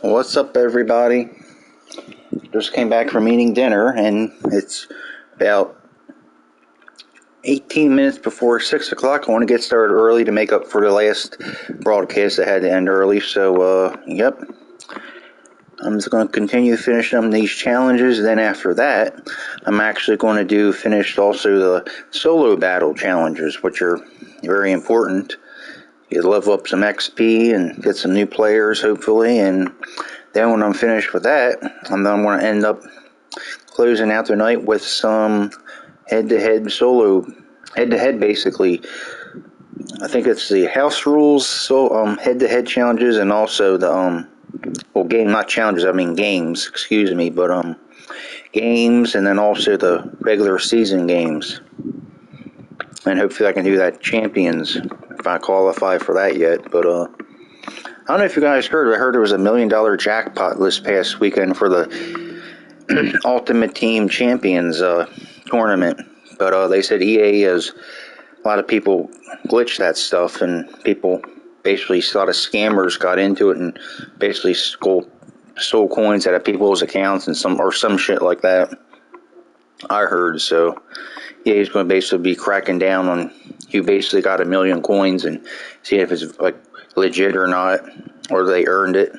What's up, everybody? Just came back from eating dinner, and it's about 18 minutes before 6 o'clock. I want to get started early to make up for the last broadcast that had to end early. So, yep. I'm just going to continue finishing these challenges. Then after that, I'm actually going to finish also the solo battle challenges, which are very important. You level up some XP and get some new players, hopefully, and then when I'm finished with that, I'm going to end up closing out the night with some head-to-head basically. I think it's the house rules, so head-to-head challenges, and also the not challenges, I mean games, excuse me, but games, and then also the regular season games. And hopefully I can do that champions if I qualify for that yet. But I don't know if you guys heard. I heard there was $1 million jackpot this past weekend for the Ultimate Team Champions tournament. But they said EA has a lot of people glitched that stuff, and people basically, a lot of scammers got into it and basically stole coins out of people's accounts and some shit like that. I heard. So EA is going to basically be cracking down on who basically got 1 million coins and see if it's like legit or not, or they earned it.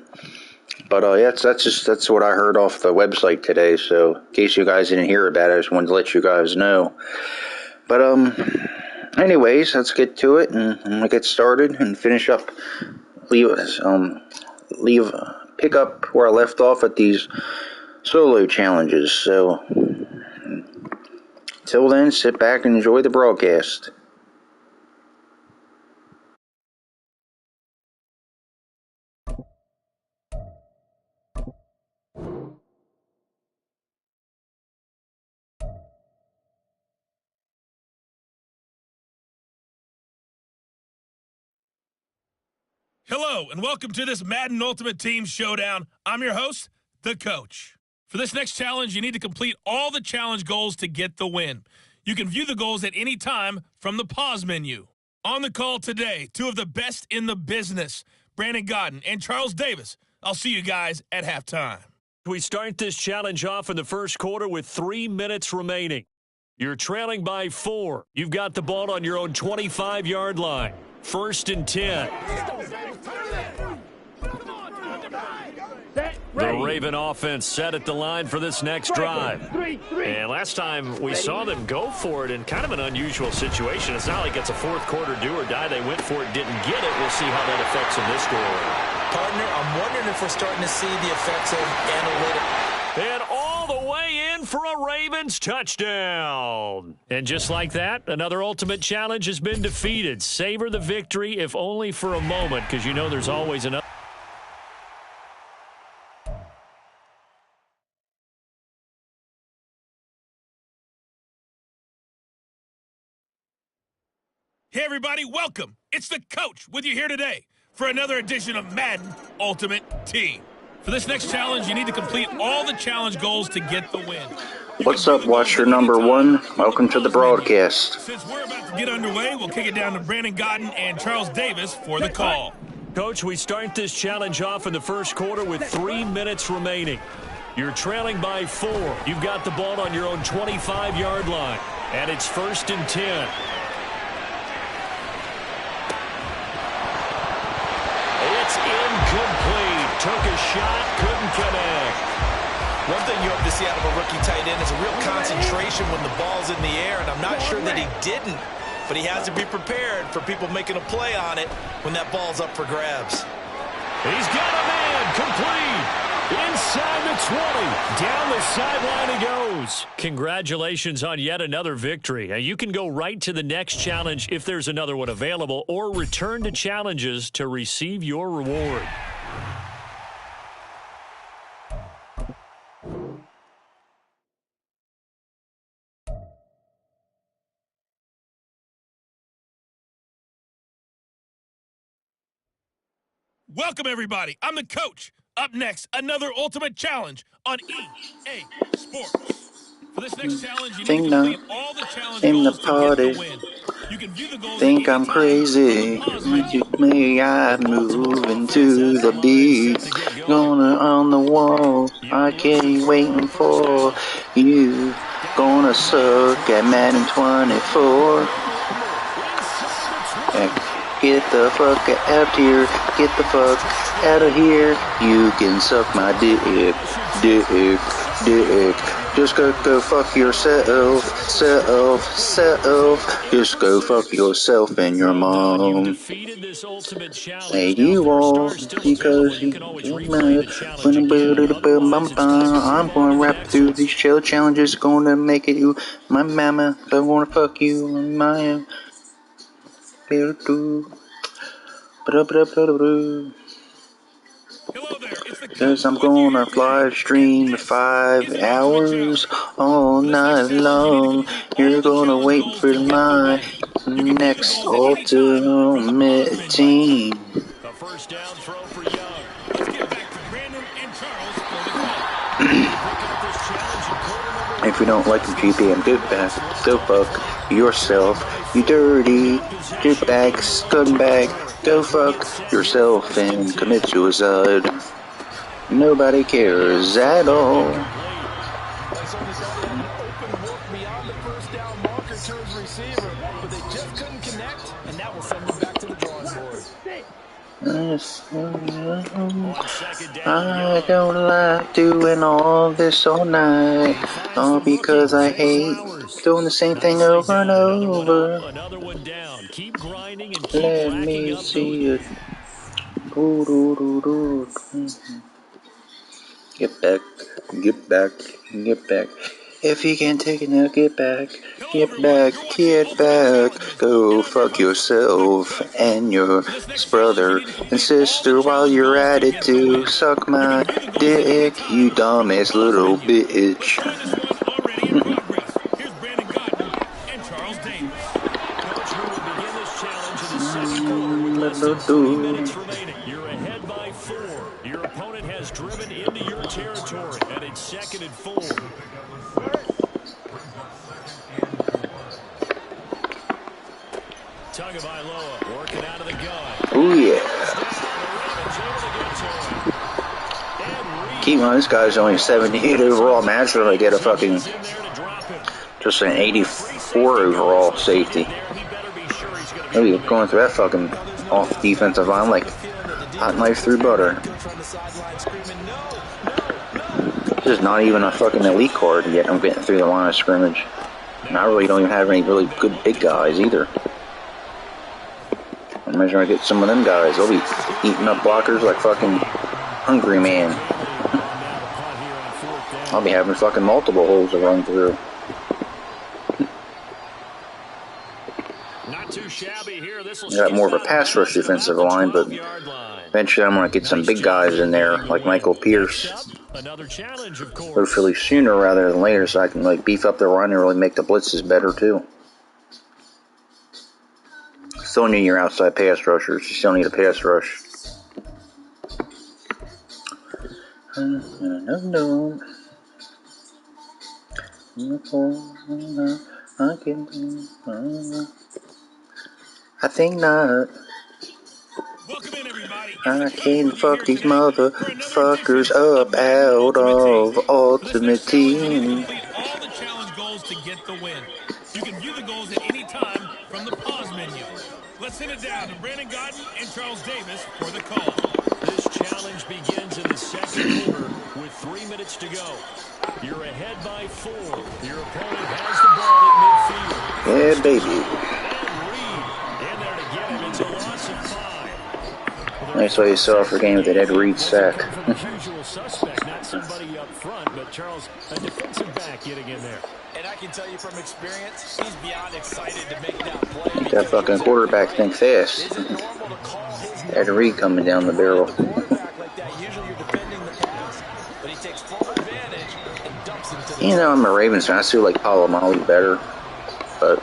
But that's what I heard off the website today. So in case you guys didn't hear about it, I just wanted to let you guys know. But anyways, let's get to it and get started and finish up. Pick up where I left off at these solo challenges. So till then, sit back and enjoy the broadcast. Hello, and welcome to this Madden Ultimate Team Showdown. I'm your host, the Coach. For this next challenge, you need to complete all the challenge goals to get the win. You can view the goals at any time from the pause menu. On the call today, two of the best in the business, Brandon Godden and Charles Davis. I'll see you guys at halftime. We start this challenge off in the first quarter with 3 minutes remaining. You're trailing by 4. You've got the ball on your own 25-yard line. 1st and 10. The Raven offense set at the line for this next drive. And last time we saw them go for it in kind of an unusual situation. It's not like it's a fourth quarter do or die. They went for it, didn't get it. We'll see how that affects them this go. Partner, I'm wondering if we're starting to see the effects of analytics. And all the way in for a Ravens touchdown. And just like that, another Ultimate Challenge has been defeated. Savor the victory, if only for a moment, because you know there's always another. Hey, everybody, welcome. It's the Coach with you here today for another edition of Madden Ultimate Team. For this next challenge, you need to complete all the challenge goals to get the win. What's up, watcher number 1? Welcome to the broadcast. Since we're about to get underway, we'll kick it down to Brandon Godden and Charles Davis for the call. Coach, we start this challenge off in the first quarter with 3 minutes remaining. You're trailing by 4. You've got the ball on your own 25-yard line. And it's 1st and 10. It's incomplete. Took a shot, couldn't connect. One thing you hope to see out of a rookie tight end is a real concentration when the ball's in the air, and I'm not sure that he didn't, but he has to be prepared for people making a play on it when that ball's up for grabs. He's got a man, complete. Inside the 20. Down the sideline he goes. Congratulations on yet another victory. Now, you can go right to the next challenge if there's another one available, or return to challenges to receive your reward. Welcome, everybody. I'm the Coach. Up next, another Ultimate Challenge on EA Sports. For this next challenge, you need to complete all the challenge goals to get the win. You can view the goals Think at I'm any time crazy. from the pause menu. Me, I'm moving to the beat. Gonna on the wall. I can't waiting for you. Gonna suck at Madden 24. Get the fuck out here. Get the fuck out of here. You can suck my dick. Just go fuck yourself. Just go fuck yourself and your mom. Say you all because you I'm gonna rap through these chill challenges. Gonna make it you. My mama don't wanna fuck you. My Hello there, it's the Cause coach I'm with you gonna here today. live And stream this is 5 the Ultimate hours Challenge. all For this night next challenge, you need to long. complete all You're the gonna challenge wait goals for to get the my win. You can view the next goals at any time from the pause ultimate menu. team. A first down throw for Young. Let's get back to Brandon and Charles for the call. If you don't like the GPM, go back, go fuck yourself, you dirty dirtbag, scumbag, go fuck yourself and commit suicide. Nobody cares at all. They certainly thought they had an open look beyond the first down marker to his receiver, but they just couldn't connect, and that will send them back to the drawing board. I don't like doing all this all night, all because I hate doing the same thing over and over. Another one down. Keep grinding and keep Let racking me up those. see it. Get back, get back, get back. If you can't take it now, get back, Hello, get everyone. back, You're watching get Ultimate back. Challenges, Go and I'm your fuck host, the yourself Coach. and your For this next challenge, you brother need to and complete all the sister while challenge you're goals at to it get the too. win. Suck You can my view the goals at any dick, you time from the dumbass pause little menu. Let's bitch. join this one already in progress. Here's Brandon Godden and Charles Davis. Coach, we will begin this challenge in the second quarter with less than 3 minutes remaining. You're ahead by 4. Your opponent has driven into your territory, and it's 2nd and 4. Tagovailoa working out of the gun. Oh yeah. Keep on, this guy's only 78 overall. Imagine if I get a fucking just an 84 overall safety. I'll be going through that fucking off defensive line like hot knife through butter. This is not even a fucking elite card yet. I'm getting through the line of scrimmage. And I really don't even have any really good big guys either. I'm measuring to get some of them guys. They'll be eating up blockers like fucking hungry man. I'll be having fucking multiple holes to run through. Not too shabby here. This will Got more of a pass rush defensive line, but eventually I'm going to get some big guys in there, like Michael Pierce. Another challenge, of course. Hopefully sooner rather than later, so I can like beef up the run and really make the blitzes better too. Still need your outside pass rushers. You still need a pass rush. I think not. Welcome in, everybody. I It's the coach can't with you fuck here these today for another motherfuckers edition of up Madden out Ultimate Team. of For this Ultimate next challenge, you need to Team. complete all the challenge goals to get the win. You can view the goals at any time from the pause menu. Let's send it down to Brandon Godden and Charles Davis for the call. This challenge begins in the second quarter with 3 minutes to go. You're ahead by 4. Your opponent has the ball at midfield. Yeah, baby. And Reed in there to get him. It's a loss of 5. Nice way you saw for a game with that Ed Reed sack. Usual suspect, not somebody up front, but Charles, a defensive back getting in there. And I can tell you from experience, he's beyond excited to make that play. That fucking quarterback think fast. Ed Reed coming down the barrel. You know, I'm a Ravens fan. I still like Palomali better. But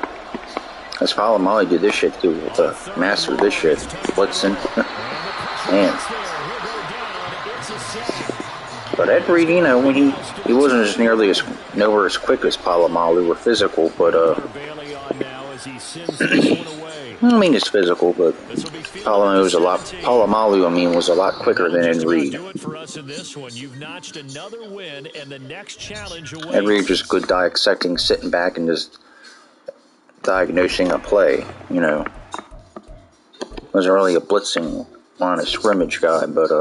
as Palomali did this shit too, with the master of this shit, Blitzen. Man. But Ed Reed, you know, when he wasn't as nearly as nowhere as quick as Palomali or physical, but he sends this one away. I mean, it's physical, but Palomalu was a lot quicker than Ed Reed. Do it for us in this one. You've notched another win, and the next challenge awaits. Ed Reed just good dissecting, sitting back and just diagnosing a play. You know, wasn't really a blitzing line of scrimmage guy, but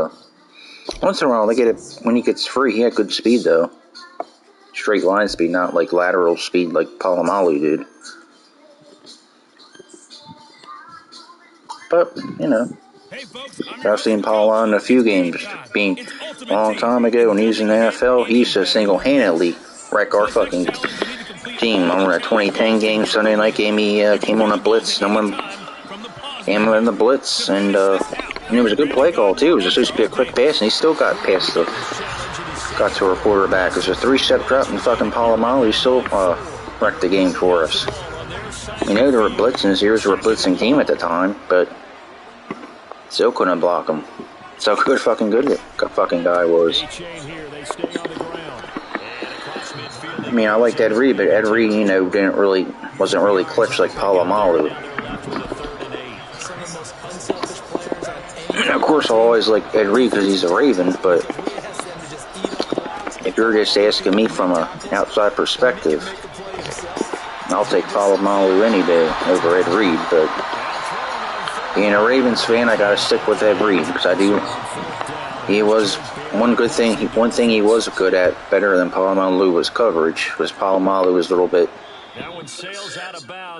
once in a while they get it when he gets free. He had good speed though, straight line speed, not like lateral speed like Palomalu did. But, you know, I've seen Paul in a few games. Being a long time ago when he was in the NFL, he used to single-handedly wreck our fucking team. I remember that 2010 game, Sunday night game, he came on a blitz. No one came in the blitz, and it was a good play call, too. It was just supposed to be a quick pass, and he still got to our quarterback. It was a 3-step drop, and fucking Palomalu still wrecked the game for us. You know, they were blitzing. Zeros were a blitzing team at the time, but still couldn't block him. So good fucking good that fucking guy was. I mean, I liked Ed Reed, but Ed Reed, you know, wasn't really clutch like Palomalu. And of course, I always like Ed Reed because he's a Raven, but if you're just asking me from an outside perspective, I'll take Palomalu any day over Ed Reed, but being a Ravens fan, I gotta stick with Ed Reed because he was one thing he was good at, better than Palomalu, was coverage. Was Palomalu was a little bit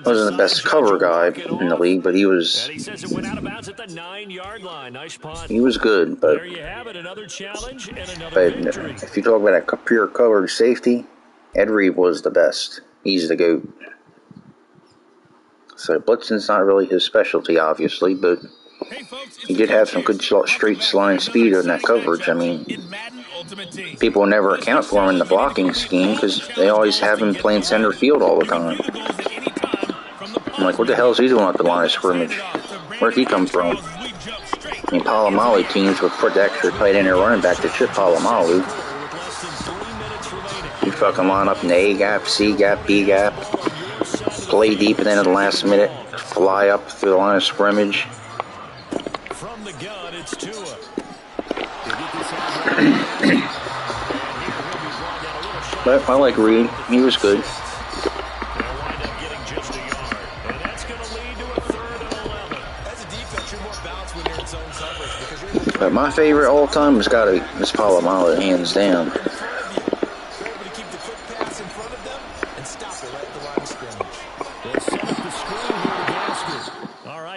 wasn't the best cover guy in the league, but he was good. But if you talk about a pure coverage safety, Ed Reed was the best. He's the GOAT. So blitzing's not really his specialty, obviously, but he did have some good straight line speed on that coverage. I mean, people never account for him in the blocking scheme because they always have him playing center field all the time. I'm like, what the hell is he doing at the line of scrimmage? Where'd he come from? I mean, Palomalu teams would put the extra tight end and running back to chip Palomalu. You fucking line up in the A gap, C gap, B gap, play deep, and then at the last minute, fly up through the line of scrimmage. From the gun, it's Tua. But I like Reed. He was good. But my favorite all time has got to be Miss Palomalu, hands down.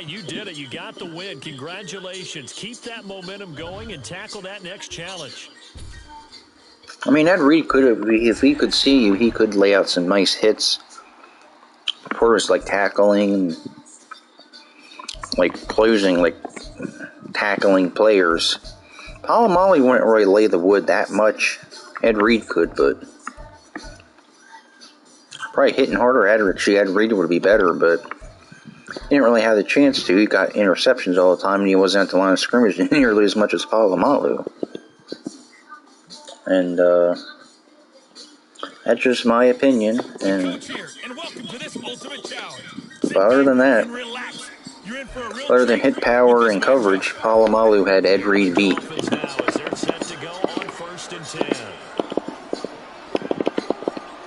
You did it. You got the win. Congratulations. Keep that momentum going and tackle that next challenge. I mean, Ed Reed could have, if he could see you, he could lay out some nice hits. For us, like tackling, like closing, like tackling players. Palomalu wouldn't really lay the wood that much. Ed Reed could, but probably hitting harder. Ed Reed would be better, but he didn't really have the chance to. He got interceptions all the time, and he wasn't at the line of scrimmage nearly as much as Palomalu. And that's just my opinion. And but other than that, other than hit power and coverage, Palomalu had Ed Reed beat.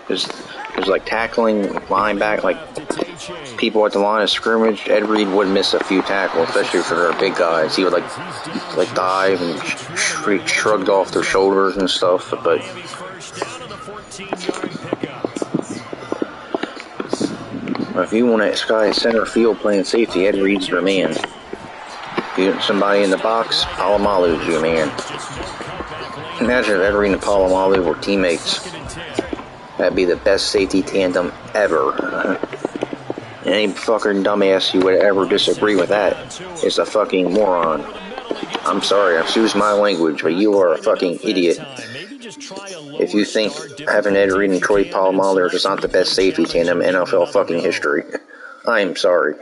It was like tackling linebacker, like people at the line of scrimmage. Ed Reed would miss a few tackles, especially for their big guys. He would like dive and shrugged off their shoulders and stuff. But if you want a guy in center field playing safety, Ed Reed's your man. If you want somebody in the box, Palomalu's your man. Imagine if Ed Reed and Palomalu were teammates. That'd be the best safety tandem ever. Any fucking dumbass who would ever disagree with that is a fucking moron. I'm sorry, excuse my language, but you are a fucking idiot if you think having Ed Reed and Troy Polamalu are just not the best safety tandem in NFL fucking history. I'm sorry.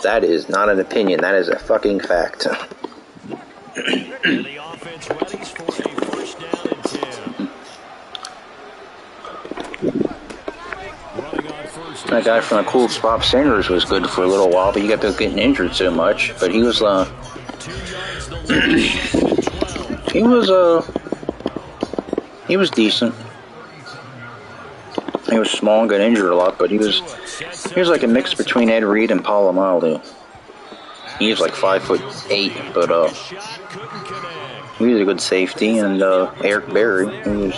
That is not an opinion, that is a fucking fact. The offense readies for a first down and 10. That guy from the Colts, Bob Sanders, was good for a little while, but he got to getting injured so much. But he was he was decent. He was small and got injured a lot, but he was like a mix between Ed Reed and Polamalu. He was like 5'8", but he was a good safety, and Eric Berry. He was,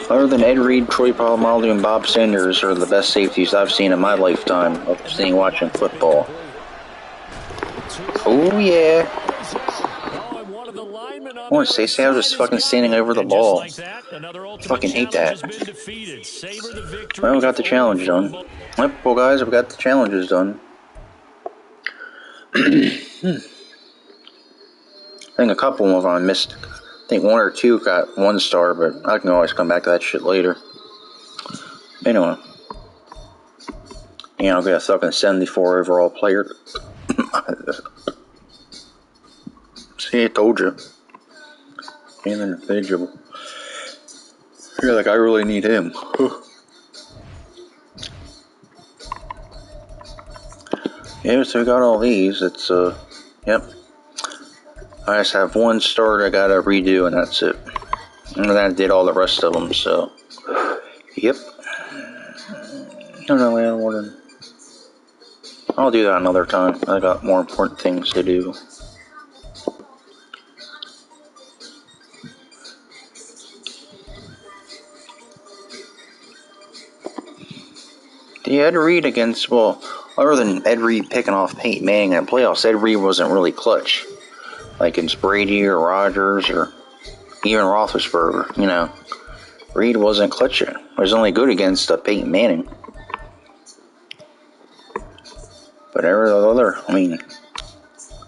other than Ed Reed, Troy Polamalu, and Bob Sanders are the best safeties I've seen in my lifetime of watching football. Oh yeah. I want to say I was just fucking standing over the ball. Fucking hate that. Well, we got the challenge done. Yep, well guys, we got the challenges done. I think a couple of them I missed. I think one or two got 1 star, but I can always come back to that shit later. Anyway. You know, I'll get a fucking 74 overall player. See, I told you. An individual. I feel like I really need him. Yeah, so we got all these. It's, yep. I just have 1 start I gotta redo, and that's it. And then I did all the rest of them, so. Yep. No, I'll do that another time. I got more important things to do. The Ed Reed against, well, other than Ed Reed picking off Peyton Manning in the playoffs, Ed Reed wasn't really clutch. Like it's Brady or Rodgers or even Roethlisberger, you know. Reed wasn't clutching. He was only good against Peyton Manning. But every other, I mean,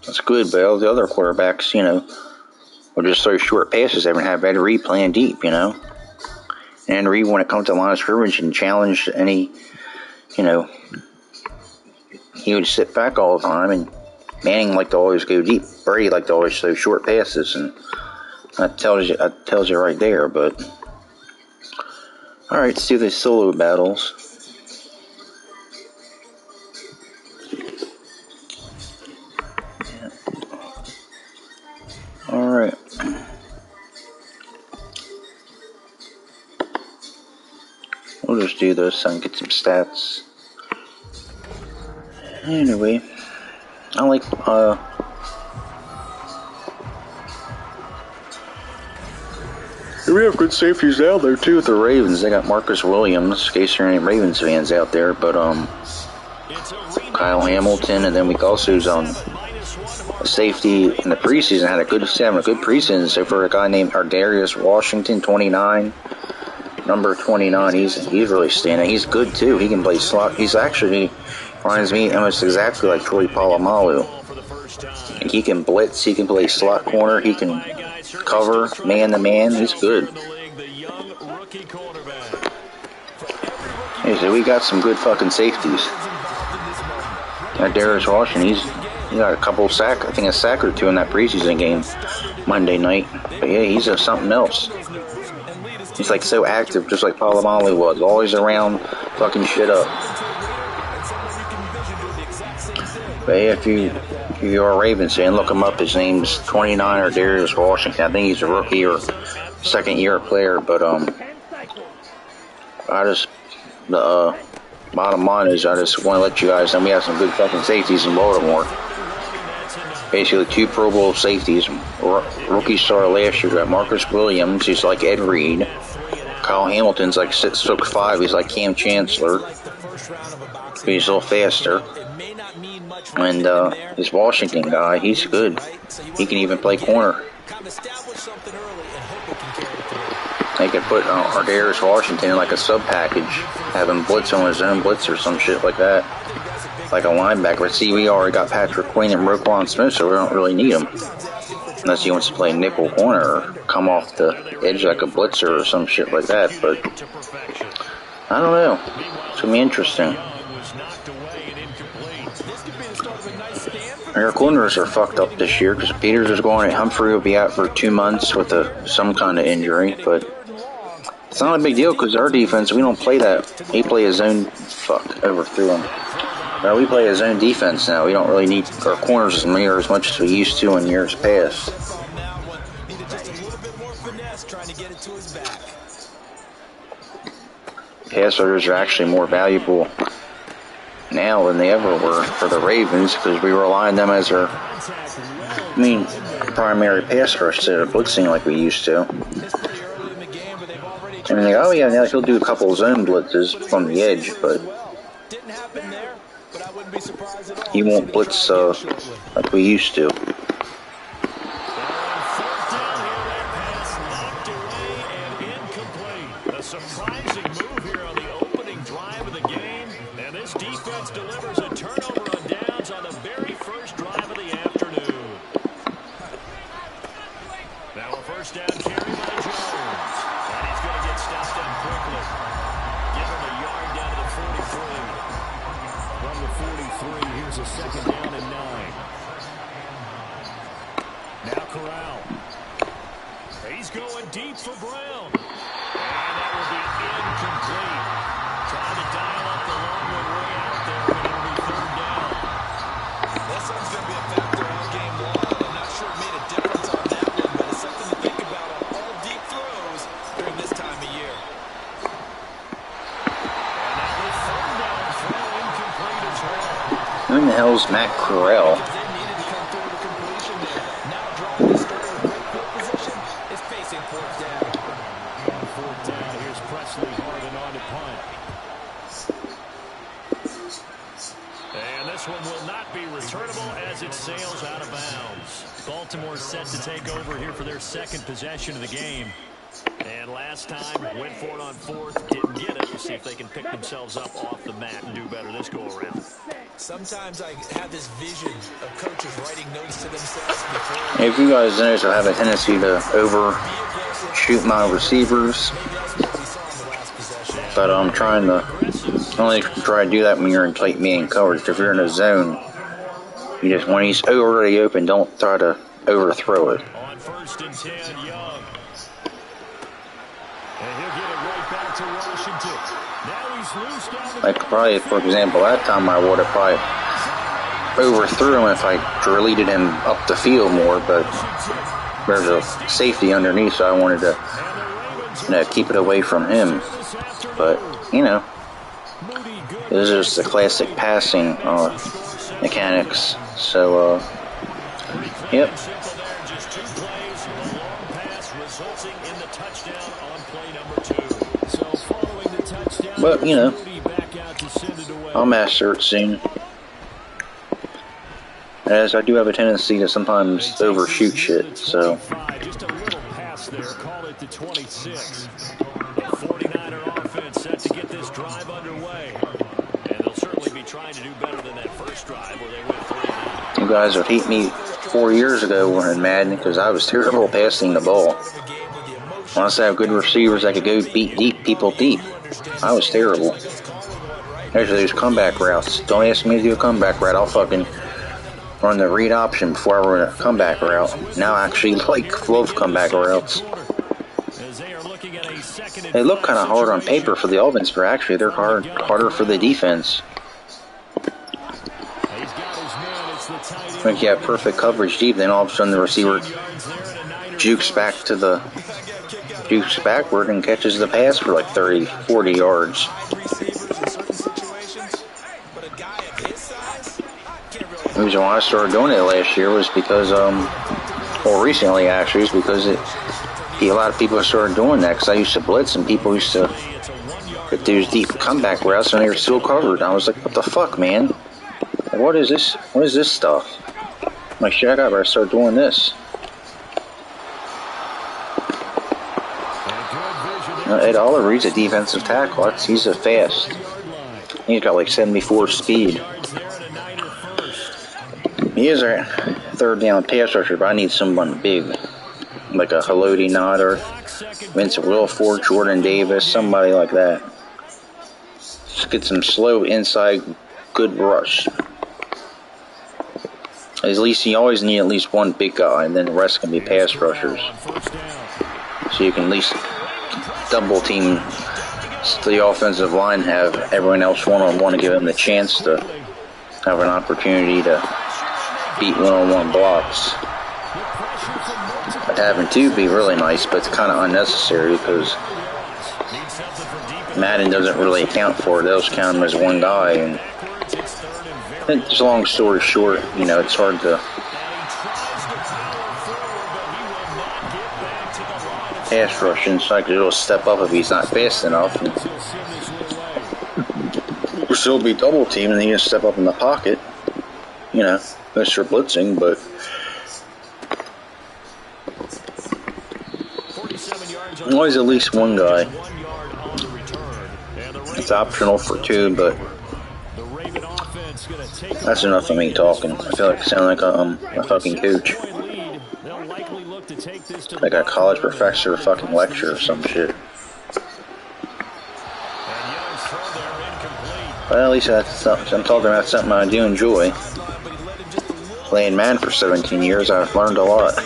that's good, but all the other quarterbacks, you know, will just throw short passes. They would have Ed Reed playing deep, you know. And Ed Reed, when it comes to line of scrimmage and challenge any, you know, he would sit back all the time, and Manning liked to always go deep. Brady liked to always throw short passes, and that tells you right there. But all right, let's do the solo battles. All right. We'll just do this and get some stats. Anyway, I like, we have good safeties out there too with the Ravens. They got Marcus Williams, in case there are any Ravens fans out there, but, Kyle Hamilton, and then we also, a safety in the preseason, having a good preseason. So for a guy named Ardarius Washington, 29, number 29, he's really standing. He's good too. He can play slot. He's actually reminds me almost exactly like Troy Polamalu. He can blitz. He can play slot corner. He can cover man to man. He's good. Hey, so we got some good fucking safeties. Darius Washington, he got a couple sack. I think a sack or 2 in that preseason game Monday night. But yeah, he's something else. He's like so active, just like Polamalu was, always around, fucking shit up. But yeah, if you're a Ravens fan, look him up. His name's 29 or Darius Washington. I think he's a rookie or second year player. But the bottom line is I just want to let you guys know we have some good fucking safeties in Baltimore. Basically 2 Pro Bowl safeties. Rookie star last year got Marcus Williams. He's like Ed Reed. Kyle Hamilton's like 6'5". He's like Cam Chancellor. He's a little faster. And this Washington guy, he's good. He can even play corner. They could put Ardarius Washington in like a sub package, have him blitz on his own blitz or some shit like that, like a linebacker. But see, we already got Patrick Queen and Roquan Smith, so we don't really need him unless he wants to play nickel corner or come off the edge like a blitzer or some shit like that. But I don't know. It's gonna be interesting. Our corners are fucked up this year because Peters is going and Humphrey will be out for 2 months with some kind of injury. But It's not a big deal because our defense, we don't play that. We play a zone. Fuck, overthrew him. No, we play a zone defense now. We don't really need our corners as much as we used to in years past. Pass rushers are actually more valuable now than they ever were for the Ravens because we rely on them as our, primary pass rush instead of blitzing like we used to. I mean, oh yeah, now he'll do a couple of zone blitzes from the edge, but he won't blitz like we used to. A surprising move here on the opening drive of the game, and this defense delivers a turnover on downs on the very first drive of the afternoon. Now a first down carry by Jones, and he's going to get stopped up quickly. Give him a yard down to the 43. From the 43, here's a second down and 9. Now Corral. He's going deep for Brown. And that will be incomplete. Trying to dial up the long one way out there, but it'll be third down. That sounds going to be a factor all game long. I'm not sure it made a difference on that one, but it's something to think about on all deep throws during this time of year. And now the third down throw incomplete as well. Who in the hell's Matt Corral? It sails out of bounds. Baltimore set to take over here for their second possession of the game. And last time, went for it on fourth, didn't get it. We'll see if they can pick themselves up off the mat and do better this go-around. Sometimes I have this vision of coaches writing notes to themselves before. Hey, if you guys notice, I have a tendency to overshoot my receivers. But I'm trying to only try to do that when you're in tight man coverage. If you're in a zone, you just, when he's already open, don't try to overthrow it. On first and 10, Young. And he'll get it right back to Washington. Now he's loose down the Like, probably, for example, that time I would have probably overthrew him if I deleted him up the field more, but there's a safety underneath, so I wanted to, keep it away from him. But, this is just the classic passing mechanics. So, yep. But, I'll master it soon. As I do have a tendency to sometimes overshoot shit, so. Just a little pass there, call it the 26. The 49er offense set to get this drive underway. And they'll certainly be trying to do better than that first drive where they went 3-9. You guys would hate me 4 years ago in Madden because I was terrible passing the ball. Unless I have good receivers that could go beat people deep. I was terrible. There's those comeback routes. Don't ask me to do a comeback route. I'll fucking run the read option before I run a comeback route. Now I actually love comeback routes. They look kind of hard on paper for the offense, but actually they're harder for the defense. Like you have perfect coverage deep, then all of a sudden the receiver jukes backward and catches the pass for like 30, 40 yards. The reason why I started doing it last year was because, recently actually, is because a lot of people started doing that because I used to blitz and people used to get these deep comeback routes and they were still covered. I was like, what the fuck, man? What is this? What is this stuff? I'm like, shit, I gotta start doing this. Ed Oliver, he's a defensive tackle. He's a fast. He's got like 74 speed. He is a third down pass rusher, but I need someone big. Like a Haloti Nodder, Vincent Wilfork, Jordan Davis, somebody like that. Just get some slow inside, good rush. At least you always need at least one big guy, and then the rest can be pass rushers. So you can at least double team the offensive line, have everyone else one-on-one to give them the chance to have an opportunity to beat one-on-one blocks. But having two be really nice, but it's kind of unnecessary because Madden doesn't really account for it. They'll just count him as one guy, and it's long story short, you know, it's hard to pass rush inside because he'll step up if he's not fast enough. We'll still be double teamed and he can step up in the pocket, you know, Mr. Blitzing, but always at least one guy. It's optional for two, but that's enough of me talking. I feel like I sound like a fucking coach. Like a college professor fucking lecture or some shit. Well, at least that's something. I'm talking about something I do enjoy. Playing Madden for 17 years, I've learned a lot.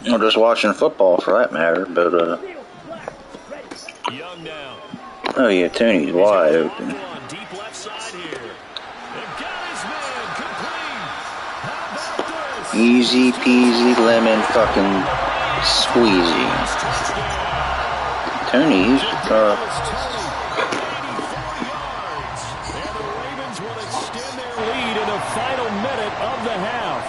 Or just watching football for that matter, but oh yeah, Tony's wide open. Easy peasy lemon fucking squeezy. Tony's lead in the final minute of the half.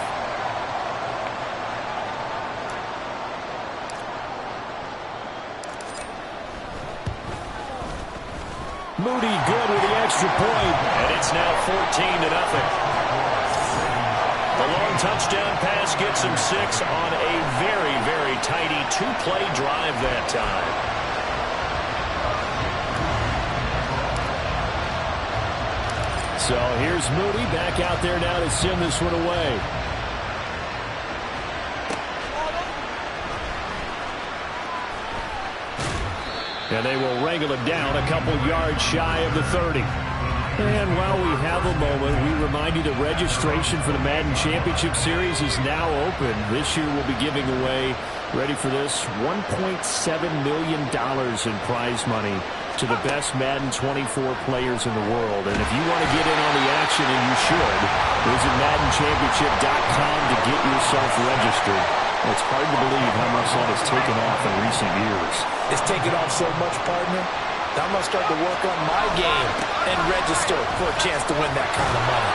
Moody good with the extra point, and it's now 14-0. The long touchdown pass gets him 6 on a very, very tidy two-play drive that time. So here's Moody back out there now to send this one away. And they will wrangle it down a couple yards shy of the 30. And while we have a moment, we remind you that registration for the Madden Championship Series is now open. This year we'll be giving away, ready for this, $1.7 million in prize money to the best Madden 24 players in the world. And if you want to get in on the action, and you should, visit MaddenChampionship.com to get yourself registered. It's hard to believe how much that has taken off in recent years. It's taken off so much, partner. I'm going to start to work on my game and register for a chance to win that kind of money.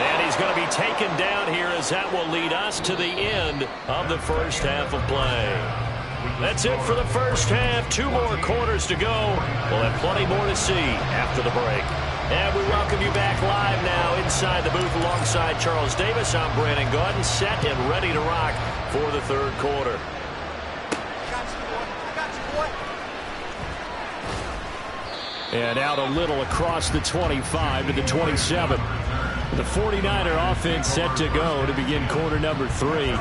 And he's going to be taken down here as that will lead us to the end of the first half of play. That's it for the first half. 2 more quarters to go. We'll have plenty more to see after the break. And we welcome you back live now inside the booth alongside Charles Davis. I'm Brandon Gaudin, set and ready to rock for the third quarter. And out a little across the 25 to the 27. The 49er offense set to go to begin quarter number 3.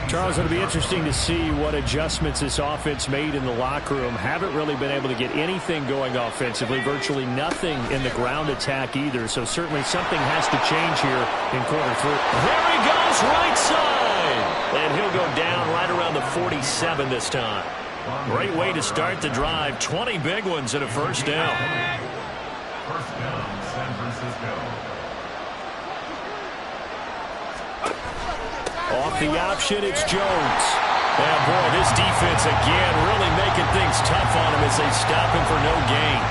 Charles, it'll be interesting to see what adjustments this offense made in the locker room. Haven't really been able to get anything going offensively, virtually nothing in the ground attack either. So certainly something has to change here in quarter 3. There he goes, right side. And he'll go down right around the 47 this time. Great way to start the drive. 20 big ones and a first down. First down, San Francisco. Off the option, it's Jones. And boy, this defense again really making things tough on him as they stop him for no gain.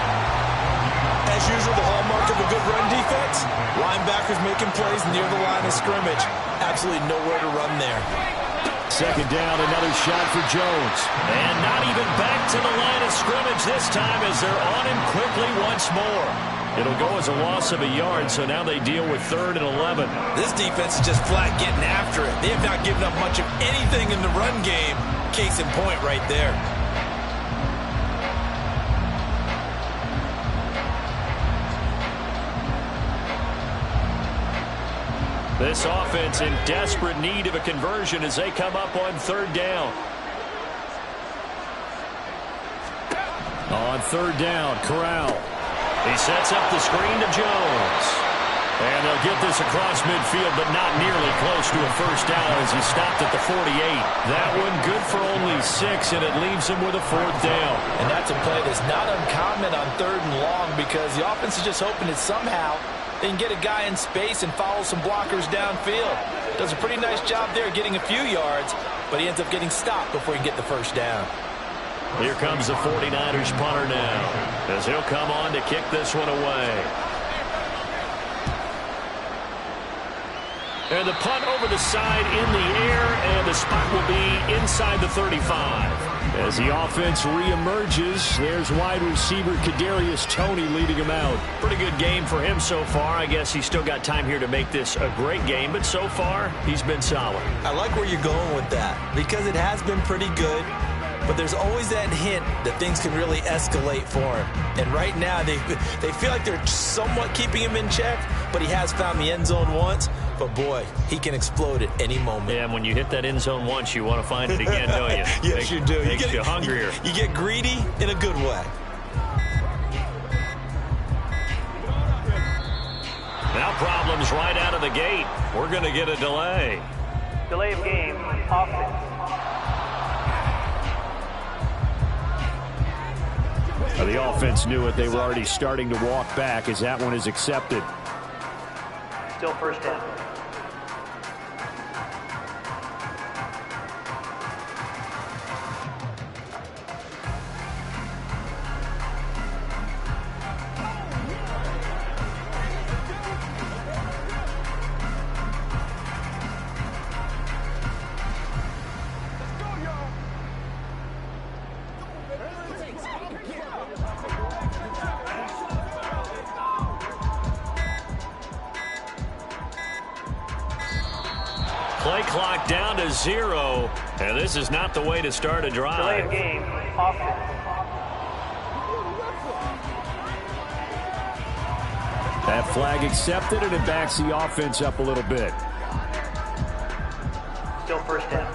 As usual, the hallmark of a good run defense, linebackers making plays near the line of scrimmage. Absolutely nowhere to run there. Second down, another shot for Jones. And not even back to the line of scrimmage this time as they're on him quickly once more. It'll go as a loss of a yard, so now they deal with 3rd and 11. This defense is just flat getting after it. They have not given up much of anything in the run game. Case in point right there. This offense in desperate need of a conversion as they come up on 3rd down. On 3rd down, Corral. He sets up the screen to Jones. And they'll get this across midfield, but not nearly close to a first down as he stopped at the 48. That one good for only 6, and it leaves him with a 4th down. And that's a play that's not uncommon on 3rd and long because the offense is just hoping that somehow they can get a guy in space and follow some blockers downfield. Does a pretty nice job there getting a few yards, but he ends up getting stopped before he can get the first down. Here comes the 49ers punter now as he'll come on to kick this one away. And the punt over the side in the air, and the spot will be inside the 35. As the offense reemerges, there's wide receiver Kadarius Toney leading him out. Pretty good game for him so far. I guess he's still got time here to make this a great game, but so far, he's been solid. I like where you're going with that because it has been pretty good, but there's always that hint that things can really escalate for him. And right now, they feel like they're somewhat keeping him in check, but he has found the end zone once. But, boy, he can explode at any moment. Yeah, and when you hit that end zone once, you want to find it again, don't you? Yes, you do. Makes you hungrier. You get greedy in a good way. Now problems right out of the gate. We're going to get a delay. Delay of game, offense. The offense knew it. They were already starting to walk back as that one is accepted. Still first down. Play clock down to 0, and this is not the way to start a drive. Delay of game, offense. That flag accepted, and it backs the offense up a little bit. Still first down.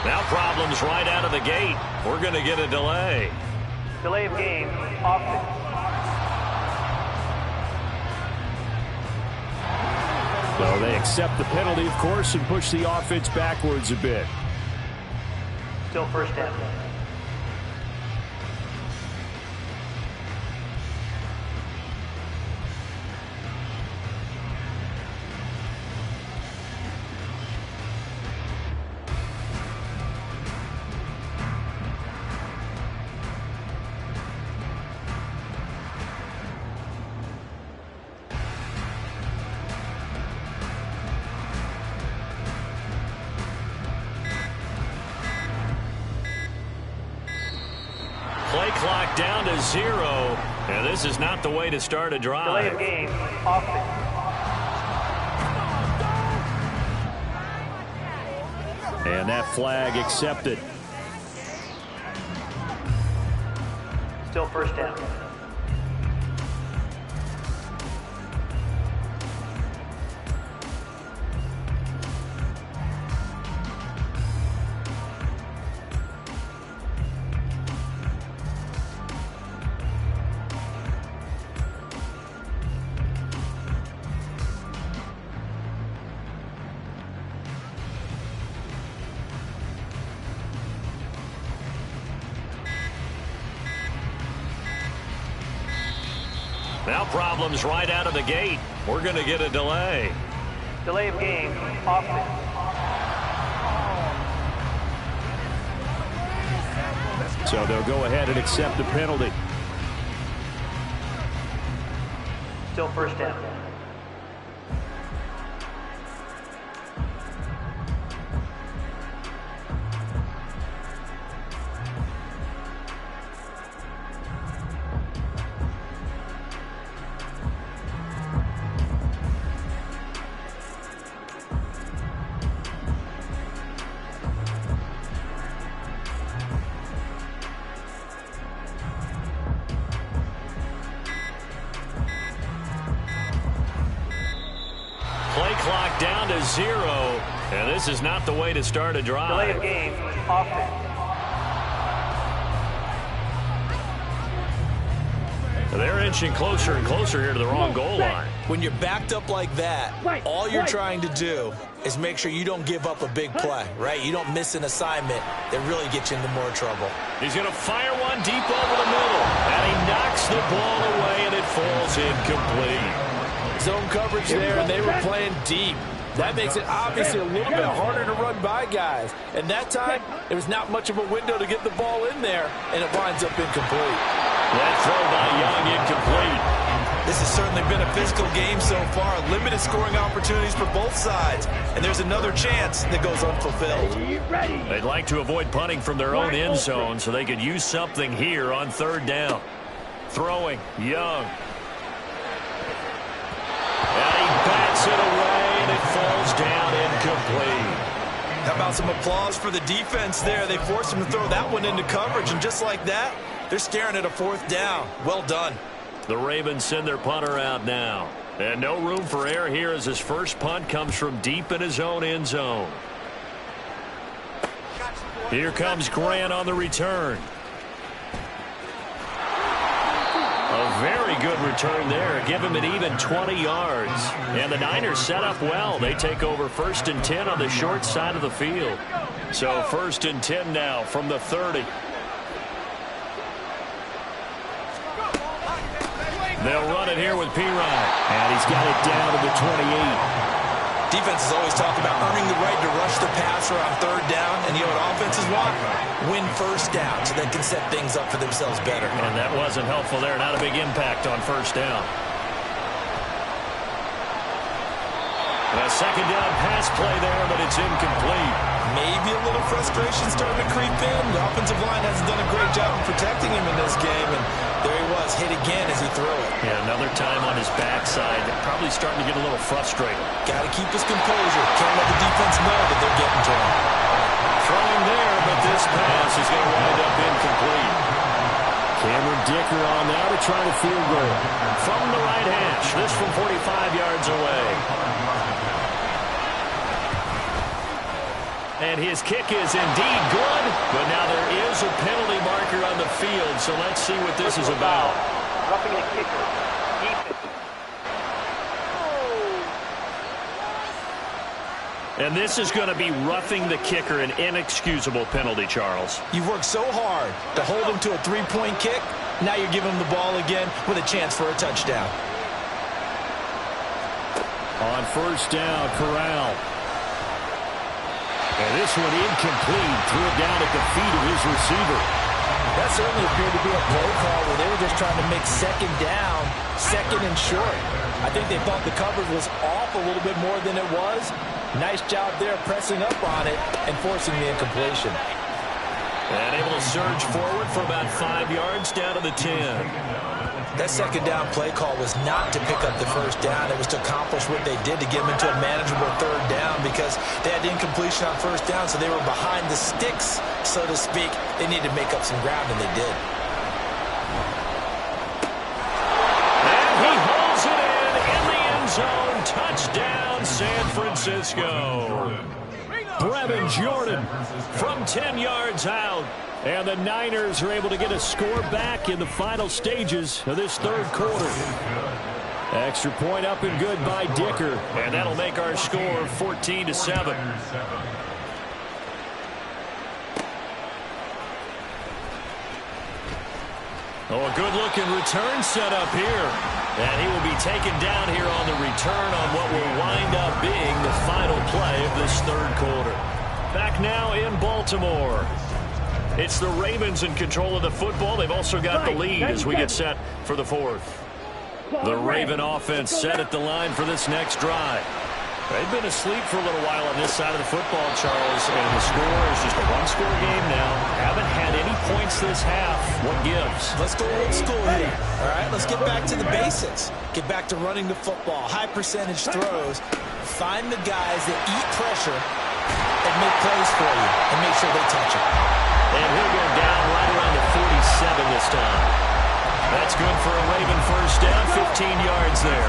Now problems right out of the gate. We're going to get a delay. Delay of game, offense. So they accept the penalty, of course, and push the offense backwards a bit. Still first down. Play clock down to 0, and this is not the way to start a drive. Delay of game, offense. And that flag accepted. Still first down. Now problems right out of the gate. We're going to get a delay. Delay of game, offense. So they'll go ahead and accept the penalty. Still first down. clock down to 0. And this is not the way to start a drive. Delay of game, offense. They're inching closer and closer here to the wrong goal line. When you're backed up like that, all you're trying to do is make sure you don't give up a big play, right? You don't miss an assignment that really gets you into more trouble. He's going to fire one deep over the middle. And he knocks the ball away, and it falls incomplete. Zone coverage there, and they were playing deep. That makes it obviously a little bit harder to run by guys. And that time, there was not much of a window to get the ball in there, and it winds up incomplete. That throw by Young incomplete. This has certainly been a physical game so far. Limited scoring opportunities for both sides. And there's another chance that goes unfulfilled. They'd like to avoid punting from their own end zone so they could use something here on 3rd down. Throwing, Young. And he bats it away, and it falls down incomplete. How about some applause for the defense there? They forced him to throw that one into coverage, and just like that, they're staring at a 4th down. Well done. The Ravens send their punter out now. And no room for error here as his first punt comes from deep in his own end zone. Here comes Grant on the return. A very good return there. Give him an even 20 yards. And the Niners set up well. They take over 1st and 10 on the short side of the field. So 1st and 10 now from the 30. They'll run it here with P. Ryan. And he's got it down to the 28. Defenses always talk about earning the right to rush the passer on 3rd down. And you know what offenses want? Win 1st down so they can set things up for themselves better. And that wasn't helpful there. Not a big impact on 1st down. A 2nd down pass play there, but it's incomplete. Maybe a little frustration starting to creep in. The offensive line hasn't done a great job of protecting him in this game. And there he was, hit again as he threw it. Yeah, another time on his backside. Probably starting to get a little frustrated. Got to keep his composure. Can't let the defense know that they're getting to him. Throwing there, but this pass is going to wind up incomplete. Cameron Dicker on now to try the field goal. From the right hash, this from 45 yards away. And his kick is indeed good, but now there is a penalty marker on the field, so let's see what this is about. Roughing the kicker. And this is going to be roughing the kicker, an inexcusable penalty, Charles. You've worked so hard to hold him to a 3-point kick. Now you're giving him the ball again with a chance for a touchdown. On 1st down, Corral. And this one incomplete. Threw it down at the feet of his receiver. That certainly appeared to be a play call where they were just trying to make 2nd down, 2nd and short. I think they thought the coverage was off a little bit more than it was. Nice job there pressing up on it and forcing the incompletion. And able to surge forward for about 5 yards down to the 10. That 2nd down play call was not to pick up the 1st down. It was to accomplish what they did to get them into a manageable 3rd down because they had incompletion on 1st down, so they were behind the sticks, so to speak. They needed to make up some ground, and they did. And he holds it in the end zone. Touchdown, San Francisco. Brevin Jordan from 10 yards out. And the Niners are able to get a score back in the final stages of this 3rd quarter. Extra point up and good by Dicker. And that'll make our score 14-7. Oh, a good-looking return set up here. And he will be taken down here on the return on what will wind up being the final play of this 3rd quarter. Back now in Baltimore. It's the Ravens in control of the football. They've also got the lead as we get set for the 4th. The Raven offense set at the line for this next drive. They've been asleep for a little while on this side of the football, Charles, and the score is just a one-score game now. Haven't had any points this half. What gives? Let's go old school here. All right, let's get back to the basics. Get back to running the football, high-percentage throws. Find the guys that eat pressure and make plays for you and make sure they touch it. And he'll go down right around the 47 this time. That's good for a Raven 1st down, 15 yards there.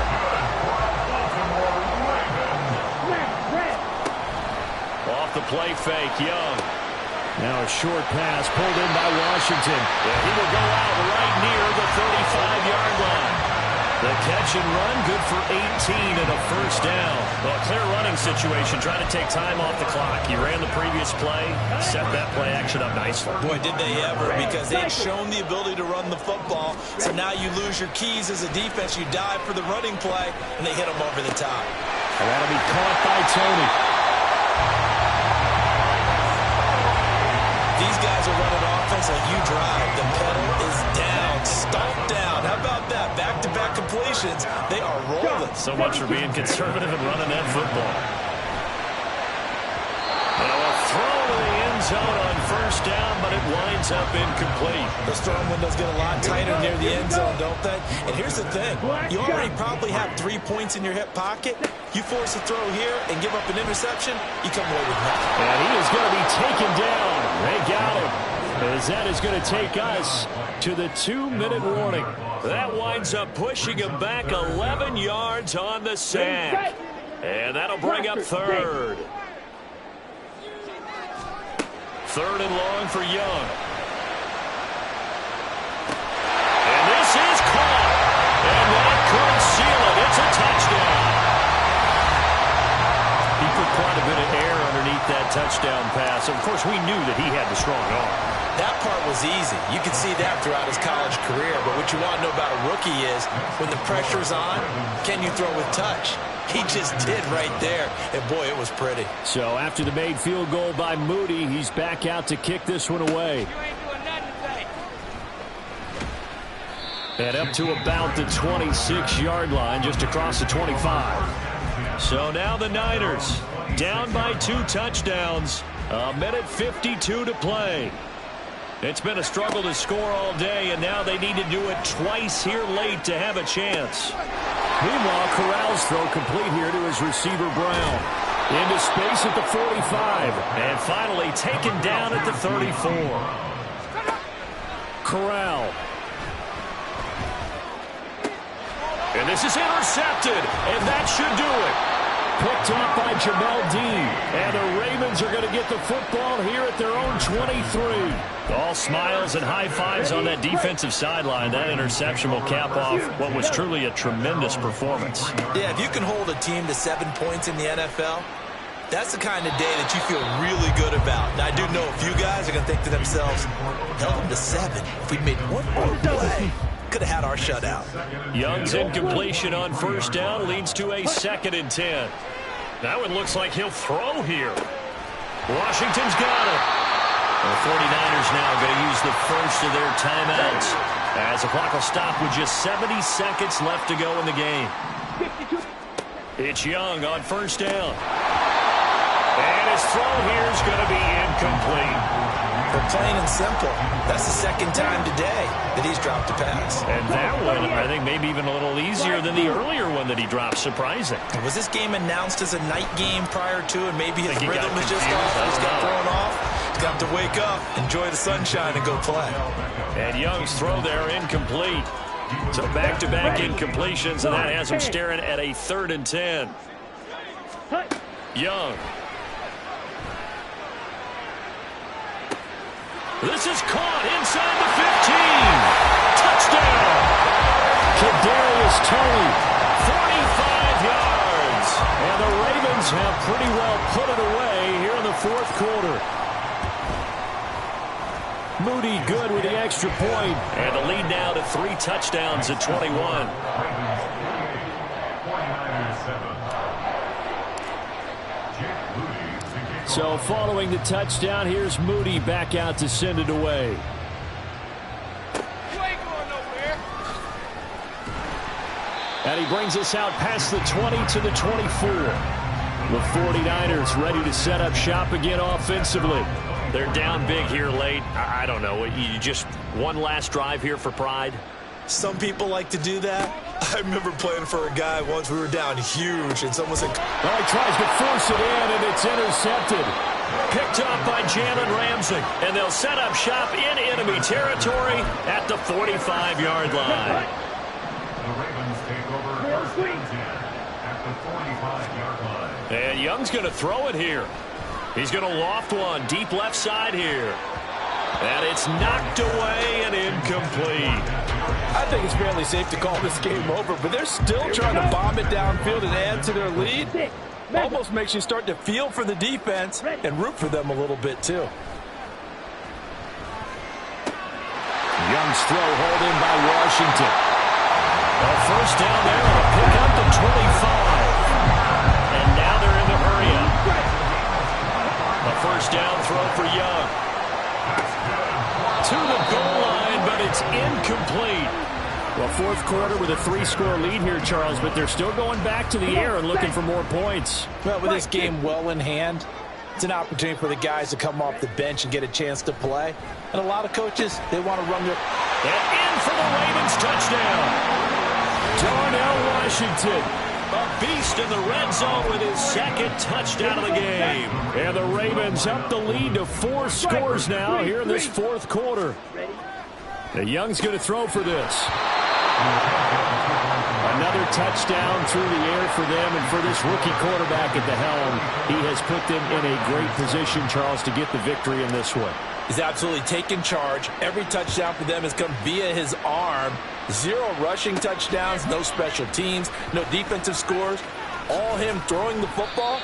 play fake. Young. Now a short pass pulled in by Washington. And he will go out right near the 35-yard line. The catch and run, good for 18 and a first down. Well, a clear running situation, trying to take time off the clock. He ran the previous play, set that play action up nicely. Boy, did they ever, because they've shown the ability to run the football. So now you lose your keys as a defense. You dive for the running play, and they hit them over the top. And that'll be caught by Tony. These guys are running offense like you drive. The pedal is down, stomped down. How about that? Back-to-back completions. They are rolling. So much for being conservative and running that football. Now a throw to the end zone on first down, but it winds up incomplete. Those throwing windows get a lot tighter near the end zone, don't they? And here's the thing. You already probably have 3 points in your hip pocket. You force a throw here and give up an interception, you come away with nothing. And he is going to be taken down. They got him. As that is going to take us to the 2-minute warning. That winds up pushing him back 11 yards on the sack. And that'll bring up third. Third and long for Young. And this is caught. And that could seal it. It's a touchdown. He put quite a bit of air underneath that touchdown pass. Of course, we knew that he had the strong arm. That part was easy. You can see that throughout his college career. But what you want to know about a rookie is when the pressure's on, can you throw with touch? He just did right there. And, boy, it was pretty. So after the made field goal by Moody, he's back out to kick this one away. And up to about the 26-yard line, just across the 25. So now the Niners down by 2 touchdowns. 1:52 to play. It's been a struggle to score all day, and now they need to do it twice here late to have a chance. Meanwhile, Corral's throw complete here to his receiver, Brown. Into space at the 45. And finally taken down at the 34. Corral. And this is intercepted, and that should do it. Picked up by Jamel Dean. And the Ravens are going to get the football here at their own 23. All smiles and high fives on that defensive sideline. That interception will cap off what was truly a tremendous performance. Yeah, if you can hold a team to 7 points in the NFL, that's the kind of day that you feel really good about. Now, I do know a few guys are going to think to themselves, held them to 7. If we'd made one more play, could have had our shutout. Young's incompletion on first down leads to a 2nd and 10. That one looks like he'll throw here. Washington's got it. The 49ers now going to use the first of their timeouts as the clock will stop with just 70 seconds left to go in the game. It's Young on first down. And his throw here is going to be incomplete. For plain and simple, that's the 2nd time today that he's dropped a pass. And that one, I think, maybe even a little easier than the earlier one that he dropped. Surprising. Was this game announced as a night game prior to, and maybe his rhythm was just off? He just got thrown off. He's got to wake up, enjoy the sunshine, and go play. And Young's throw there incomplete. So back-to-back incompletions, and that has him staring at a 3rd and 10. Young. This is caught inside the 15. Touchdown. Kadarius Toney, 45 yards. And the Ravens have pretty well put it away here in the 4th quarter. Moody good with the extra point. And the lead now to 3 touchdowns at 21. So following the touchdown, here's Moody back out to send it away. You ain't going nowhere. And he brings us out past the 20 to the 24. The 49ers ready to set up shop again offensively. They're down big here late. I don't know. You just one last drive here for pride? Some people like to do that. I remember playing for a guy once. We were down huge, and someone said, Well, he tries to force it in, and it's intercepted. Picked up by Jalen Ramsey. And they'll set up shop in enemy territory at the 45-yard line. The Ravens take over first and 10 at the 45-yard line. And Young's going to throw it here. He's going to loft one deep left side here. And it's knocked away and incomplete. I think it's fairly safe to call this game over, but they're still trying to bomb it downfield and add to their lead. Almost makes you start to feel for the defense and root for them a little bit, too. Young's throw hauled in by Washington. A first down there and a pick up to 25. And now they're in the hurry-up. A first down throw for Young. To the goal line, but it's incomplete. Well, fourth quarter with a 3-score lead here, Charles, but they're still going back to the air and looking for more points. Well, with this game well in hand, it's an opportunity for the guys to come off the bench and get a chance to play. And a lot of coaches, they want to run their... And in for the Ravens touchdown. Darnell Washington, a beast in the red zone with his second touchdown of the game. And the Ravens up the lead to 4 scores now here in this fourth quarter. Now Young's going to throw for this. Another touchdown through the air for them, and for this rookie quarterback at the helm, he has put them in a great position, Charles, to get the victory in this one. He's absolutely taken charge. Every touchdown for them has come via his arm. 0 rushing touchdowns, no special teams, no defensive scores. All him throwing the football.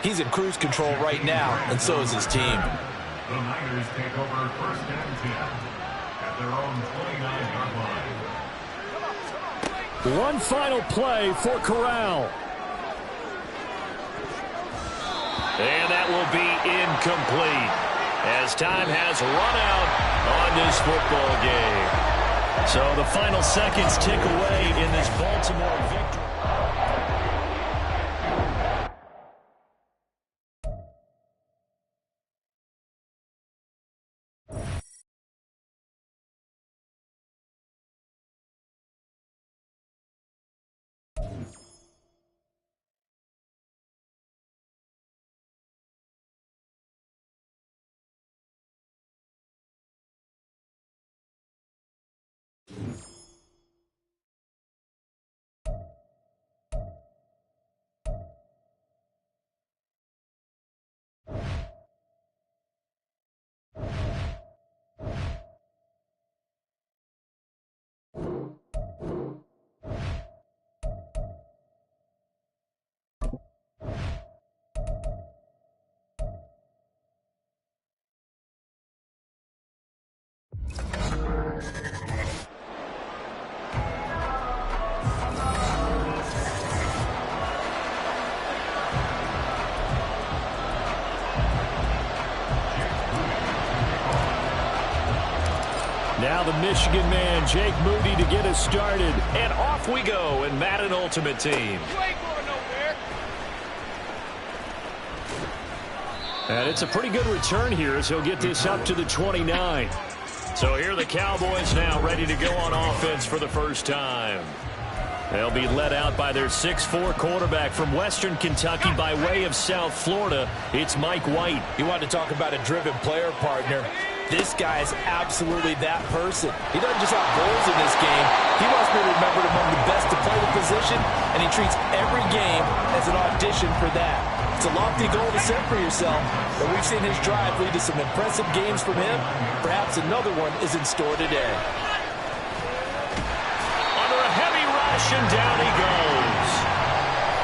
He's in cruise control right now, and so is his team. The Niners take over first and 10 at their own 29-yard line. One final play for Corral. And that will be incomplete, as time has run out on this football game. So the final seconds tick away in this Baltimore victory. Now the Michigan man, Jake Moody, to get us started. And off we go in Madden Ultimate Team. And it's a pretty good return here as he'll get this up to the 29. So here are the Cowboys now ready to go on offense for the first time. They'll be led out by their 6'4" quarterback from Western Kentucky by way of South Florida. It's Mike White. You want to talk about a driven player, partner. This guy is absolutely that person. He doesn't just have goals in this game. He wants to be remembered among the best to play the position, and he treats every game as an audition for that. It's a lofty goal to set for yourself, but we've seen his drive lead to some impressive games from him. Perhaps another one is in store today. Under a heavy rush, and down he goes.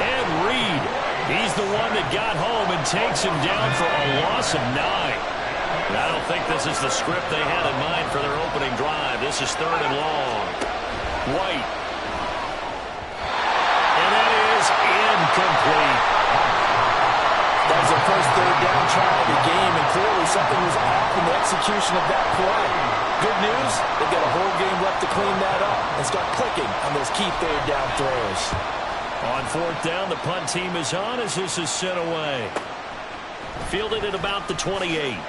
Ed Reed, he's the one that got home and takes him down for a loss of 9. I don't think this is the script they had in mind for their opening drive. This is 3rd and long. White. And that is incomplete. That was their first 3rd down try of the game, and clearly something was off in the execution of that play. Good news, they've got a whole game left to clean that up and start clicking on those key 3rd down throws. On 4th down, the punt team is on as this is sent away. Fielded at about the 28.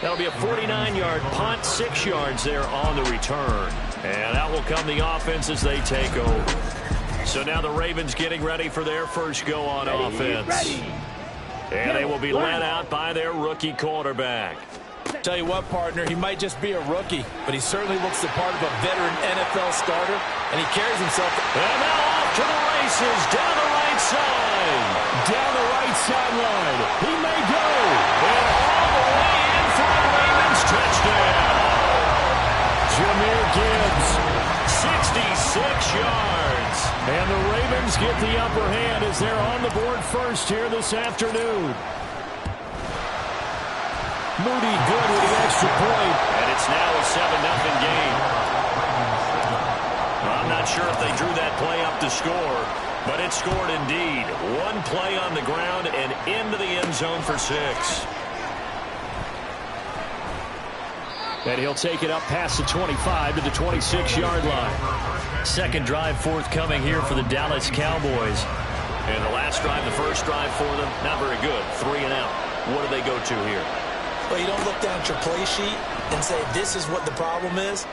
That'll be a 49-yard punt, 6 yards there on the return. And out will come the offense as they take over. So now the Ravens getting ready for their first go on offense. And they will be led out by their rookie quarterback. Tell you what, partner, he might just be a rookie, but he certainly looks the part of a veteran NFL starter, and he carries himself. And now off to the races, down the right side. Down the right sideline. He may go. And all the way in for the Ravens touchdown. Jahmyr Gibbs, 66 yards. And the Ravens get the upper hand as they're on the board first here this afternoon. Moody good with the extra point. And it's now a 7-0 game. I'm not sure if they drew that play up to score, but it scored indeed. One play on the ground and into the end zone for 6. And he'll take it up past the 25 to the 26-yard line. Second drive forthcoming here for the Dallas Cowboys. And the last drive, the first drive for them, not very good. 3 and out. What do they go to here? Well, you don't look down at your play sheet and say, this is what the problem is.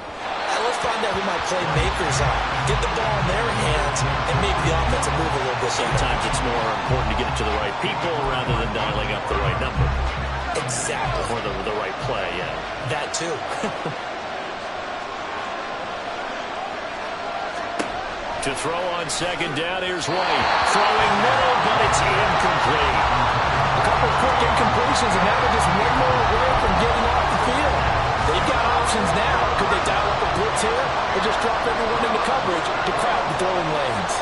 Let's find out who my playmakers are. Get the ball in their hands and make the offense move a little bit. Sometimes it's more important to get it to the right people rather than dialing up the right number. Exactly. Or the right play, yeah. That too. To throw on second down, here's White. Throwing middle, but it's incomplete. A couple of quick incompletions, and now they're just one more away from getting off the field. They've got options now. Could they dial up a blitz here or just drop everyone into coverage to crowd the throwing lanes?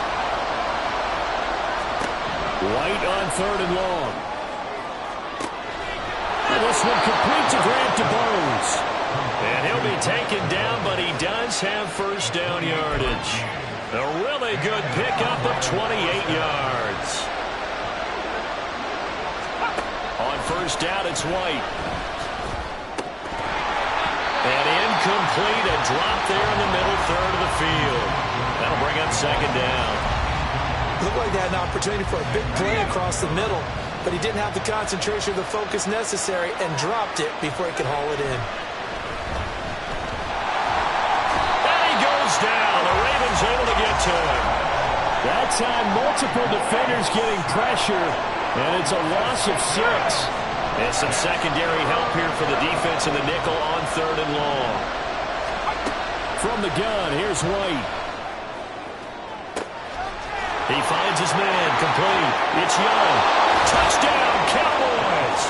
White on third and long. And this one complete to Grant DeBose. And he'll be taken down, but he does have first down yardage. A really good pickup of 28 yards. On first down, it's White. And incomplete, a drop there in the middle third of the field. That'll bring up second down. Looked like they had an opportunity for a big play across the middle, but he didn't have the concentration or the focus necessary and dropped it before he could haul it in. And he goes down. The Ravens able to get to him. That time, multiple defenders getting pressure, and it's a loss of 6. And some secondary help here for the defense in the nickel on third and long. From the gun, here's White. He finds his man, complete. It's Young. Touchdown, Cowboys!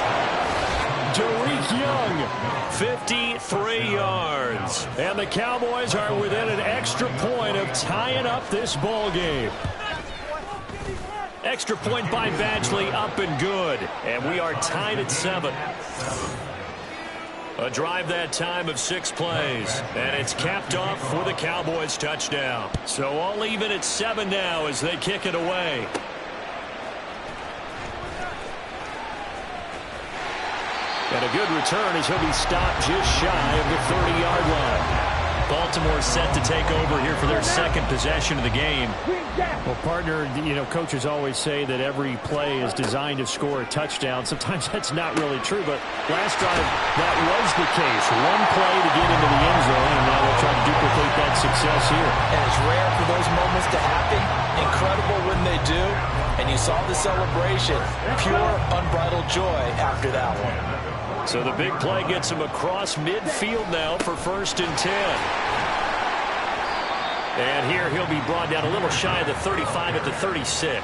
Derek Young, 53 yards. And the Cowboys are within an extra point of tying up this ball game. Extra point by Badgley, up and good. And we are tied at 7. A drive that time of 6 plays. And it's capped off for the Cowboys touchdown. So all even at 7 now as they kick it away. And a good return as he'll be stopped just shy of the 30-yard line. Baltimore set to take over here for their second possession of the game. Well, partner, you know, coaches always say that every play is designed to score a touchdown. Sometimes that's not really true, but last drive, that was the case. One play to get into the end zone, and now they'll try to duplicate that success here. And it's rare for those moments to happen. Incredible when they do. And you saw the celebration. Pure, unbridled joy after that one. So the big play gets him across midfield now for 1st and 10. And here he'll be brought down a little shy of the 35 at the 36.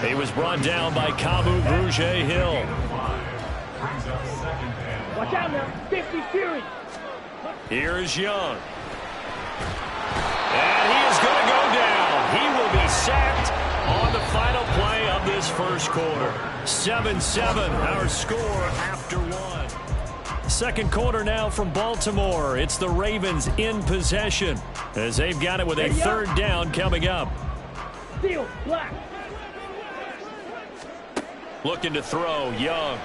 He was brought down by Kamu Grugier-Hill. Watch out now, 50 Fury. Here's Young. And he is going to go down. He will be sacked on the final play of this first quarter. 7-7, our score after 1. Second quarter now from Baltimore. It's the Ravens in possession as they've got it with a third down coming up. Steel, black. Looking to throw, Young.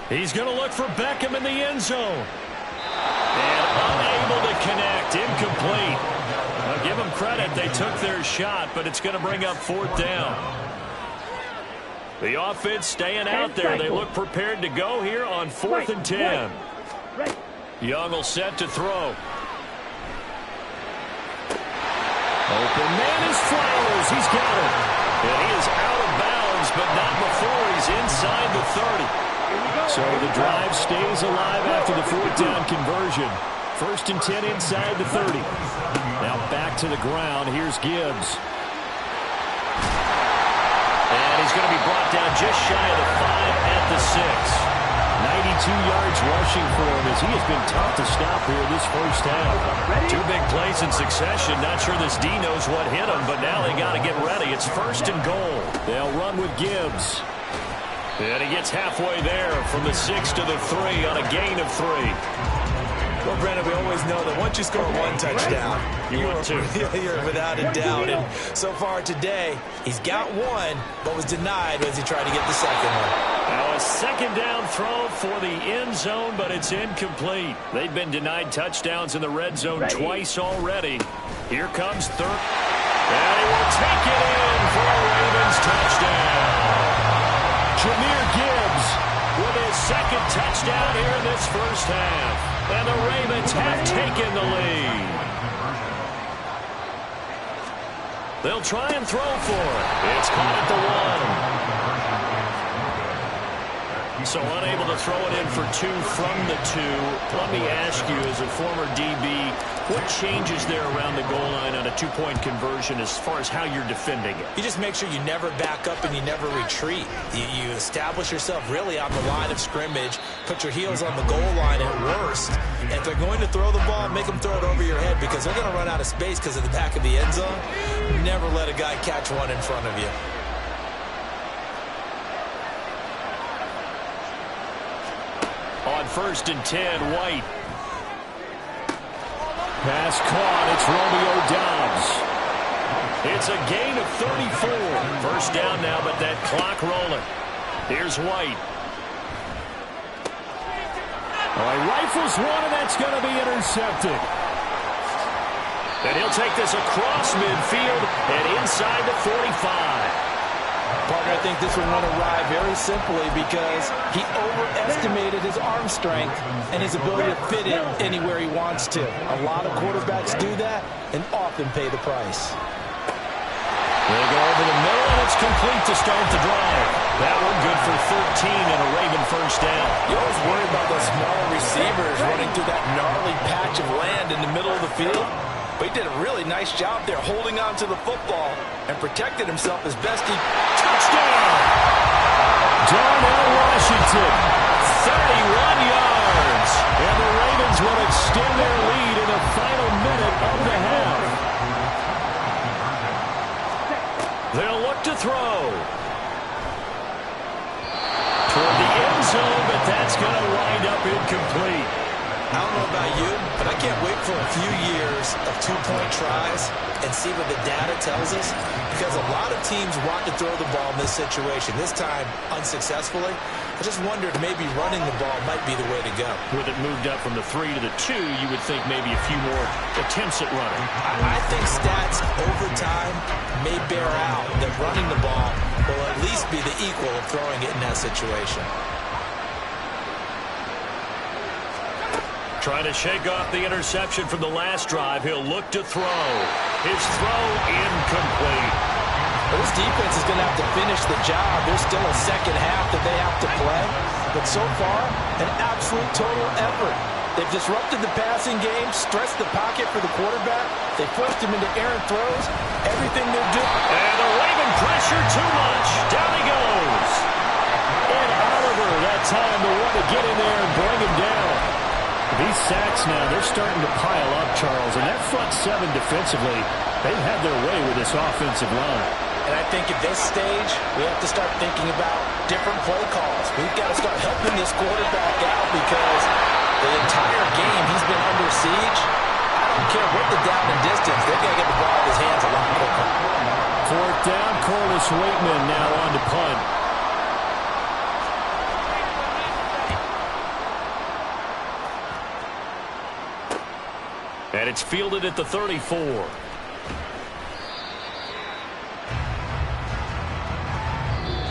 He's going to look for Beckham in the end zone. And unable to connect, incomplete. I'll give them credit, they took their shot, but it's going to bring up 4th down. The offense staying out there. They look prepared to go here on 4th and 10. Young will set to throw. Open man is Flowers. He's got it. And he is out of bounds, but not before he's inside the 30. So the drive stays alive after the 4th down conversion. 1st and 10 inside the 30. Now back to the ground. Here's Gibbs. he's going to be brought down just shy of the 5 at the 6. 92 yards rushing for him as he has been tough to stop here this first half. 2 big plays in succession. Not sure this D knows what hit him, but now they got to get ready. It's 1st and goal. They'll run with Gibbs. And he gets halfway there from the 6 to the 3 on a gain of 3. Well, Brandon, we always know that once you score 1 touchdown, you're without a doubt. And so far today, he's got 1, but was denied as he tried to get the second one. Now a 2nd down throw for the end zone, but it's incomplete. They've been denied touchdowns in the red zone twice already. Here comes 3rd. And he will take it in for a Ravens touchdown. Jahmyr Gibbs with his 2nd touchdown here in this first half. And the Ravens have taken the lead. They'll try and throw for it. It's caught at the 1. So unable to throw it in for 2 from the 2. Let me ask you, as a former DB, what changes there around the goal line on a 2-point conversion as far as how you're defending it? You just make sure you never back up and you never retreat. You establish yourself really on the line of scrimmage, put your heels on the goal line at worst. And if they're going to throw the ball, make them throw it over your head because they're going to run out of space because of the back of the end zone. Never let a guy catch one in front of you. On 1st and 10, White. Pass caught. It's Romeo Doubs. It's a gain of 34. 1st down now, but that clock rolling. Here's White. Oh, he rifles one, and that's going to be intercepted. And he'll take this across midfield and inside the 45. Partner, I think this one went awry very simply because he overestimated his arm strength and his ability to fit it anywhere he wants to. A lot of quarterbacks do that and often pay the price. They go over the middle, and it's complete to start the drive. That one good for 13 and a Raven 1st down. You always worry about those smaller receivers running through that gnarly patch of land in the middle of the field. But he did a really nice job there holding on to the football and protected himself as best he... Touchdown! Darnell Washington, 31 yards. And the Ravens will extend their lead in the final minute of the half. They'll look to throw. Toward the end zone, but that's going to wind up incomplete. I don't know about you, but I can't wait for a few years of 2-point tries and see what the data tells us, because a lot of teams want to throw the ball in this situation. This time, unsuccessfully. I just wondered maybe running the ball might be the way to go. With it moved up from the 3 to the 2, you would think maybe a few more attempts at running. I think stats over time may bear out that running the ball will at least be the equal of throwing it in that situation. Trying to shake off the interception from the last drive. He'll look to throw. His throw incomplete. Well, this defense is going to have to finish the job. There's still a second half that they have to play. But so far, an absolute total effort. They've disrupted the passing game, stressed the pocket for the quarterback. They forced him into errant throws. Everything they're doing. And the Raven pressure too much. Down he goes. And Oliver, that time, the one to get in there and bring him down. These sacks now, they're starting to pile up, Charles. And that front 7 defensively, they've had their way with this offensive line. And I think at this stage, we have to start thinking about different play calls. We've got to start helping this quarterback out because the entire game he's been under siege. I don't care what the down and distance. They've got to get the ball out of his hands a lot quicker. 4th down, Corliss Waitman now on to punt. And it's fielded at the 34.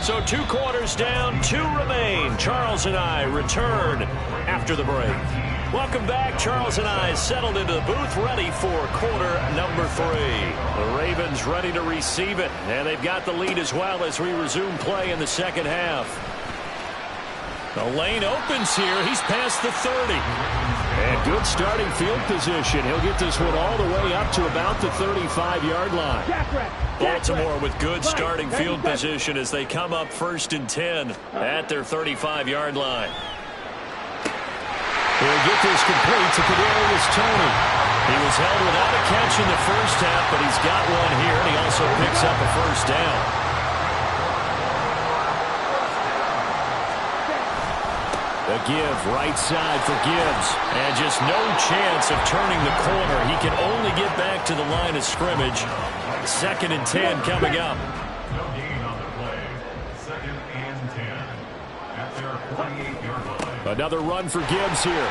So 2 quarters down, 2 remain. Charles and I return after the break. Welcome back. Charles and I settled into the booth, ready for quarter number 3. The Ravens ready to receive it, and they've got the lead as well as we resume play in the second half. The lane opens here. He's past the 30. And good starting field position. He'll get this one all the way up to about the 35-yard line. Baltimore with good starting field position as they come up 1st and 10 at their 35-yard line. He'll get this complete to Kadarius Toney. He was held without a catch in the first half, but he's got one here, and he also picks up a first down. A give right side for Gibbs. And just no chance of turning the corner. He can only get back to the line of scrimmage. 2nd and 10 coming up. No gain on the play. 2nd and 10 at their 48-yard line. Another run for Gibbs here.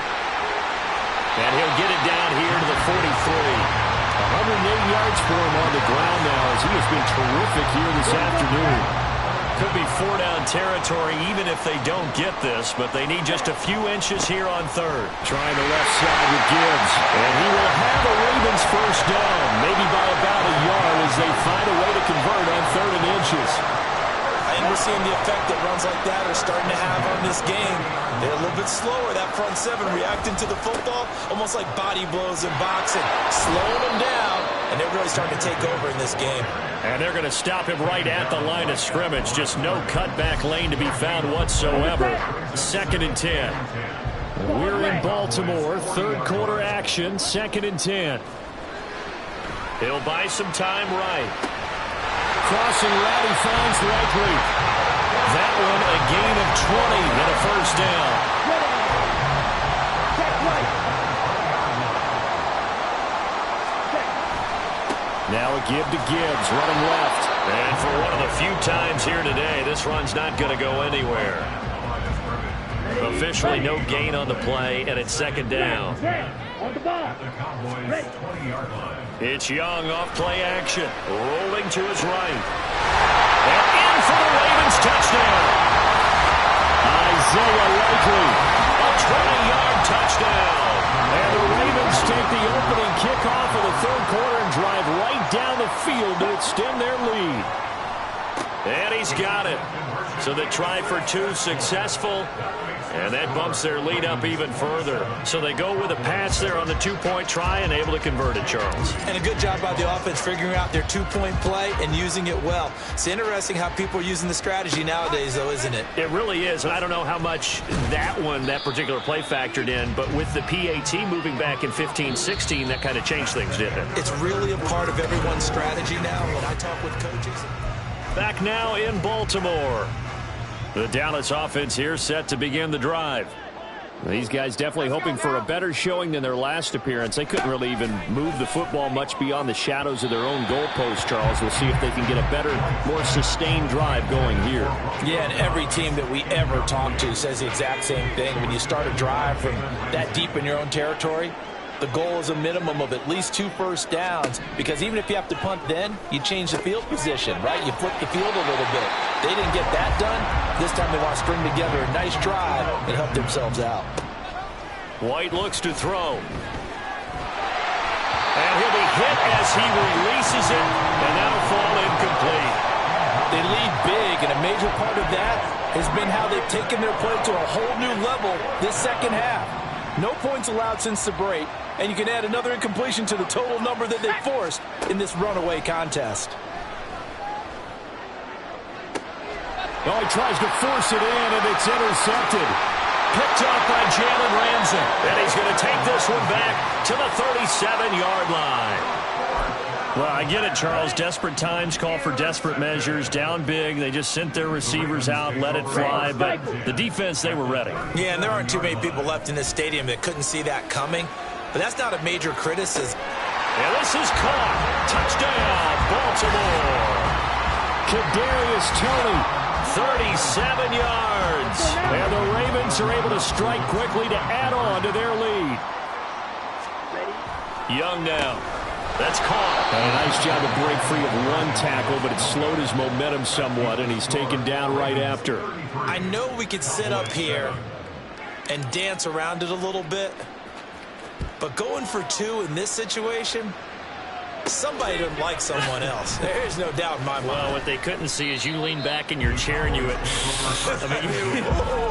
And he'll get it down here to the 43. 108 yards for him on the ground now as he has been terrific here this afternoon. Could be 4-down territory even if they don't get this, but they need just a few inches here on 3rd. Trying the left side with Gibbs. And he will have a Ravens first down, maybe by about a yard as they find a way to convert on 3rd and inches. And we're seeing the effect that runs like that are starting to have on this game. They're a little bit slower, that front 7 reacting to the football, almost like body blows in boxing, slowing them down, and they're really starting to take over in this game. And they're going to stop him right at the line of scrimmage. Just no cutback lane to be found whatsoever. 2nd and 10. We're in Baltimore. 3rd quarter action. 2nd and 10. He'll buy some time right. Crossing route, he finds Likely. That one a gain of 20 and a first down. Now a give to Gibbs, running left. And for one of the few times here today, this run's not going to go anywhere. Officially no gain on the play, and it's 2nd down. It's Young off play action, rolling to his right. And in for the Ravens touchdown. Isaiah Likely, a 20-yard touchdown. And the Ravens take the opening kickoff of the 3rd quarter and drive right down the field to extend their lead. And he's got it. So the try for 2 successful. And that bumps their lead up even further. So they go with a pass there on the 2-point try and able to convert it, Charles. And a good job by the offense figuring out their 2-point play and using it well. It's interesting how people are using the strategy nowadays, though, isn't it? It really is. And I don't know how much that particular play factored in, but with the PAT moving back in 15-16, that kind of changed things, didn't it? It's really a part of everyone's strategy now when I talk with coaches. Back now in Baltimore. The Dallas offense here set to begin the drive. These guys definitely hoping for a better showing than their last appearance. They couldn't really even move the football much beyond the shadows of their own goalpost, Charles. We'll see if they can get a better, more sustained drive going here. Yeah, and every team that we ever talk to says the exact same thing. When you start a drive from that deep in your own territory, the goal is a minimum of at least 2 first downs, because even if you have to punt then, you change the field position, right? You flip the field a little bit. They didn't get that done. This time they want to string together a nice drive and help themselves out. White looks to throw. And he'll be hit as he releases it, and that'll fall incomplete. They lead big, and a major part of that has been how they've taken their play to a whole new level this second half. No points allowed since the break, and you can add another incompletion to the total number that they forced in this runaway contest. Oh, he tries to force it in, and it's intercepted. Picked off by Jalen Ramsey. And he's going to take this one back to the 37-yard line. Well, I get it, Charles. Desperate times call for desperate measures. Down big. They just sent their receivers out, let it fly. But the defense, they were ready. Yeah, and there aren't too many people left in this stadium that couldn't see that coming. But that's not a major criticism. And this is caught. Touchdown, Baltimore. Kadarius Toney, 37 yards. And the Ravens are able to strike quickly to add on to their lead. Young now. That's caught. And a nice job to break free of one tackle, but it slowed his momentum somewhat, and he's taken down right after. I know we could sit up here and dance around it a little bit, but going for 2 in this situation, Somebody doesn't like someone else. There's no doubt in my mind. Well, what they couldn't see is you lean back in your chair and you went,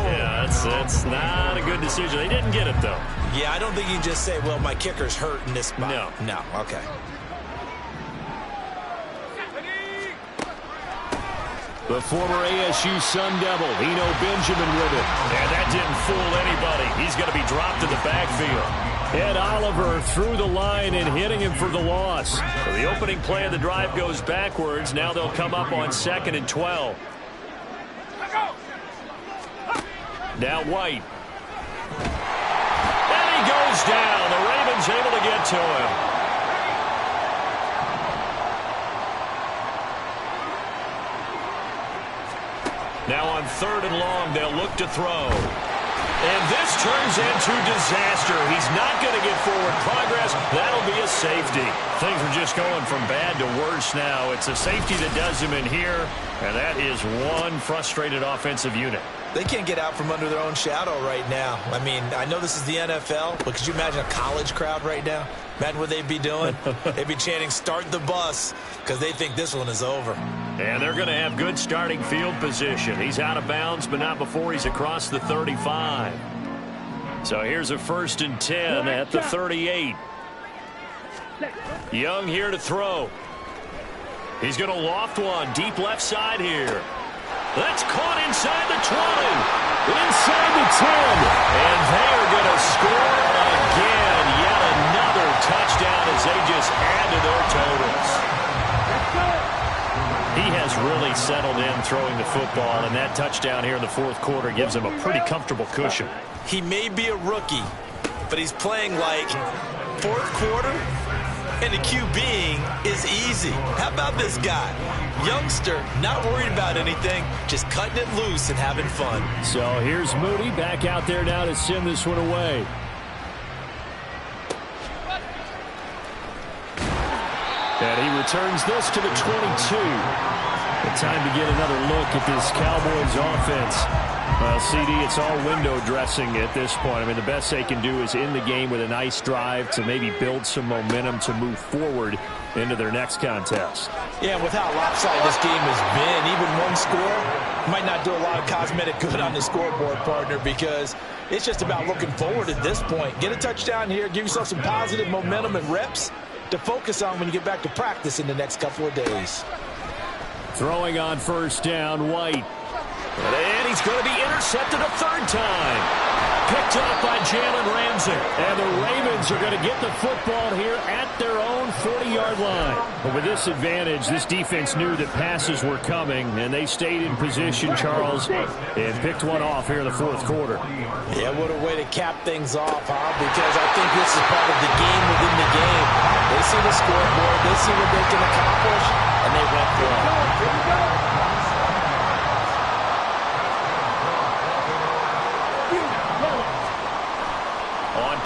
yeah, that's not a good decision. They didn't get it, though. Yeah, I don't think you can just say, well, my kicker's hurt in this spot. No. No, okay. The former ASU Sun Devil, Eno Benjamin with it. And that didn't fool anybody. He's going to be dropped in the backfield. Ed Oliver through the line and hitting him for the loss. So the opening play of the drive goes backwards. Now they'll come up on 2nd and 12. Now White. And he goes down. The Ravens able to get to him. Now on 3rd and long, they'll look to throw. And this turns into disaster. He's not going to get forward progress. That'll be a safety. Things are just going from bad to worse now. It's a safety that does him in here, and that is one frustrated offensive unit. They can't get out from under their own shadow right now. I mean, I know this is the NFL, but could you imagine a college crowd right now? Imagine what they'd be doing. They'd be chanting, "Start the bus," because they think this one is over. And they're going to have good starting field position. He's out of bounds, but not before he's across the 35. So here's a 1st and 10 at the 38. Young here to throw. He's going to loft one deep left side here. That's caught inside the 20. Inside the 10. And they're going to score again. Yet another touchdown as they just add to their totals. He has really settled in throwing the football, and that touchdown here in the 4th quarter gives him a pretty comfortable cushion. He may be a rookie, but he's playing like 4th quarter, and the QBing is easy. How about this guy? Youngster, not worried about anything, just cutting it loose and having fun. So here's Moody back out there now to send this one away. And he returns this to the 22. Time to get another look at this Cowboys offense. Well, CD, it's all window dressing at this point. I mean, the best they can do is end the game with a nice drive to maybe build some momentum to move forward into their next contest. Yeah, and with how lopsided this game has been, even one score might not do a lot of cosmetic good on the scoreboard, partner, because it's just about looking forward at this point. Get a touchdown here, give yourself some positive momentum and reps to focus on when you get back to practice in the next couple of days. Throwing on 1st down, White. And he's going to be intercepted a 3rd time. Picked up by Jalen Ramsey. And the Ravens are going to get the football here at their own 40-yard line. But with this advantage, this defense knew that passes were coming, and they stayed in position, Charles, and picked one off here in the 4th quarter. Yeah, what a way to cap things off, huh? Because I think this is part of the game within the game. They see the scoreboard, they see what they can accomplish, and they went for it. Here we go.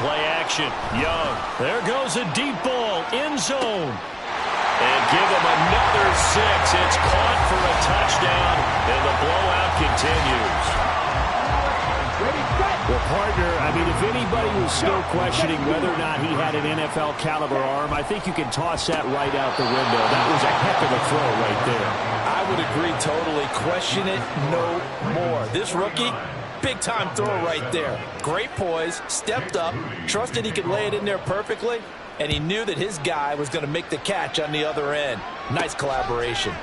Play action. Young. There goes a deep ball. End zone. And give them another 6. It's caught for a touchdown, and the blowout continues. Well, partner, I mean, if anybody was still questioning whether or not he had an NFL caliber arm, I think you can toss that right out the window. That was a heck of a throw right there. I would agree totally. Question it no more. This rookie, big-time throw right there. Great poise, stepped up, trusted he could lay it in there perfectly, and he knew that his guy was going to make the catch on the other end. Nice collaboration.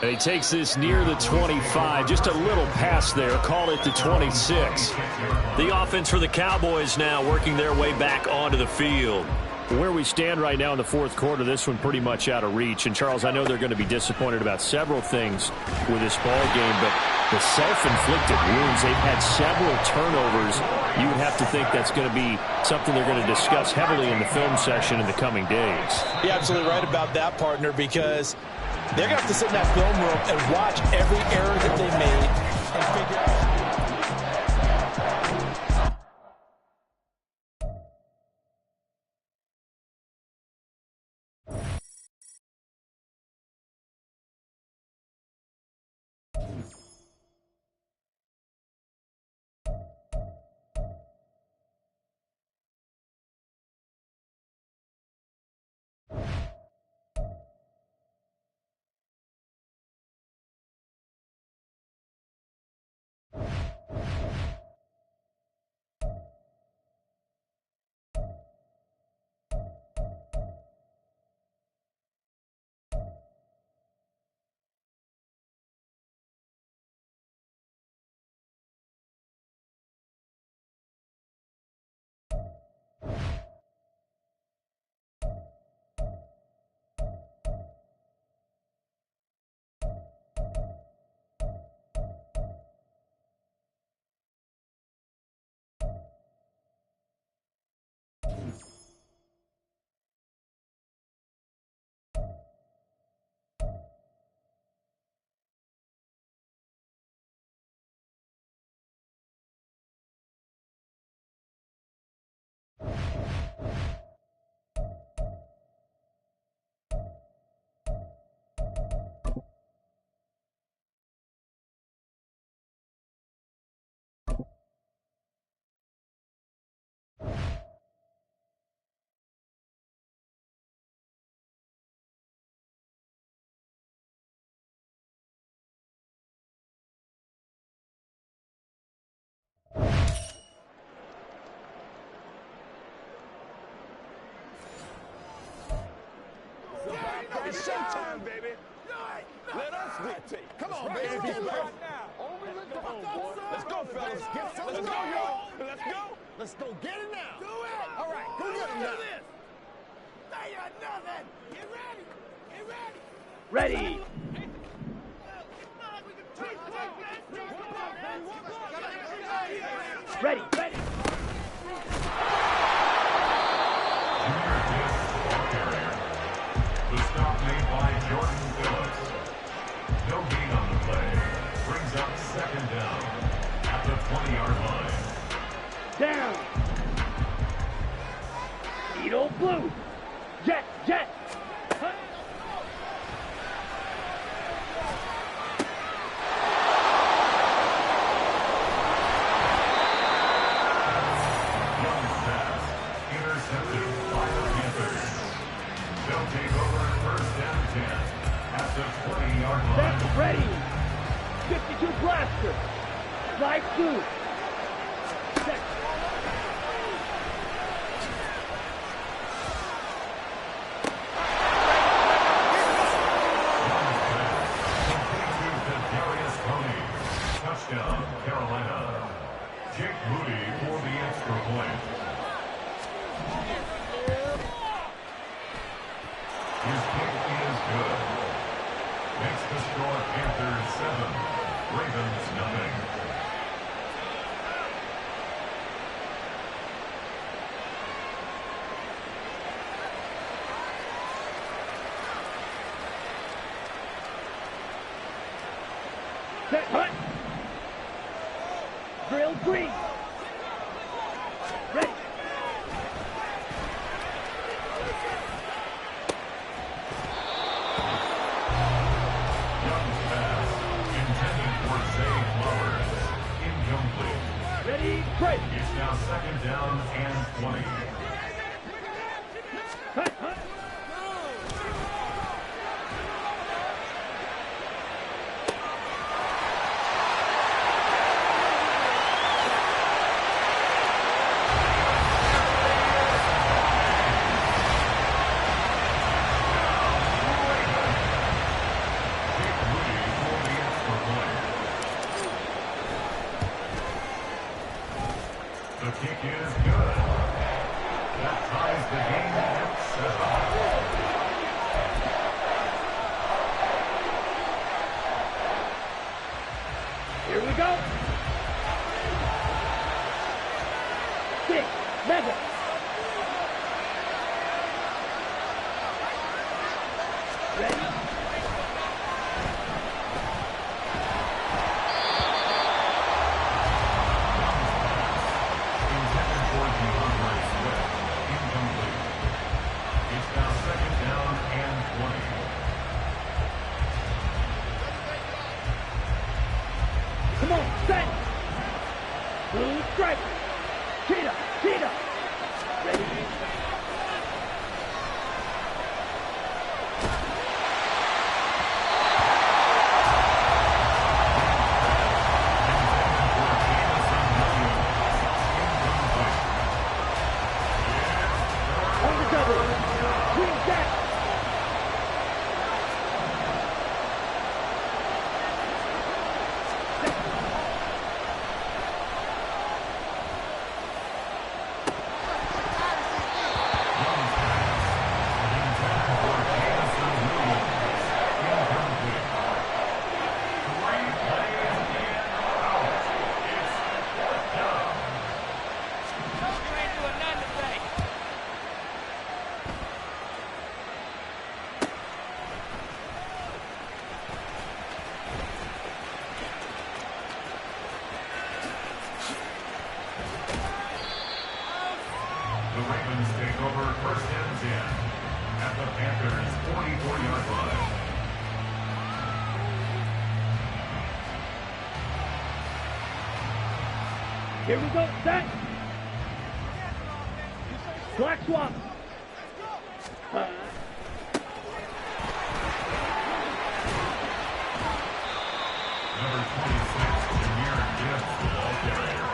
And he takes this near the 25. Just a little pass there. Call it the 26. The offense for the Cowboys now working their way back onto the field. Where we stand right now in the 4th quarter, this one pretty much out of reach. And, Charles, I know they're going to be disappointed about several things with this ball game, but the self-inflicted wounds, they've had several turnovers. You would have to think that's going to be something they're going to discuss heavily in the film session in the coming days. You're absolutely right about that, partner, because they're going to have to sit in that film room and watch every error that they made and figure out. It's showtime, baby. Let us dictate. Come on, baby. Get left now. Over the dome, boy. Let's go, fellas. Let's go, y'all. Let's go. Let's go get it now. Do it. All right, go get him now. Say nothing. Get ready. Get ready. Ready. Ready. Ready. The stop made by Jordan Phillips. No gain on the play. Brings up second down at the 20-yard line. Down. Edo blue. Jet. Huh? Young's pass intercepted by the Panthers. They'll take over first down 10 at the 20-yard line. Set. Ready. 52 blaster. Slide through. Set. Touchdown, Carolina. Jake Moody for the extra point. His kick is good. Makes the score Panthers 7, Ravens nothing. Set. Hut. Drill green. Ready. Young's pass, intended for Zay Flowers. Incomplete. Ready. Break. It's now second down and 20. Hut. Jake Moody for the extra point. The kick is good. That ties the game at 7. Here we go. 6. Mega. Ready. Intended for DeAndre Swift. Incomplete. It's now second down and 20. Come on. Set. Blue stripe. Cheetah. The Ravens take over first and 10 at the Panthers' 44-yard line. Here we go, set. Black swap. Number 26, Jameer Gibbs, the ball carrier.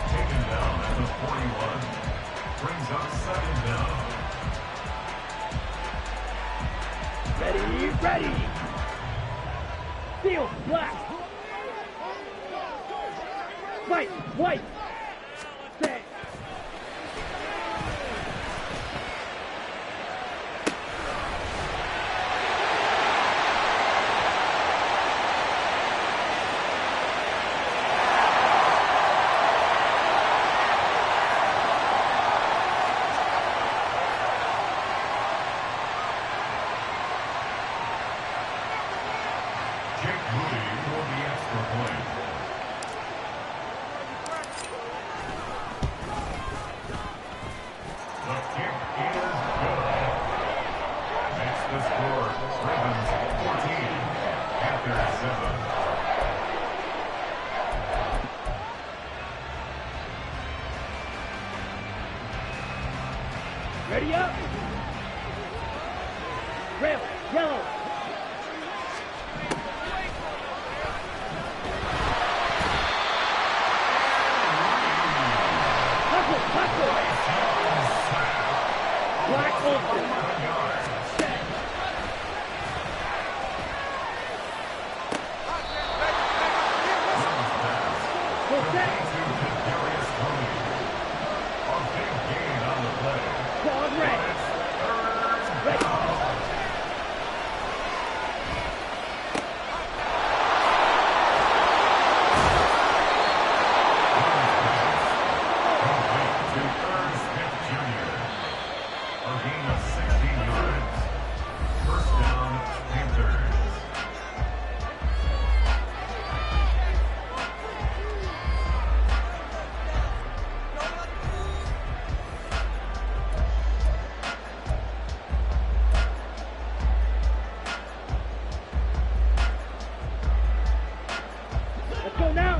Taken down at the 41. Brings up second down. Ready, ready. Steal, black. White, white. Set. Jake Moody for the extra point. The kick is good. Makes the score Ravens 14, Panthers 7. Ready up. Red, yellow. Hustle. Black open. Set. Go set. A big gain on the play. Quad red. Red. To Ernst Smith Jr. A gain of 16 yards. First down, Panthers. Let's go now.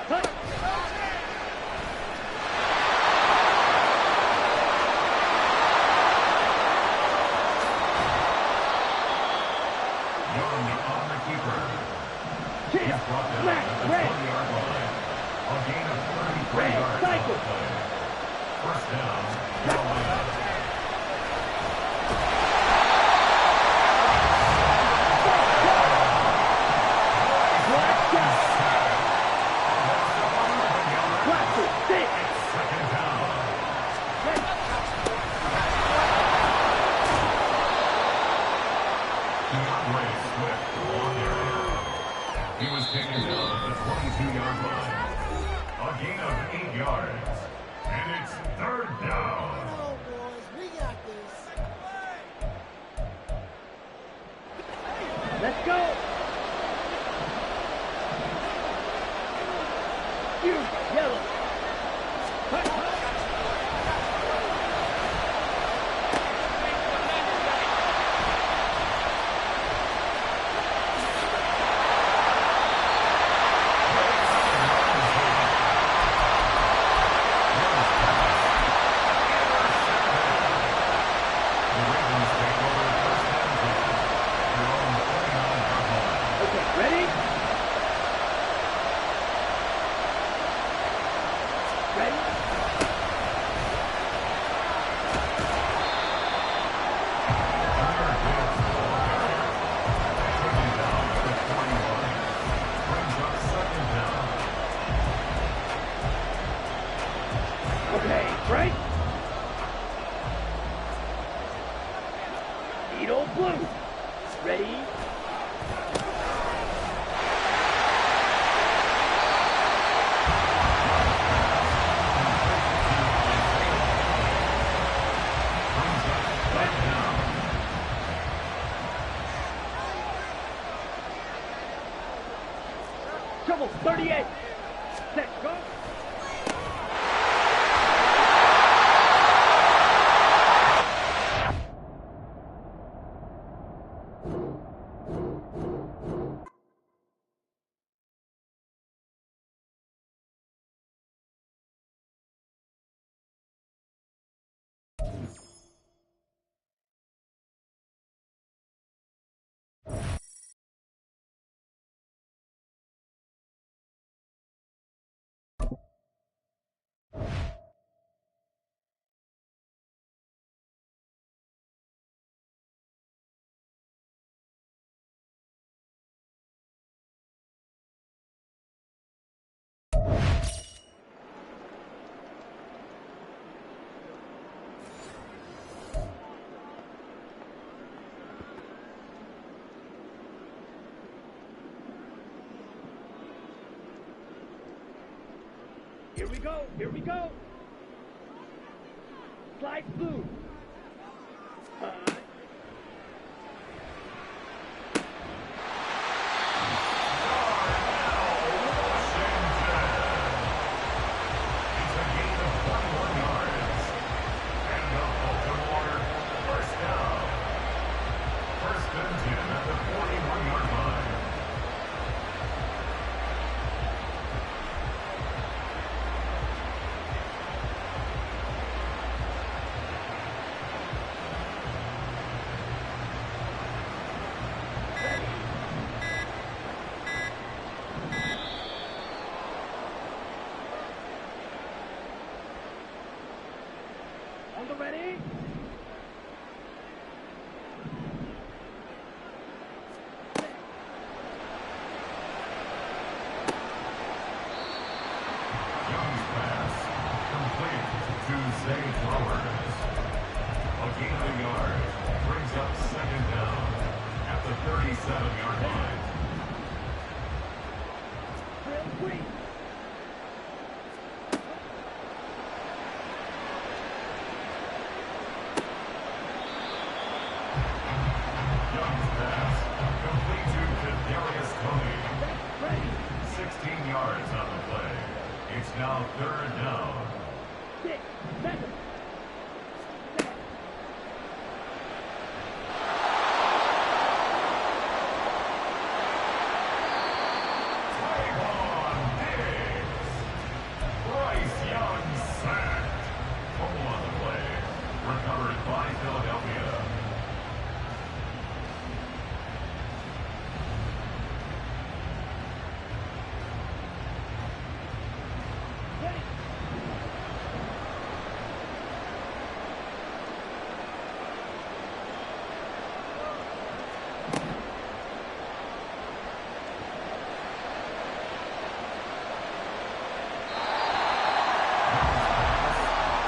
Hut. Young on the keeper. He's Chip. brought down Black, at the red. 20-yard line. A gain of 33 Red, yards on cycle. the play. First down, Carolina. Black shot. Black to six. Second down. Red. DeAndre Swift, the ball carrier. He was taken down at the 22-yard line. A gain of 8 yards. And it's third down. Let's go. You, yellow. Hut. The Ravens take over first and 10. Their own 49-yard line. Okay, ready? Ready? Jameer Gibbs, the ball carrier. Taken down at the 21. Brings up second down. Okay, right? Needle blue. Ready? Third down. Trouble, 38. Set, go. Here we go, here we go. Slide through. On the ready? Young's pass, complete to Zay Flowers. A gain of a yard, brings up second down at the 37-yard line. Real quick. Young's pass, complete to Kadarius Toney. Ready. 16 yards on the play. It's now third down. 6, 7. Tyvon Diggs. Bryce Young sacked. Fumble on the play. Recovered by Philadelphia.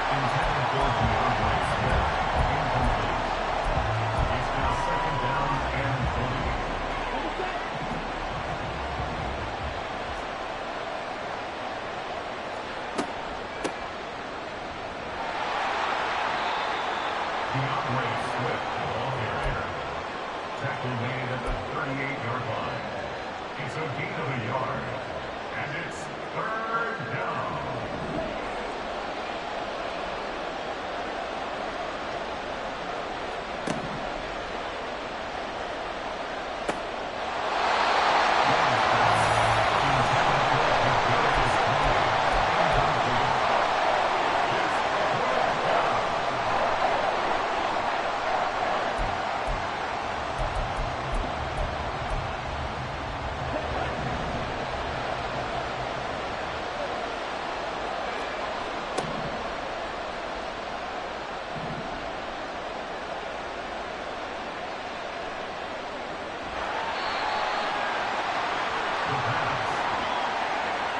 Intended for DeAndre Swift. Incomplete. It's now second down and 20. DeAndre Swift, the ball carrier. Tackle made at the 38-yard line. It's a gain of a yard. And it's third down.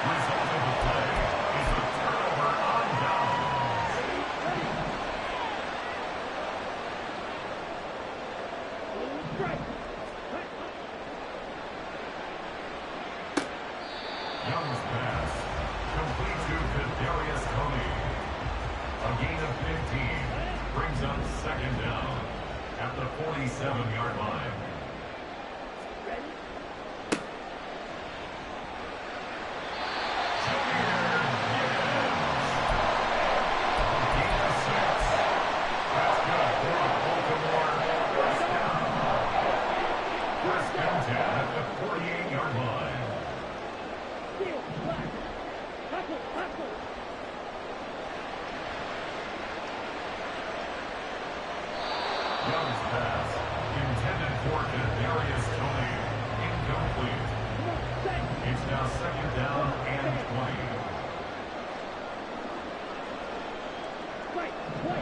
Result of the play is a turnover on downs. Right. Young's pass, complete to Kadarius Toney. A gain of 15 brings up second down at the 47-yard line. Ready? Junior now second down and 20. Strike. Play.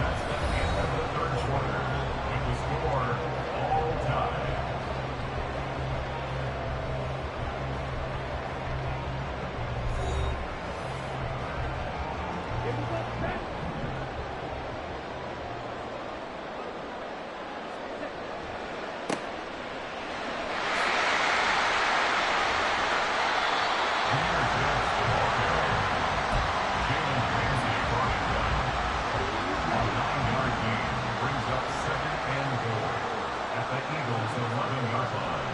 That's the end of the third quarter. With the score all tied. Here we go. Back. Junior Jets the ball carrier. Jalen Ramsey brought it down. A 9-yard gain brings up second and goal at the Eagles' 11-yard line.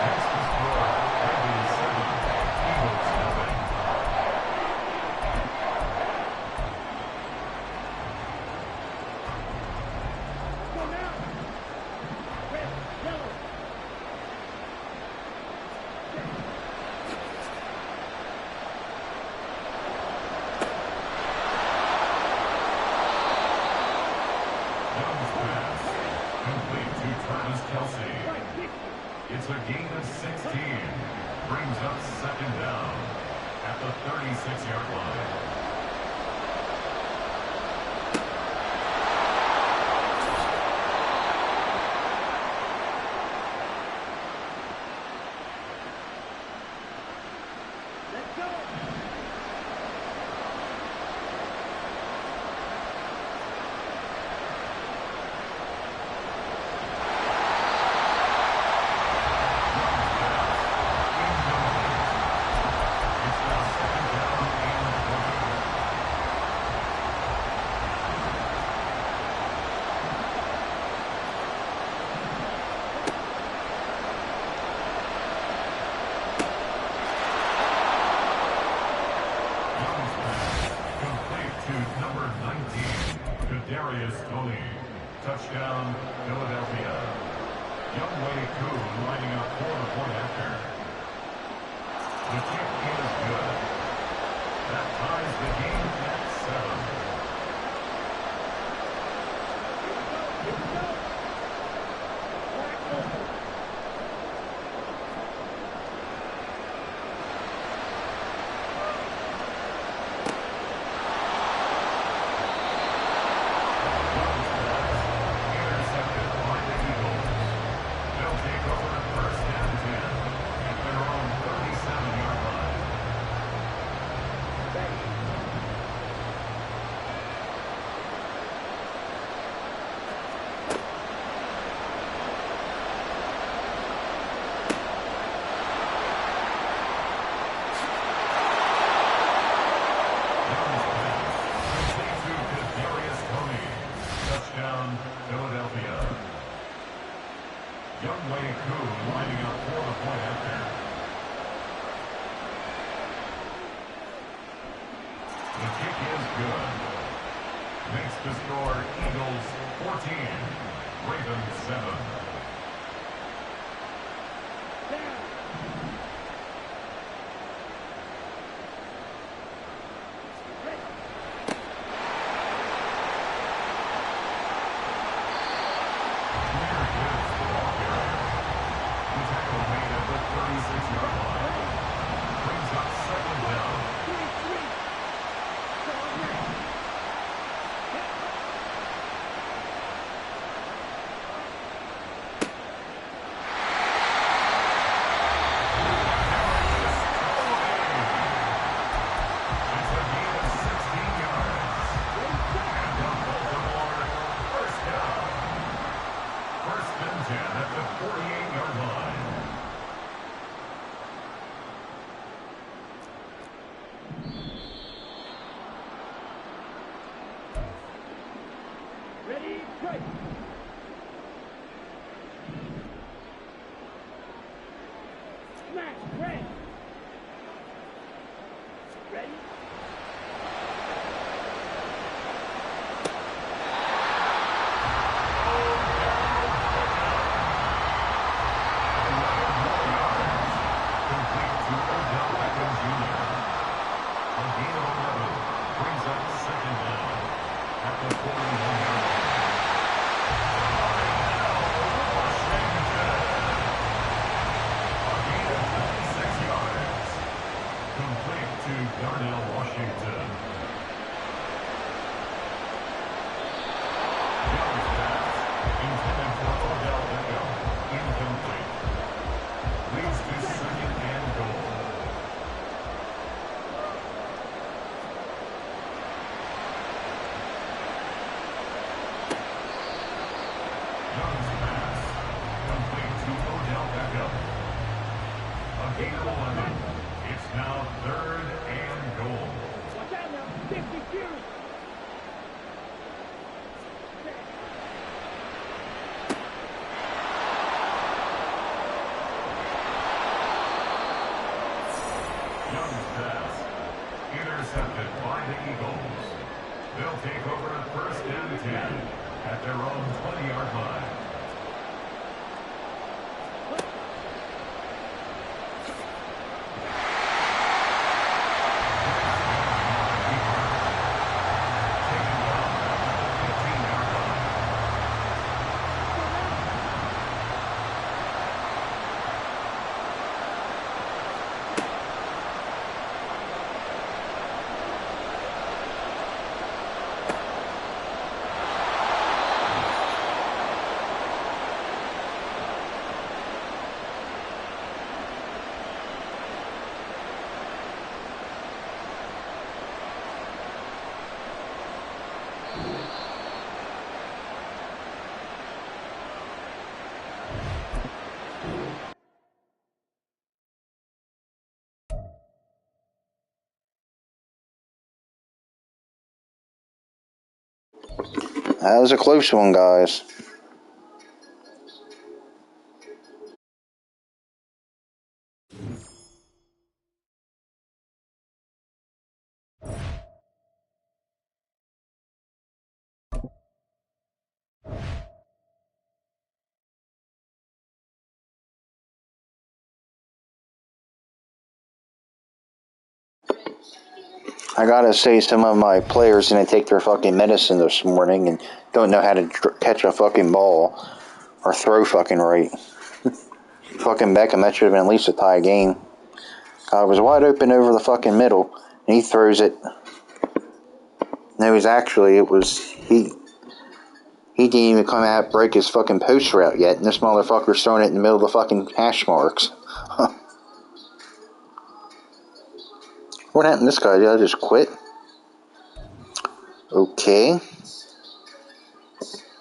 That's the score. Ravens 7, Eagles nothing. Go now. Red. Yellow. Young's pass. Complete to Travis Kelce. Strike. 60. It's a gain of 16. Brings up second down at the 36-yard line. Let's go. It's now second down and 20. Young's pass complete to number 19, Kadarius Toney. Touchdown, Philadelphia. Youngway Koo lining up for the point after. The kick is good. That ties the game at 7. Here we go. Black open. Young's pass intercepted by the Eagles. They'll take over first and 10 at their own 37-yard line. Young's pass complete to Kadarius Toney. Touchdown, Philadelphia. Youngway Koo lining up for the point after. The kick is good. Makes the score Eagles 14, Ravens 7. Down. Ready. Clear gives the ball carrier. The tackle made at the 36-yard line. Brings up second down. 3-3. So ready. Right. Smash. Red. Ready? Complete to Odell Beckham Jr. A gain of 11 brings up second down at the 41-yard line. A gain of 26 yards. Complete to Darnell Washington. Young's pass intended for Odell Beckham. Incomplete. Leads to second and goal. Young's pass complete to Odell Beckham. A gain of 11. It's now third and goal. Watch out now. 50 Fury. Young's pass intercepted by the Eagles. They'll take over at first and 10 at their own 20-yard line. Taken down at the 15-yard line. That was a close one, guys. I gotta say, some of my players didn't take their fucking medicine this morning and don't know how to catch a fucking ball or throw fucking right. Fucking Beckham, that should have been at least a tie game. I was wide open over the fucking middle, and he throws it. No, he didn't even come out and break his fucking post route yet, and this motherfucker's throwing it in the middle of the fucking hash marks. What happened to this guy? Did I just quit? Okay.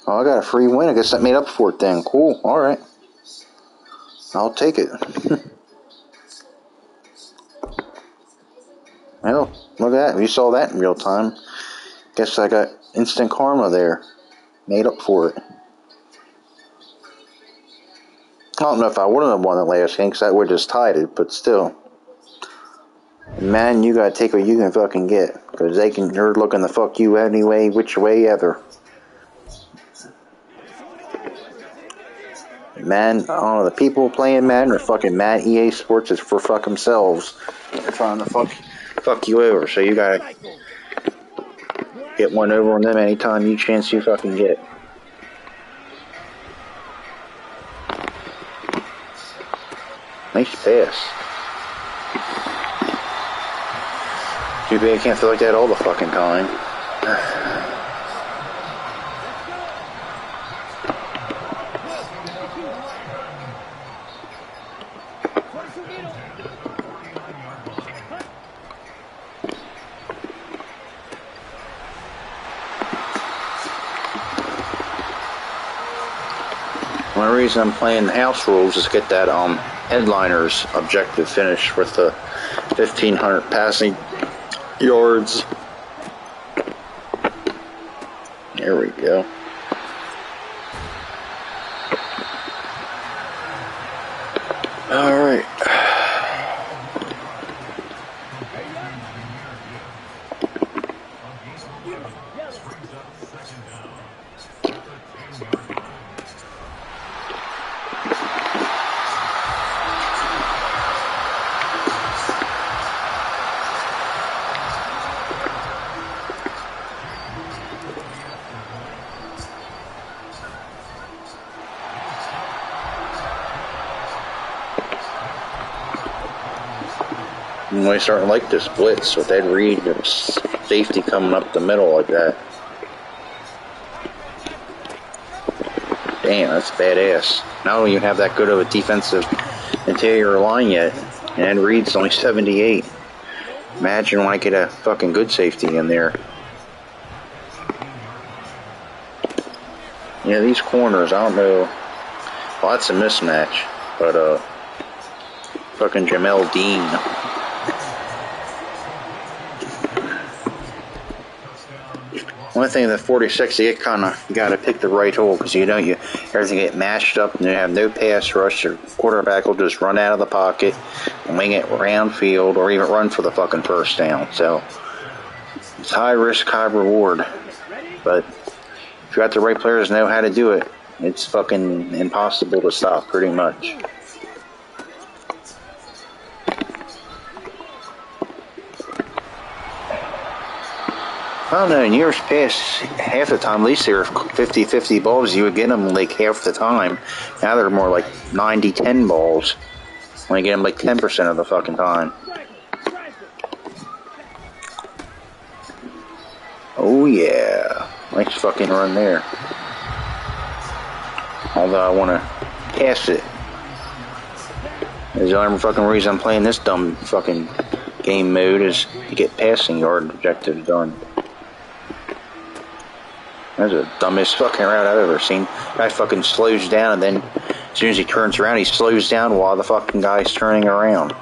Oh, I got a free win. I guess that made up for it then. Cool. Alright. I'll take it. Well, look at that. You saw that in real time. Guess I got instant karma there. Made up for it. I don't know if I wouldn't have won the last game, because that would have just tied it, but still. Man, you gotta take what you can fucking get, because they're looking to fuck you anyway, which way ever. Man, I don't know, the people playing Madden are fucking mad. EA Sports is for fuck themselves. They're trying to fuck you over, so you gotta get one over on them anytime you chance you fucking get. Nice pass. Too bad I can't feel like that all the fucking time. One reason I'm playing house rules is to get that headliner's objective finished with the 1,500 passing yards. There we go. All right. I'm really starting to like this blitz with Ed Reed and safety coming up the middle like that. Damn, that's badass. Not only do you have that good of a defensive interior line yet, and Ed Reed's only 78. Imagine when I get a fucking good safety in there. Yeah, these corners, I don't know. Well, that's a mismatch, but fucking Jamel Dean. One thing that 46, you kind of got to pick the right hole because everything get mashed up and you have no pass rush. Your quarterback will just run out of the pocket, wing it round field, or even run for the fucking first down. So it's high risk, high reward. But if you got the right players know how to do it, it's fucking impossible to stop, pretty much. I don't know, in years past, half the time, at least they were 50-50 balls, you would get them like half the time. Now they're more like 90-10 balls. When you get them like 10% of the fucking time. Oh yeah, nice fucking run there. Although I want to pass it. The only fucking reason I'm playing this dumb fucking game mode is to get passing yard objectives done. That's the dumbest fucking route I've ever seen. Guy fucking slows down and then as soon as he turns around, he slows down while the fucking guy's turning around.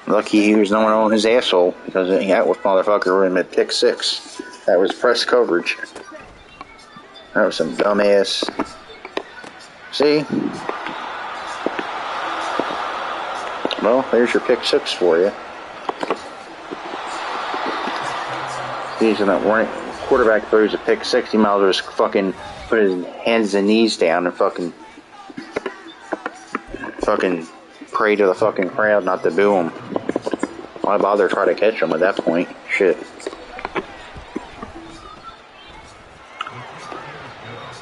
Lucky he was no one on his asshole because that was motherfucker would have been pick 6. That was press coverage. That was some dumbass. See? Well, there's your pick 6 for you. He's in that quarterback throws a pick 6, he might as well just fucking put his hands and knees down and fucking pray to the fucking crowd not to boo him. Why bother trying to catch him at that point? Shit.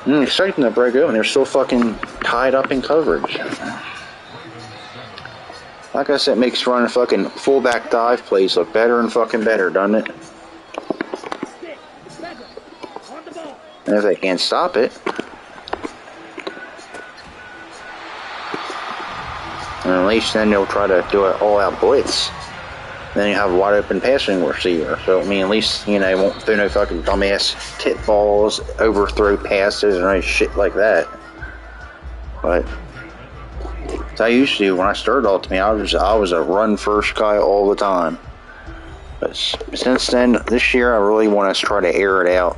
Expecting to break open, they're still fucking tied up in coverage. Like I said, it makes running fucking fullback dive plays look better and fucking better, doesn't it? And if they can't stop it, and at least then they'll try to do an all-out blitz. Then you have a wide-open passing receiver. So, I mean, at least, you know, you won't do no fucking dumbass tip balls, overthrow passes, or any shit like that. But as I used to when I started Ultimate, I was a run-first guy all the time. But since then, this year, I really want to try to air it out.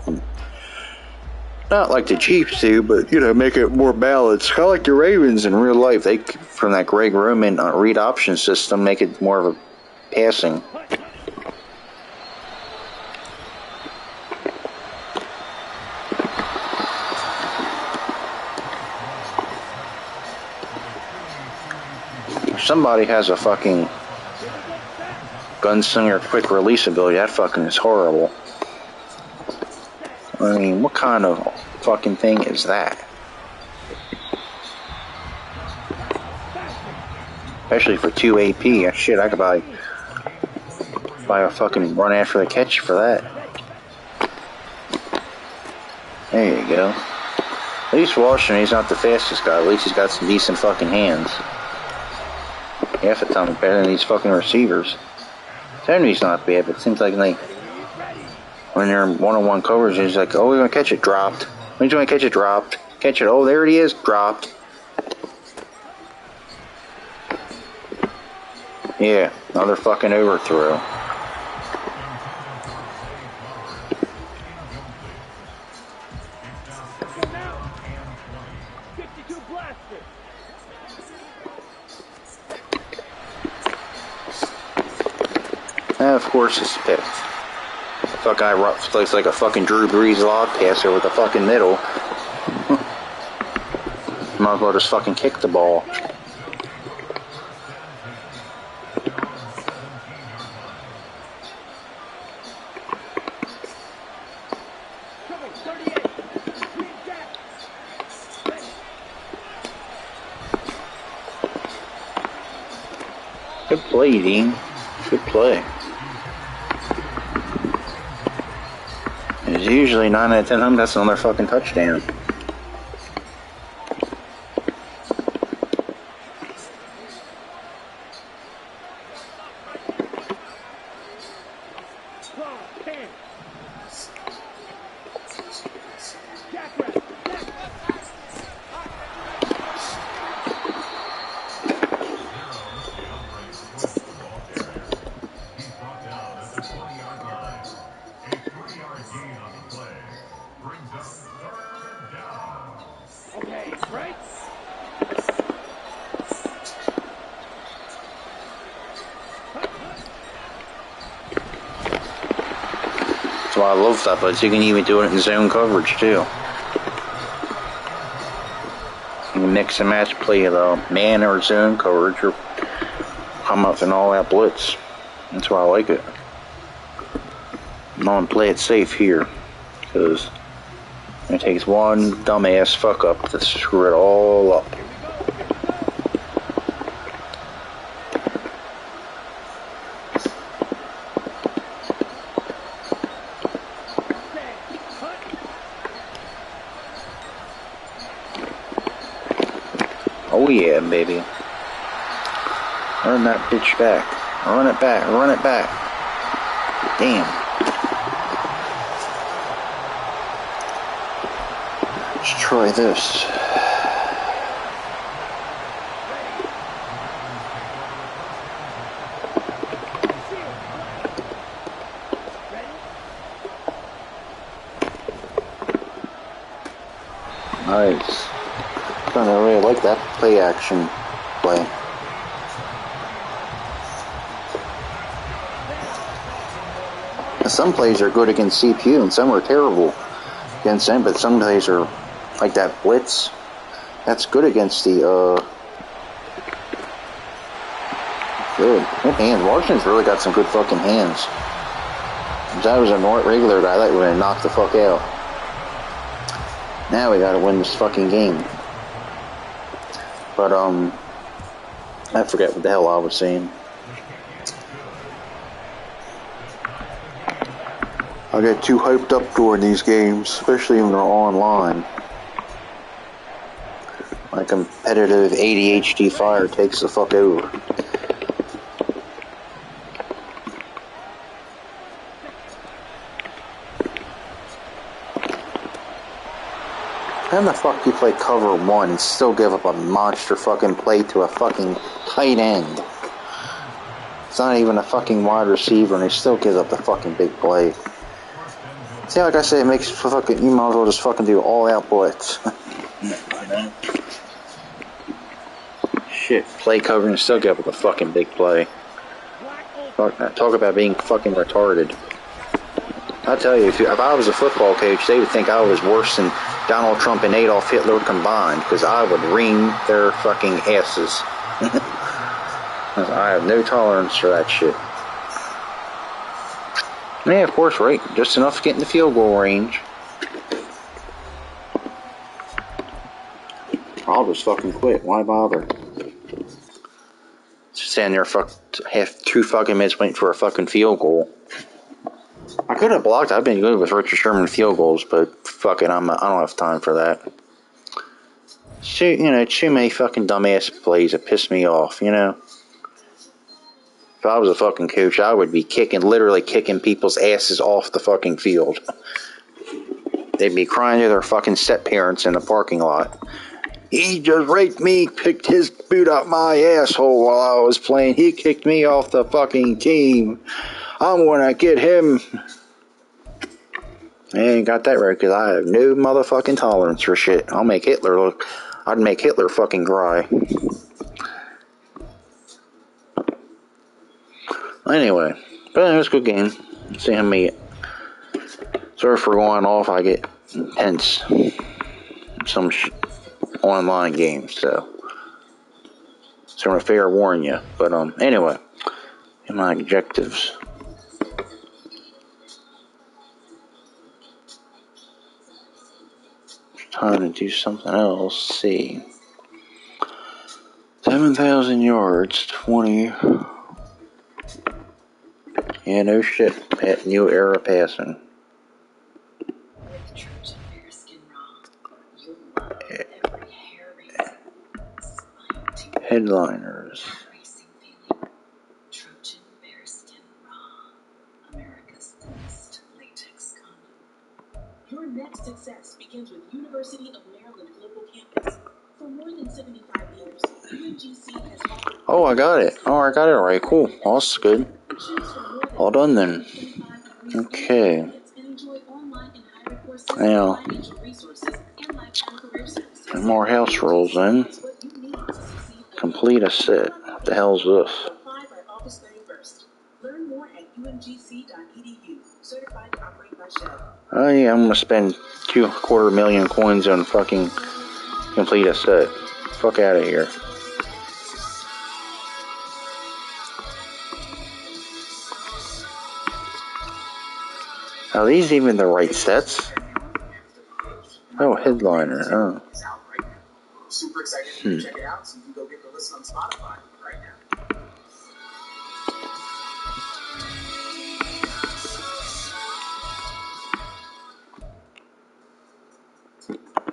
Not like the Chiefs do, but, you know, make it more balanced. Kind of like the Ravens in real life. They, from that Greg Roman read option system, make it more of a passing. If somebody has a fucking gunslinger quick release ability, that fucking is horrible. I mean, what kind of fucking thing is that? Especially for 2 AP. Shit, I could buy a fucking run after the catch for that. There you go. At least Washington, he's not the fastest guy. At least he's got some decent fucking hands. Half the time better than these fucking receivers. Tony's not bad, but it seems like when they're in one-on-one coverage, he's like, oh, we're going to catch it, dropped. When he's going to catch it, dropped. Catch it, oh, there he is, dropped. Yeah, another fucking overthrow. Go now. 52 blaster. And of course it's picked. The fuck guy plays like a fucking Drew Brees log passer with the fucking middle. Might as well just fucking kick the ball. Coming, 38. Green jack. Ready. Good play, Dean. Good play. It's usually 9 out of 10 times that's another fucking touchdown. Claw, 10. Jackrabbit. Jack. He's brought down at the 20-yard line. A 3-yard gain on the play brings up third down. Okay, right. That's why I love that, but you can even do it in zone coverage too. You can mix and match play the man or zone coverage or come up and all that blitz. That's why I like it. I'm gonna play it safe here because it takes one dumbass fuck up to screw it all up. Oh yeah, baby. Run that bitch back. Run it back. Run it back. Damn. Let's try this. Nice. I really like that play action play. Some plays are good against CPU and some are terrible against them, but some plays are like that blitz. That's good against the good hands. Washington's really got some good fucking hands. If I was a regular guy, that would have knocked the fuck out. Now we gotta win this fucking game. But I forget what the hell I was saying. I get too hyped up during these games, especially when they're online. My competitive ADHD fire takes the fuck over. How the fuck you play cover one and still give up a monster fucking play to a fucking tight end? It's not even a fucking wide receiver and he still gives up the fucking big play. See, like I say, it makes fucking, you might as well just fucking do all out blitz. Shit, play cover and still give up a fucking big play. Talk about being fucking retarded. I tell you, if I was a football coach, they would think I was worse than Donald Trump and Adolf Hitler combined, because I would wring their fucking asses. I have no tolerance for that shit. Yeah, of course, right. Just enough to get in the field goal range. I'll just fucking quit. Why bother? Just stand there for two fucking minutes waiting for a fucking field goal. I could have blocked. I've been good with Richard Sherman field goals, but fuck it, I don't have time for that. Too many fucking dumbass plays that piss me off, you know? If I was a fucking coach, I would be literally kicking people's asses off the fucking field. They'd be crying to their fucking step parents in the parking lot. He just raped me, picked his boot out my asshole while I was playing. He kicked me off the fucking team. I'm gonna get him. I ain't got that right because I have no motherfucking tolerance for shit. I'd make Hitler fucking cry. Anyway, but it was a good game. See how many. Sorry for going off. I get intense. Some online games, so I'm fair warn you. But anyway, my objectives. Time to do something else. See, 7,000 yards, 20. Yeah, no shit. New era passing. Headliners. Your next success begins with University of Maryland Global Campus. For more than 75 years, UMGC has offered... Oh, I got it. Oh, I got it right. Cool. Oh, that's good. All done then. Okay. Now, more house rules then. Complete a set. What the hell's this? Learn more at umgc.edu. Certified to operate by Shell. Oh yeah, I'm gonna spend 250,000 coins on fucking complete a set. Fuck out of here. Are these even the right sets? Oh, headliner. Oh. Super excited to check it out, so you can go get the list on Spotify right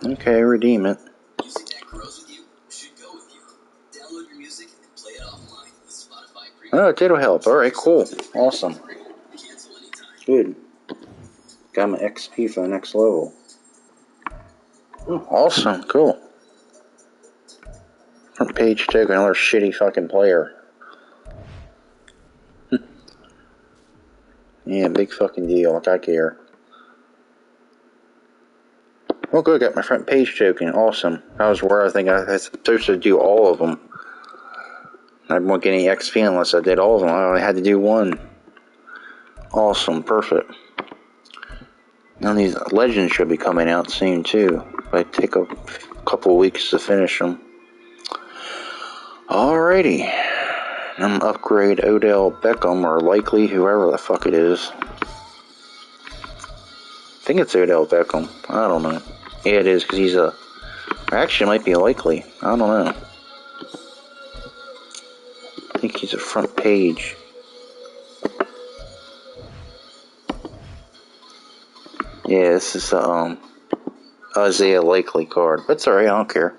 now. Okay, redeem it. Music that grows with you should go with you. Download your music and play it offline with Spotify Premium. Oh, it did help. Alright, cool. Awesome. Cancel anytime. Good. Got my XP for the next level. Oh, awesome. Cool. Front page token, another shitty fucking player. Yeah, big fucking deal. Like I care. Well, good. Got my front page token. Awesome. I was where I think I was supposed to do all of them. I won't get any XP unless I did all of them. I only had to do one. Awesome. Perfect. Now these legends should be coming out soon too. I take a couple weeks to finish them. Alrighty. I'm gonna upgrade Odell Beckham or Likely, whoever the fuck it is. I think it's Odell Beckham. I don't know. Yeah, it is because he's a. Actually, it might be Likely. I don't know. I think he's a front page. Yeah, this is Isaiah Likely card. That's alright. I don't care.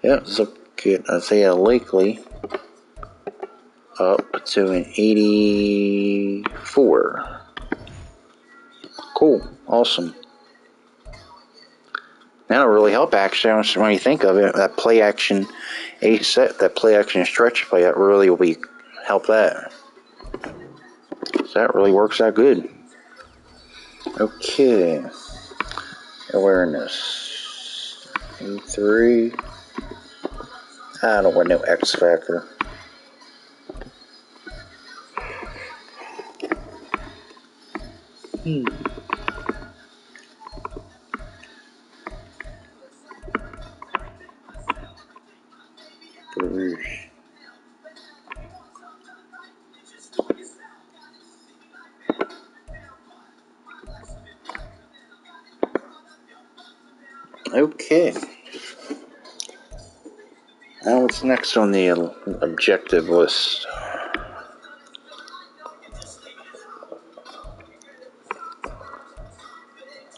Yep, so get Isaiah Likely up to an 84. Cool. Awesome. That'll really help, actually, when you think of it. That play action set, that play action stretch play, that really will help that. So that really works out good. Okay. Awareness. A3. I don't want no X Factor. Okay. Now what's next on the objective list?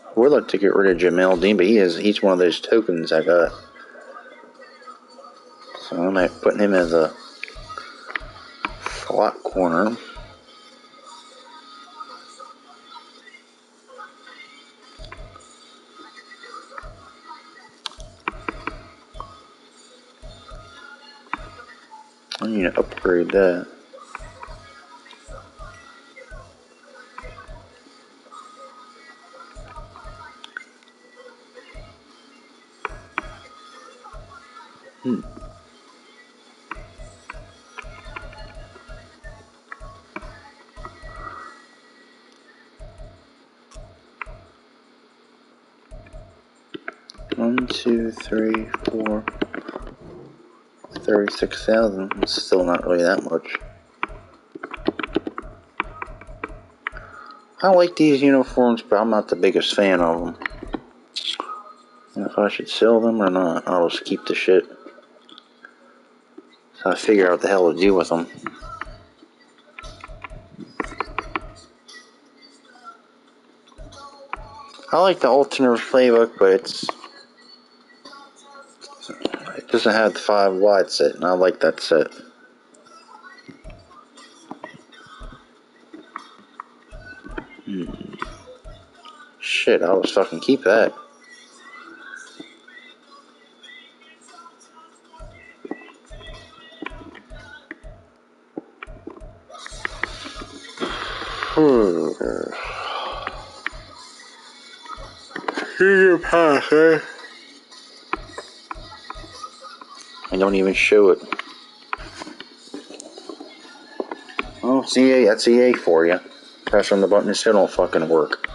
I would like to get rid of Jamel Dean, but he's one of those tokens I got. So I'm putting him as a slot corner. I need to upgrade that. One, 2, 3, 4, 36,000. It's still not really that much. I like these uniforms, but I'm not the biggest fan of them. And if I should sell them or not, I'll just keep the shit. So I figure out what the hell to do with them. I like the alternate playbook, but it doesn't have the 5 wide set, and I like that set. Shit, I'll just fucking keep that. I don't even show it. Oh, it's EA. That's EA for you. Press on the button, it still don't fucking work.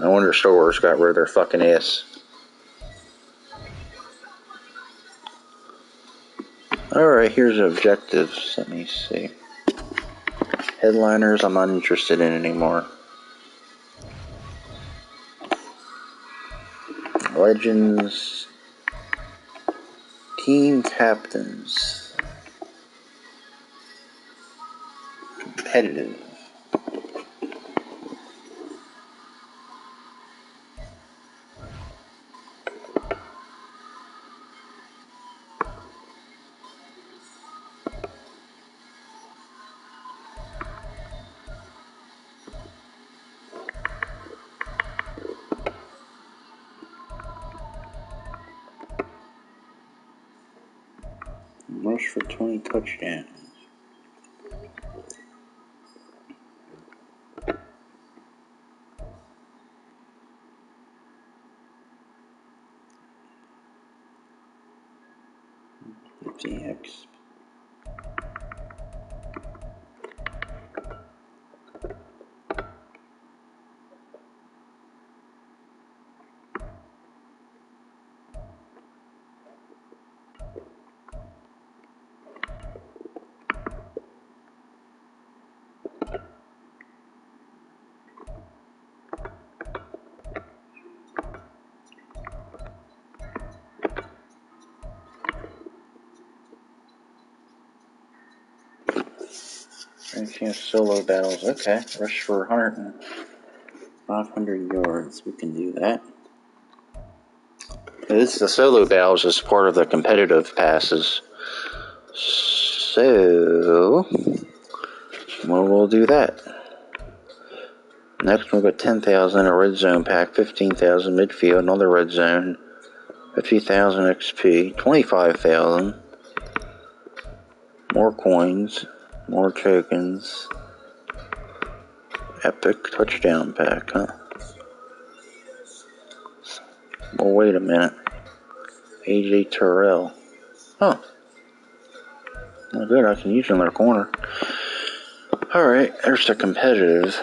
No wonder Star Wars got rid of their fucking ass. Alright, here's the objectives. Let me see. Headliners, I'm not interested in anymore. Legends. Team captains. Competitive. Rush for 20 touchdowns. DX. Solo battles. Okay. Rush for 500 yards. We can do that. This is the solo battles as part of the competitive passes. So, we'll do that. Next, we'll get 10,000 a red zone pack, 15,000 midfield, another red zone, 50,000 XP, 25,000. More coins, more tokens. Epic touchdown pack, huh? Well, wait a minute. AJ Terrell. Huh. Well, good, I can use another corner. Alright, there's the competitive.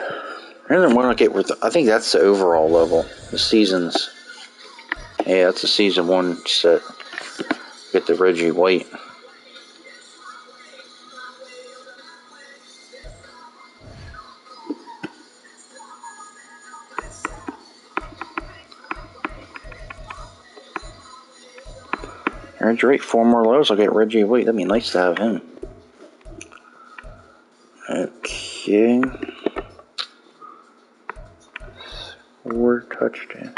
And then why not get with I think that's the overall level. The seasons. Yeah, that's a season 1 set. Get the Reggie White. Alright, great. 4 more lows, I'll get Reggie White. That'd be nice to have him. Okay. 4 touchdowns.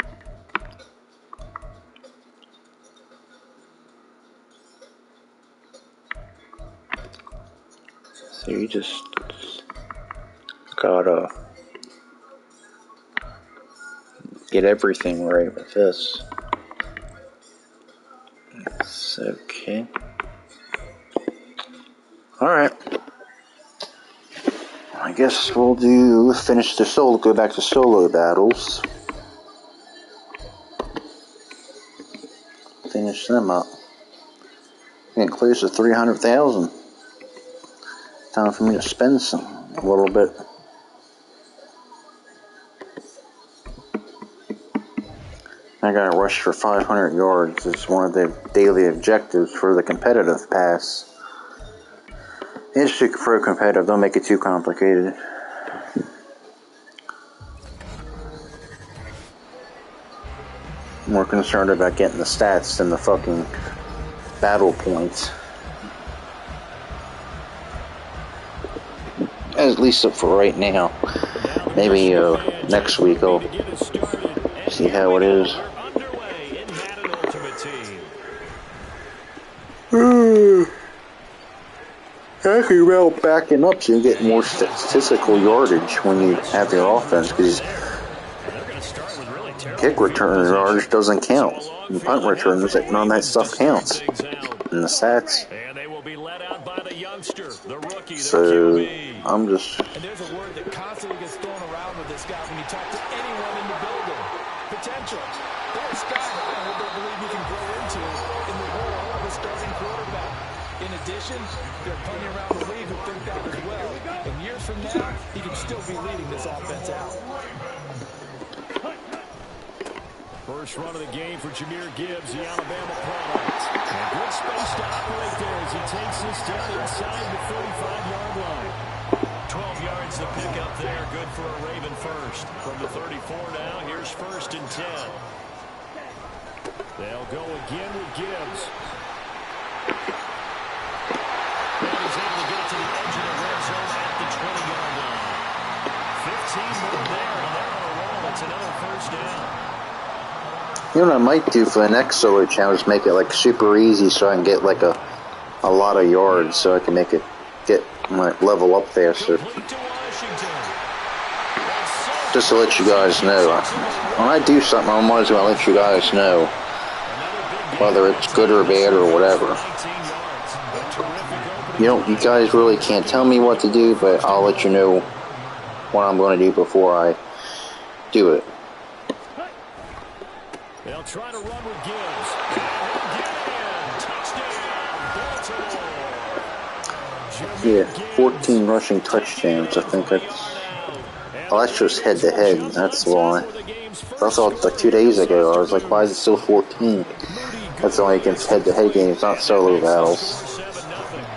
So you just gotta get everything right with this. It's okay. Alright. I guess we'll finish the solo, go back to solo battles. I'm up. Getting close to 300,000. Time for me to spend a little bit. I gotta rush for 500 yards. It's one of the daily objectives for the competitive pass. It's for competitive. Don't make it too complicated. I'm more concerned about getting the stats than the fucking battle points. At least up for right now. Maybe next week I'll see how it is. Actually, well, backing up so you get more statistical yardage when you have your offense, because kick return yardage doesn't count. And punt returns, none of that stuff counts in the stats. So I'm just. And there's a word that constantly gets thrown around with this guy when you talk to anyone in the building. Potential. They're sky high what they believe he can grow into in the role of a starting quarterback. In addition, there are plenty around the league who think that as well. And years from now, he can still be leading this offense out. First run of the game for Jahmyr Gibbs, the Alabama product. And good space to operate there as he takes this down inside the 45-yard line. 12 yards to pick up there. Good for a Raven first. From the 34 now, here's 1st and 10. They'll go again with Gibbs. And he's able to get it to the edge of the red zone at the 20-yard line. 15 more there, and they're on a roll. It's another 1st down. You know what I might do for the next solo challenge is make it like super easy so I can get like a lot of yards, so I can make it get my level up there. So just to let you guys know, when I do something, I might as well let you guys know whether it's good or bad or whatever. You guys really can't tell me what to do, but I'll let you know what I'm going to do before I do it. They'll try to run with Gibbs. Touchdown, Yeah, 14 rushing touchdowns. I think that's just head-to-head. That's why. I thought like 2 days ago, I was like, why is it still 14? That's only against head-to-head games, not solo battles.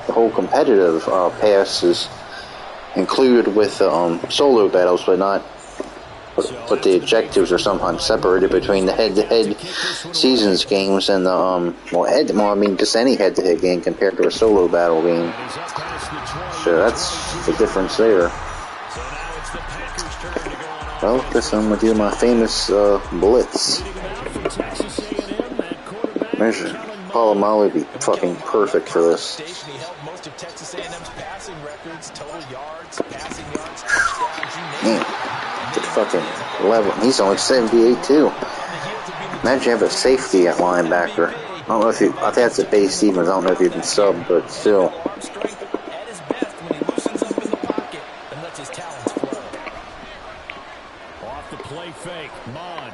The whole competitive pass is included with solo battles, but not. But the objectives are sometimes separated between the head-to-head seasons games and the just any head-to-head game compared to a solo battle game. So that's the difference there. Well, I guess I'm gonna do my famous blitz. Palomar would be fucking perfect for this. Man. Fucking level. He's only 78 too. Imagine you have a safety at linebacker. I don't know if I think that's a base Stevens. I don't know if you can sub, but still. Off the play fake, Mon.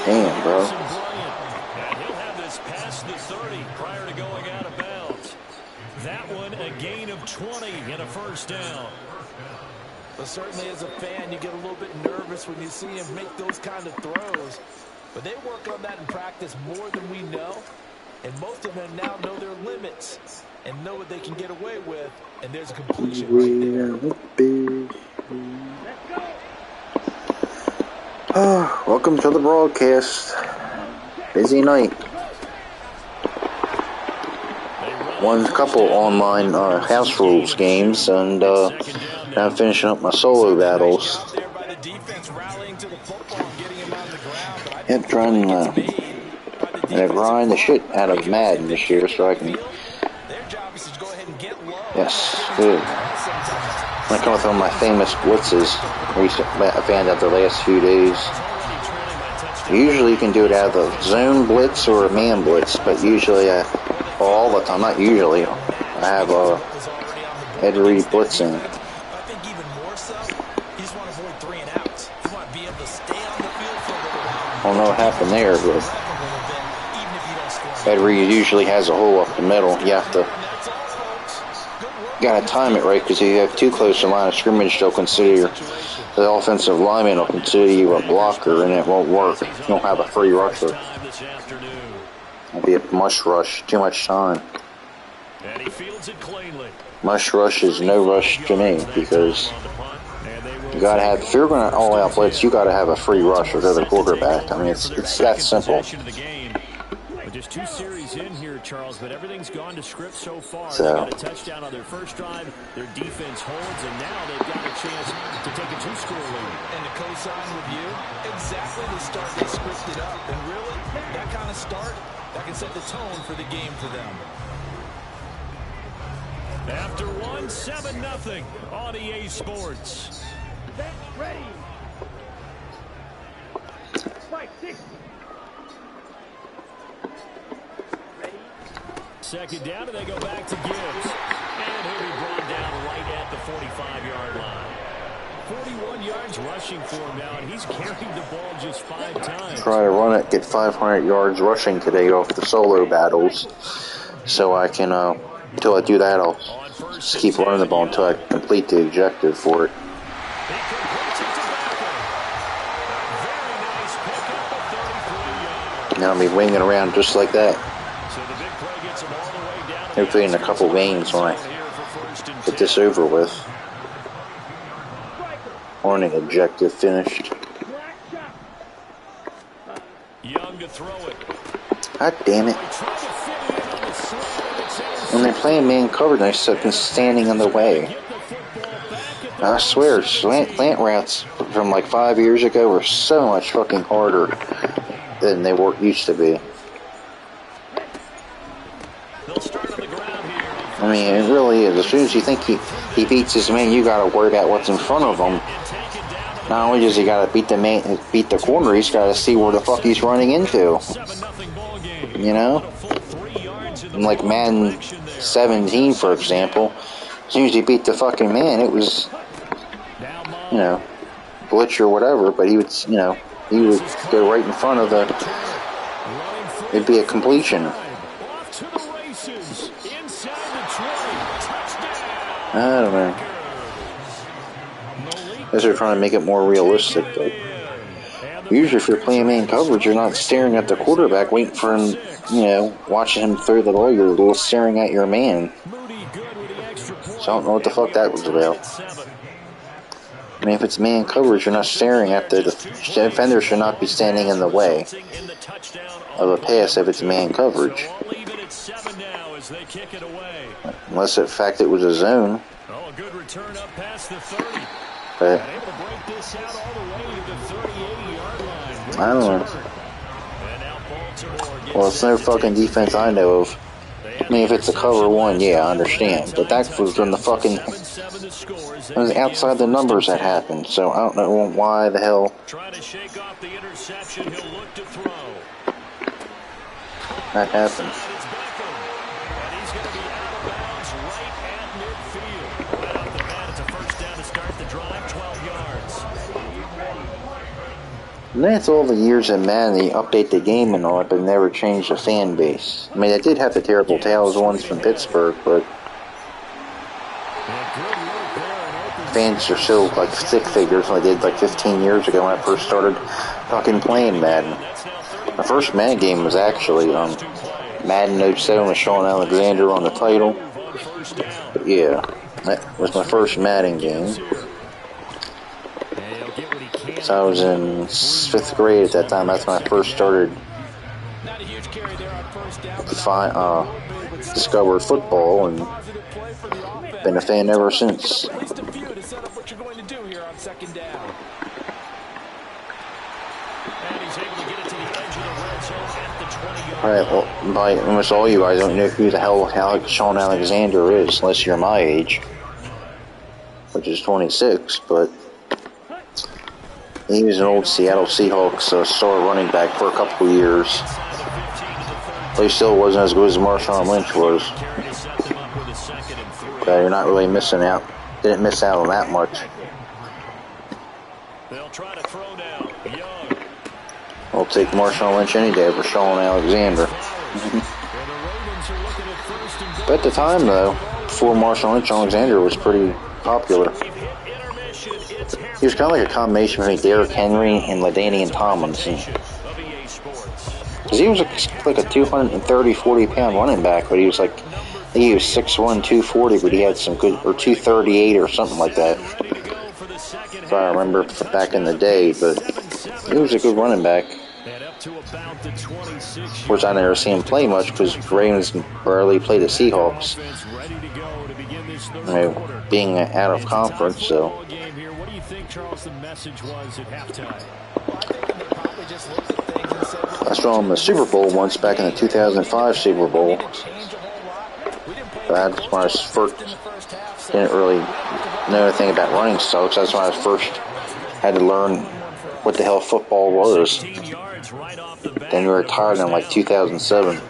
Damn, bro. And he'll have this past the 30 prior to going out of bounds. That one a gain of 20 and a 1st down. But certainly as a fan, you get a little bit nervous when you see him make those kind of throws. But they work on that in practice more than we know. And most of them now know their limits and know what they can get away with. And there's a completion right there. Welcome to the broadcast. Busy night. Won a couple online house rules games, and now I'm finishing up my solo battles. Yep, trying to grind the shit out of Madden this year so I can. Yes, good. I'm gonna come with one of my famous blitzes. I found out the last few days. Usually you can do it out of the zone blitz or a man blitz, but usually all the time, not usually, I have Ed Reed blitzing. I think even more so, you just want to avoid 3 and outs. You want to be able to stay on the field for a little while. I don't know what happened there, but Ed Reed usually has a hole up the middle. You have to gotta time it right, because if you have too close to the line of scrimmage, they'll consider the offensive lineman will consider you a blocker, and it won't work. You don't have a free rusher. It'll be a mush rush. Too much time. And he fields it cleanly. Mush rush is no rush to me, because you gotta have, if you're gonna all out blitz, you gotta have a free rusher to the quarterback. I mean, it's that simple. Just 2 series in here, Charles, but everything's gone to script so far. So, they got a touchdown on their first drive. Their defense holds, and now they've got a chance to take a 2-score lead. And to co-sign with you, exactly the start they scripted up. And really, that kind of start, that can set the tone for the game for them. After 1, 7-0 on EA Sports. Bench ready. Spike 6. Second down, and they go back to Gibbs. And he'll be brought down right at the 45-yard line. 41 yards rushing for him now, and he's carried the ball just 5 times. Try to run it, get 500 yards rushing today off the solo battles. So I can, until I do that, I'll just keep running the ball until I complete the objective for it. And I'll be winging around just like that. Hopefully in a couple games when I get this over with. Morning objective finished. Young to throw it. God damn it. When they're playing man coverage, I start standing in the way. I swear, slant routes from like 5 years ago were so much fucking harder than they used to be. I mean, it really is. As soon as you think he beats his man, you gotta worry about what's in front of him. Not only does he gotta beat the corner, he's gotta see where the fuck he's running into. You know? And like Madden 17, for example, as soon as he beat the fucking man, it was, you know, glitch or whatever, but he would, you know, he would go right in front of the, it'd be a completion. I don't know. I guess they're trying to make it more realistic, but usually if you're playing man coverage, you're not staring at the quarterback waiting for him, you know, watching him throw the ball, you're staring at your man. So I don't know what the fuck that was about. I mean, if it's man coverage, you're not staring at the defender should not be standing in the way of a pass if it's man coverage. Unless in fact it was a zone. Oh, a good return up past the 30. But able to break this out all the way to the 38-yard line. I don't know. Well, it's no fucking defense I know of. I mean, if it's a cover 1, yeah, I understand. But that was from the fucking, it was outside the numbers that happened. So I don't know why the hell that happened. And that's all the years in Madden, they update the game and all, but never change the fan base. I mean, they did have the terrible tales ones from Pittsburgh, but fans are still like stick figures like they did like 15 years ago when I first started fucking playing Madden. My first Madden game was actually Madden 07 with Sean Alexander on the title. But yeah, that was my first Madden game. So I was in 5th grade at that time. That's when I first started discovered football and been a fan ever since. Alright, well, by almost all you guys don't know who the hell Sean Alexander is, unless you're my age, which is 26, but he was an old Seattle Seahawks star running back for a couple of years. But he still wasn't as good as Marshawn Lynch was. So you're not really missing out. Didn't miss out on that much. I'll take Marshawn Lynch any day over Sean Alexander. At the time, though, before Marshall Lynch, Alexander was pretty popular. He was kind of like a combination between Derrick Henry and LaDainian Tomlinson. Because he was like a 230, 40-pound running back, but he was like, I think he was 6'1", 240, but he had some good, or 238 or something like that. If I remember back in the day, but he was a good running back. Of course, I never see him play much because Ravens barely play the Seahawks. You know, being out of conference, so. What do you think, Charles, the message was at halftime? I saw him in the Super Bowl once back in the 2005 Super Bowl. That's when I was first, didn't really know anything about running stocks. That's when I first had to learn what the hell football was. Then we retired in like 2007.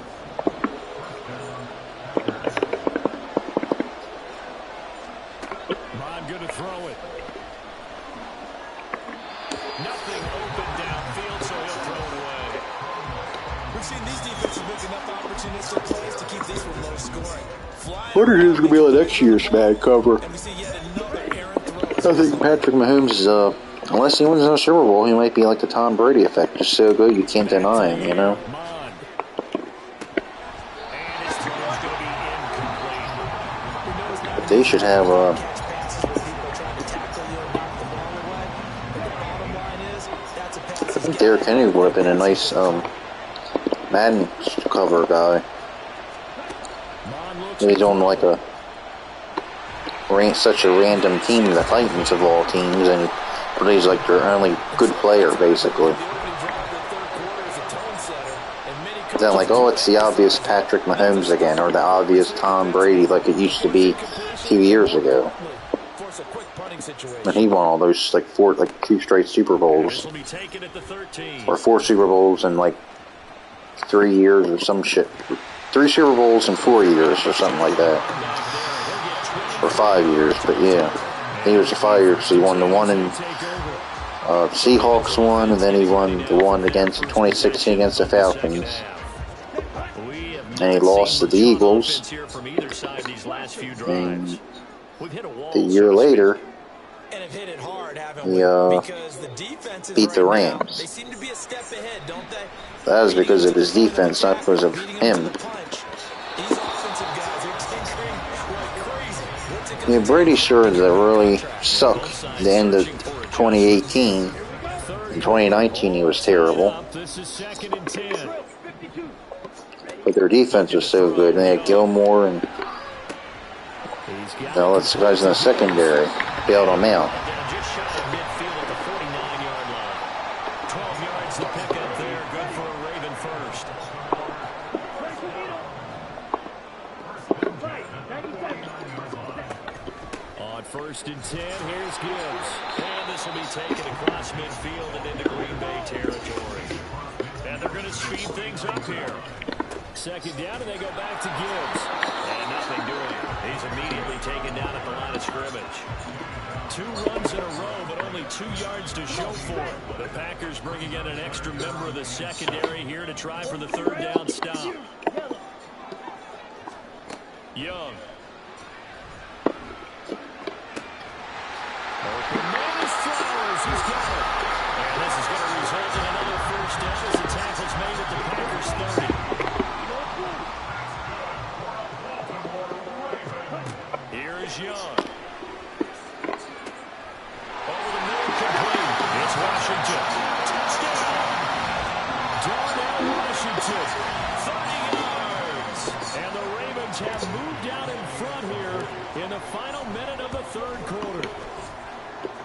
What are going to be the next year's Mad cover? I think Patrick Mahomes is, unless he wins a Super Bowl, he might be like the Tom Brady effect. Just so good, you can't deny him, you know? They should have, I think Derrick Henry would have been a nice, Madden cover guy. He's on like such a random team, the Titans of all teams, and he's like their only good player, basically. Then like, oh, it's the obvious Patrick Mahomes again, or the obvious Tom Brady, like it used to be a few years ago. And he won all those, like 2 straight Super Bowls, or 4 Super Bowls in like 3 years or some shit. 3 Super Bowls in 4 years or something like that. Or 5 years, but yeah. He was 5 years, so he won the one in Seahawks one, and then he won the one against 2016 against the Falcons. And he lost to the Eagles. And the year later, he beat the Rams. That was because of his defense, not because of him. Yeah, Brady sure that really sucked at the end of 2018. In 2019, he was terrible. But their defense was so good. And they had Gilmore and let's guys in the secondary bailed them out. First and 10, here's Gibbs. And this will be taken across midfield and into Green Bay territory. And they're going to speed things up here. Second down, and they go back to Gibbs. And nothing doing. He's immediately taken down at the line of scrimmage. 2 runs in a row, but only 2 yards to show for it. The Packers bringing in an extra member of the secondary here to try for the 3rd down stop. Young. Flowers, he's got it. And this is going to result in another 1st down as the tackle's made at the Packers 30. Here is Young. Over the middle, complete. It's Washington. Touchdown. Darnell Washington. 30 yards. And the Ravens have moved out in front here in the final minute of the 3rd quarter.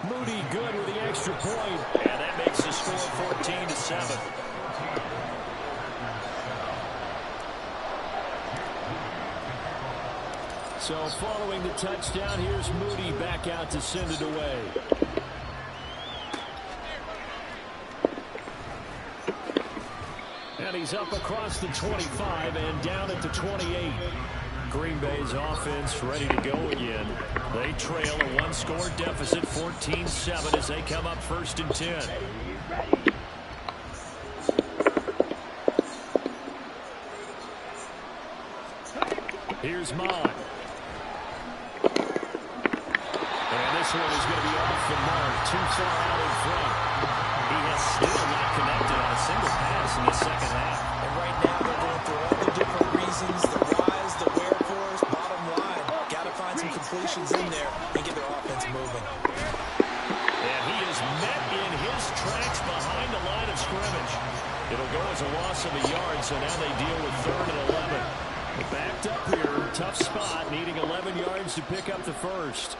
Moody good with the extra point, and that makes the score 14-7. So following the touchdown, here's Moody back out to send it away. And he's up across the 25 and down at the 28. Green Bay's offense ready to go again. They trail a 1-score deficit, 14-7, as they come up 1st and 10. Here's Mon. And this one is going to be off the mark, too far out in front. He has still not connected on a single pass in the second half. And right now they're going through all the different reasons, the whys, the wherefores, bottom line. Got to find some completions in there and get their offense moving. And he is met in his tracks behind the line of scrimmage. It'll go as a loss of a yard, so now they deal with 3rd and 11. Backed up here, tough spot, needing 11 yards to pick up the first.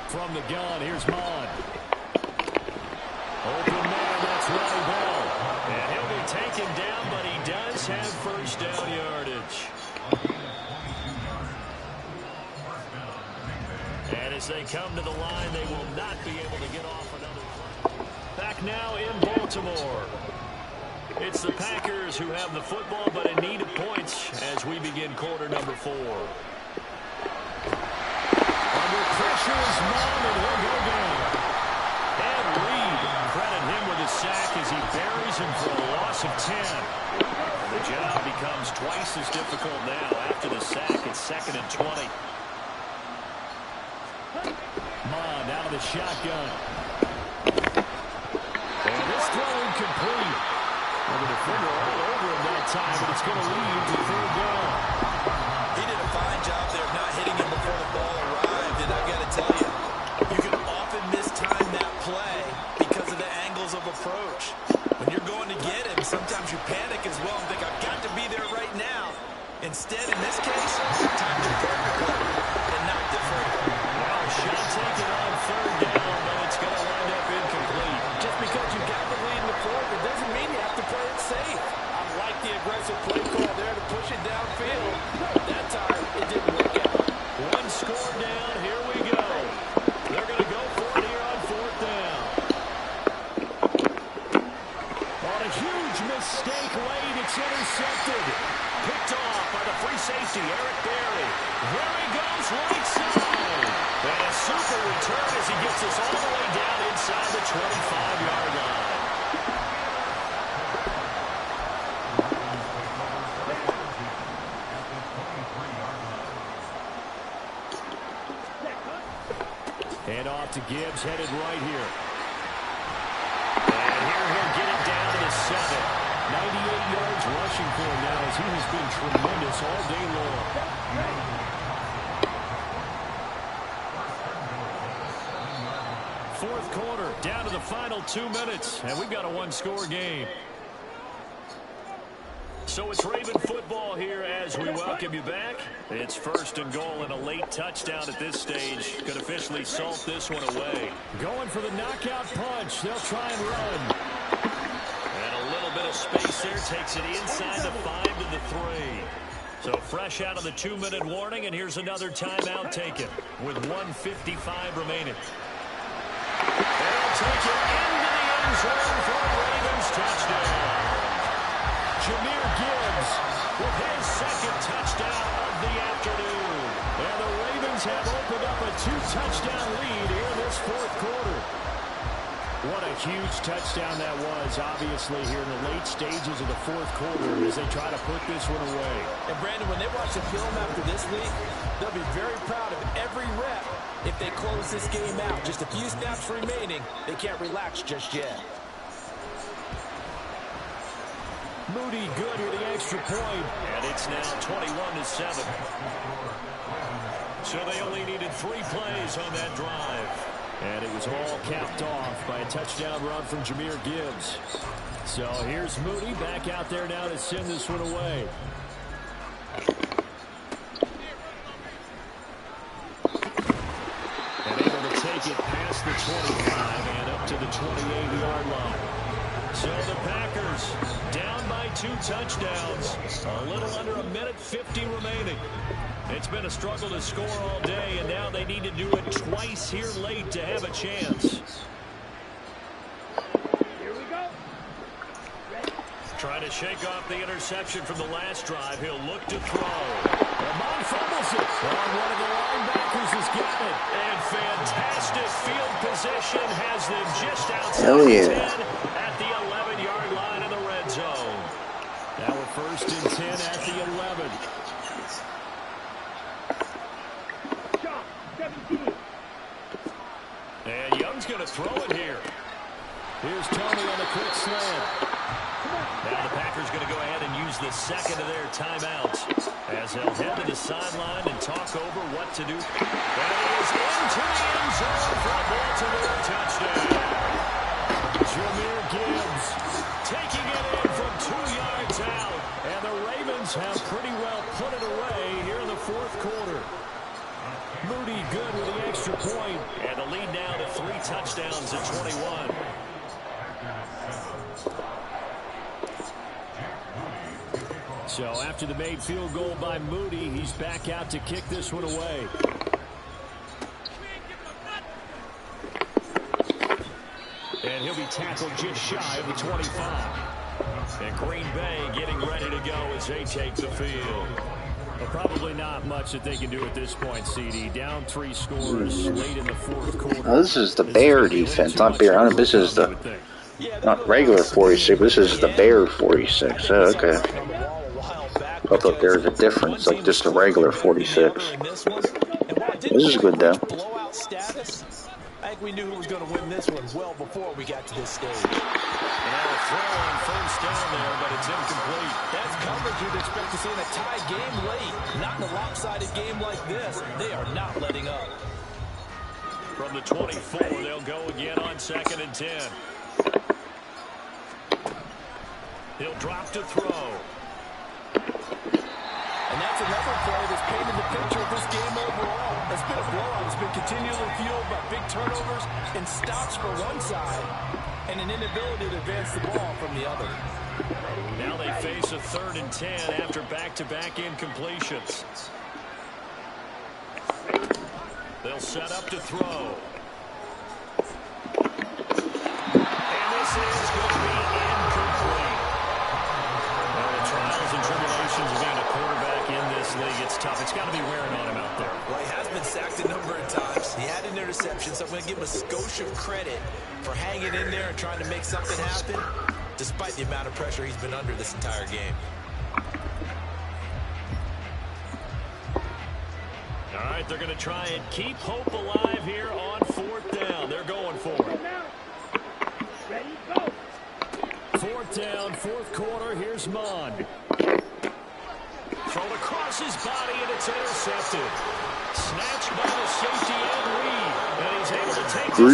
From the gun, here's Mon. Open man, that's Ronnie Bell. And he'll be taken down, but he does have first down yardage. And as they come to the line, they will not be able to get off another play. Back now in Baltimore. It's the Packers who have the football, but in need of points as we begin quarter number 4. Under pressure is Mon, and he'll go down. And Reed, credit him with a sack as he buries him for a loss of 10. The job becomes twice as difficult now after the sack. It's 2nd and 20. Mon out of the shotgun. And this throw incomplete. Well, the defender all over him that time, but it's going to lead to 3rd down. He did a fine job there of not hitting him before the ball arrived, and I've got to tell you, you can often mistime that play because of the angles of approach. When you're going to get him, sometimes you panic as well and think, I've got to be there right now. Instead, in this case, time to break the play and not defer. Well, shot taken on 3rd down, but it's going to wind up incomplete. Just because you got the lead in the 4th, it doesn't mean you have to play it safe. I like the aggressive play call there to push it downfield. That time, it didn't work out. One score down. Here we go. They're going to go for it here on 4th down. On a huge mistake late, it's intercepted. Picked off by the free safety, Eric Berry. There he goes, right side. And a super return as he gets us all the way down inside the 25-yard line. And off to Gibbs, headed right here. And here he'll get it down to the 7. 98 yards rushing for him now as he has been tremendous all day long. Fourth quarter, down to the final 2 minutes, and we've got a one-score game. So it's Raven football here as we welcome you back. It's 1st and goal and a late touchdown at this stage. Could officially salt this one away. Going for the knockout punch. They'll try and run. And a little bit of space there takes it inside the 5 to the 3. So fresh out of the 2-minute warning, and here's another timeout taken with 1:55 remaining. They'll take it into the end zone for a Ravens touchdown. Jameer Gibbs with his 2nd touchdown of the afternoon. And the Ravens have opened up a 2-touchdown lead here in this 4th quarter. What a huge touchdown that was, obviously, here in the late stages of the 4th quarter as they try to put this one away. And, Brandon, when they watch the film after this week, they'll be very proud of every rep if they close this game out. Just a few snaps remaining. They can't relax just yet. Moody good with the extra point. And it's now 21-7. So they only needed 3 plays on that drive. And it was all capped off by a touchdown run from Jameer Gibbs. So here's Moody back out there now to send this one away. And able to take it past the 25 and up to the 28-yard line. So the Packers down by 2 touchdowns. A little under 1:50 remaining. It's been a struggle to score all day, and now they need to do it twice here late to have a chance. Here we go. Trying to shake off the interception from the last drive. He'll look to throw. Lamont fumbles it. And one of the linebackers has got it. And fantastic field position has them just outside 10 at the 11-yard line in the red zone. Now we're 1st and 10 at the 11. And Young's going to throw it here. Here's Tony on the quick slant. Now the Packers going to go ahead and use the second of their timeouts as they'll head to the sideline and talk over what to do. And he is into the end zone for a Baltimore touchdown. Jahmyr Gibbs taking it in from 2 yards out. And the Ravens have pretty well put it away here in the fourth quarter. Moody good with the extra point. And the lead now to 3 touchdowns at 21. So after the made field goal by Moody, he's back out to kick this one away. And he'll be tackled just shy of the 25. And Green Bay getting ready to go as they take the field. Well, probably not much that they can do at this point, CD. Down 3 scores late in the fourth quarter. Now, this is the Bear defense, not Bear. This is the not regular 46. This is the Bear 46. Oh, okay. I thought there was a difference, like just a regular 46. This is good, though. I think we knew who was going to win this one well before we got to this stage. Now a throw on first down there, but it's incomplete. That's coverage you'd expect to see in a tie game late. Not in a lopsided game like this. They are not letting up. From the 24, they'll go again on 2nd and 10. He'll drop to throw. And that's another play that's painted the picture of this game overall. It's been a blowout. It's been continually fueled by big turnovers and stops for one side and an inability to advance the ball from the other. Now they face a 3rd and 10 after back-to-back incompletions. They'll set up to throw. And this is going to be incomplete. Well, the trials and tribulations of being a quarterback in this league, it's tough. It's got to be wearing on him out there. Well, he has been sacked a number of times. He had an interception, so I'm going to give him a skosh of credit for hanging in there and trying to make something happen, despite the amount of pressure he's been under this entire game. All right, they're going to try and keep hope alive here on 4th down. They're going for it. 4th down, 4th quarter. Here's Mond. Thrown across his body, and it's intercepted. Snatched by the safety and Reed. And he's able to take this one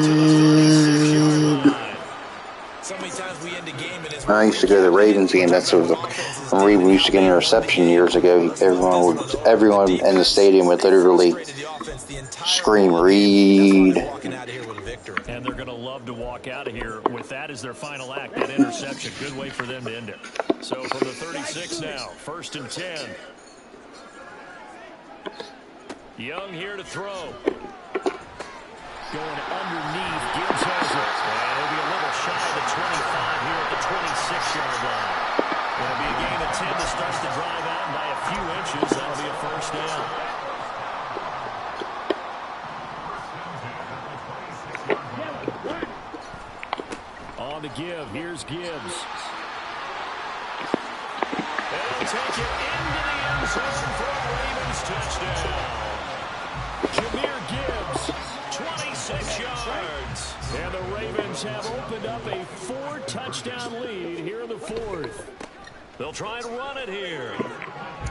to the 36-yard line. So many times we end a game and I used to go to the Ravens game. That's what when we used to get an interception years ago. Everyone in the stadium would literally scream, "Reed!" And they're going to love to walk out of here with that as their final act, that interception. Good way for them to end it. So from the 36 now, 1st and 10. Young here to throw. Going underneath, Gibbs has it. And it'll be a little shy of the 25 here at the 26-yard line. It'll be a gain of 10 to start the drive out, and by a few inches, that'll be a 1st down. On the give, here's Gibbs. They'll take it into the end zone for a Ravens touchdown. Jahmyr Gibbs, 26 yards. And the Ravens have opened up a 4-touchdown lead here in the 4th. They'll try and run it here.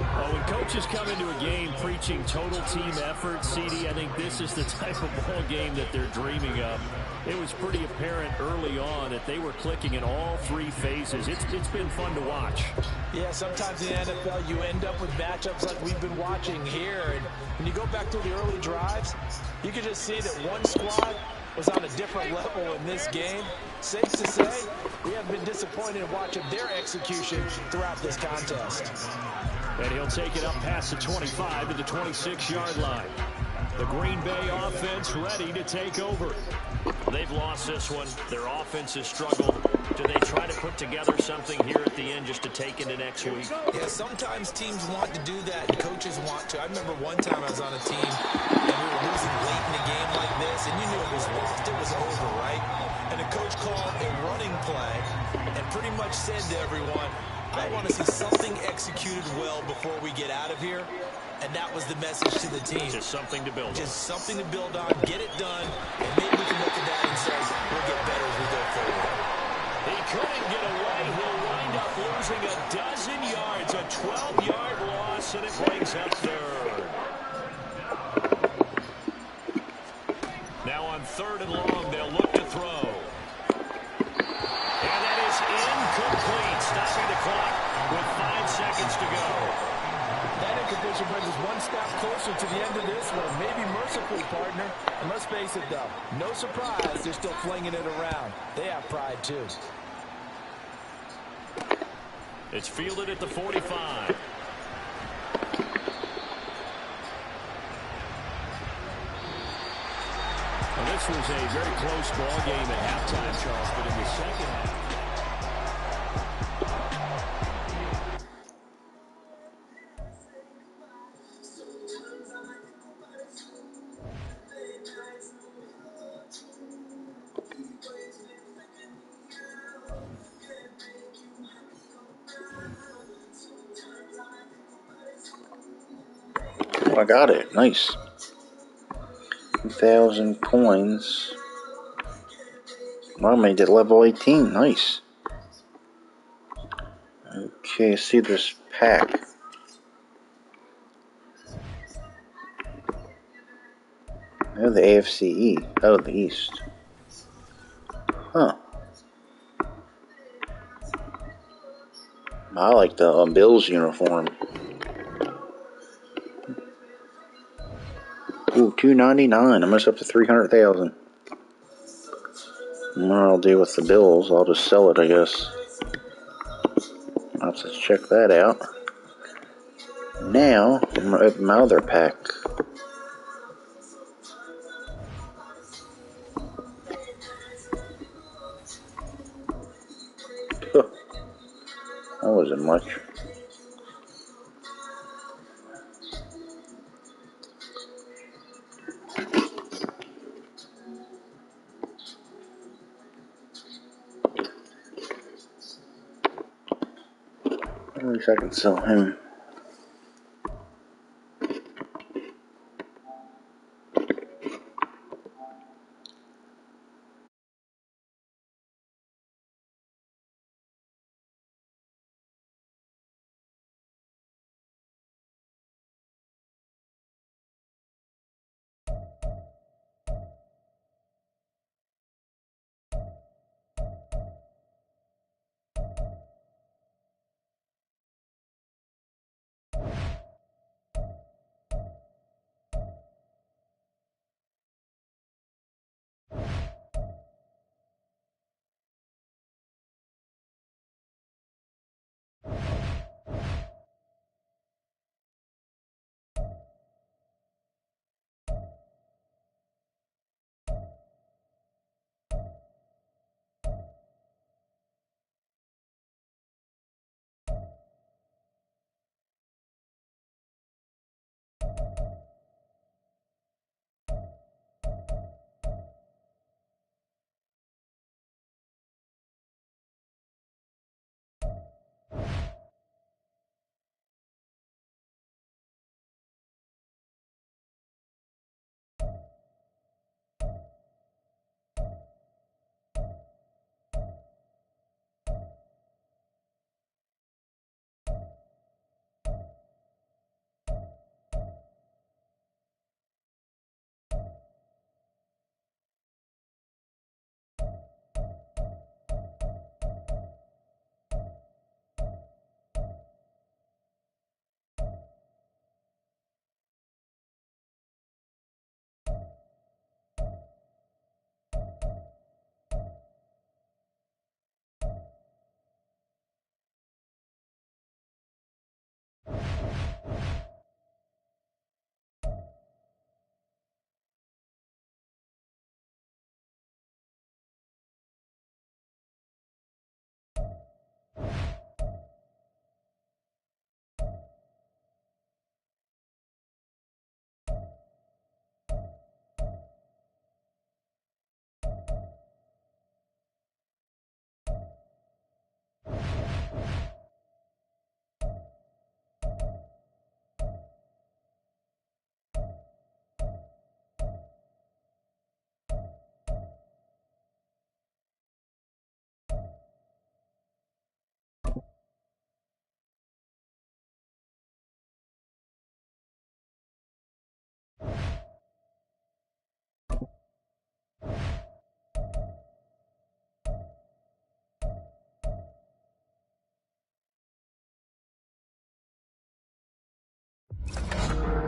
Well, when coaches come into a game preaching total team effort, CD, I think this is the type of ball game that they're dreaming of. It was pretty apparent early on that they were clicking in all 3 phases. It's been fun to watch. Yeah, sometimes in the NFL you end up with matchups like we've been watching here. And when you go back to the early drives, you can just see that one squad was on a different level in this game. Safe to say, we have been disappointed in watching their execution throughout this contest. And he'll take it up past the 25 to the 26-yard line. The Green Bay offense ready to take over. They've lost this one. Their offense has struggled. Do they try to put together something here at the end just to take into next week? Yeah, sometimes teams want to do that and coaches want to. I remember one time I was on a team and we were losing late in a game like this, and you knew it was lost. It was over, right? And the coach called a running play and pretty much said to everyone, I want to see something executed well before we get out of here. And that was the message to the team. Just something to build on. Just something to build on, get it done, and maybe we can look at that and say, we'll get better as we go forward. He couldn't get away. He'll wind up losing a dozen yards, a 12-yard loss, and it brings up third. Now on 3rd and long, they'll look to throw. And that is incomplete, stopping the clock with 5 seconds to go. That incompletion brings us one step closer to the end of this one. Maybe mercifully, partner. And let's face it, though, no surprise, they're still flinging it around. They have pride, too. It's fielded at the 45. Well, this was a very close ball game at halftime, Charles, but in the second half. I got it. Nice. 2,000 coins. I made it level 18. Nice. Okay, see this pack. Oh, the AFCE. Oh, the East. Huh. I like the Bills uniform. Ooh, $299. I'm almost up to 300,000. What I'll do with the Bills, I'll just sell it, I guess. Let's check that out. Now, I'm going to open my other pack. That wasn't much. At least I can sell him.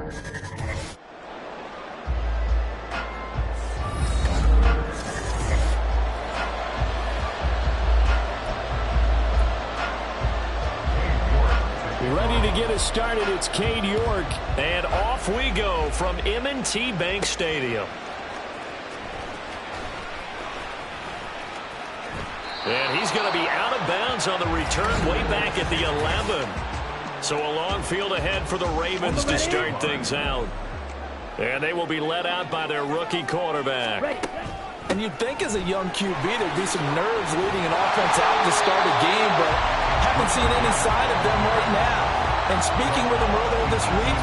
Ready to get us started, it's Cade York. And off we go from M&T Bank Stadium. And he's going to be out of bounds on the return way back at the 11. So a long field ahead for the Ravens to start things out. And they will be led out by their rookie quarterback. And you'd think as a young QB there'd be some nerves leading an offense out to start a game, but haven't seen any sign of them right now. And speaking with him earlier this week,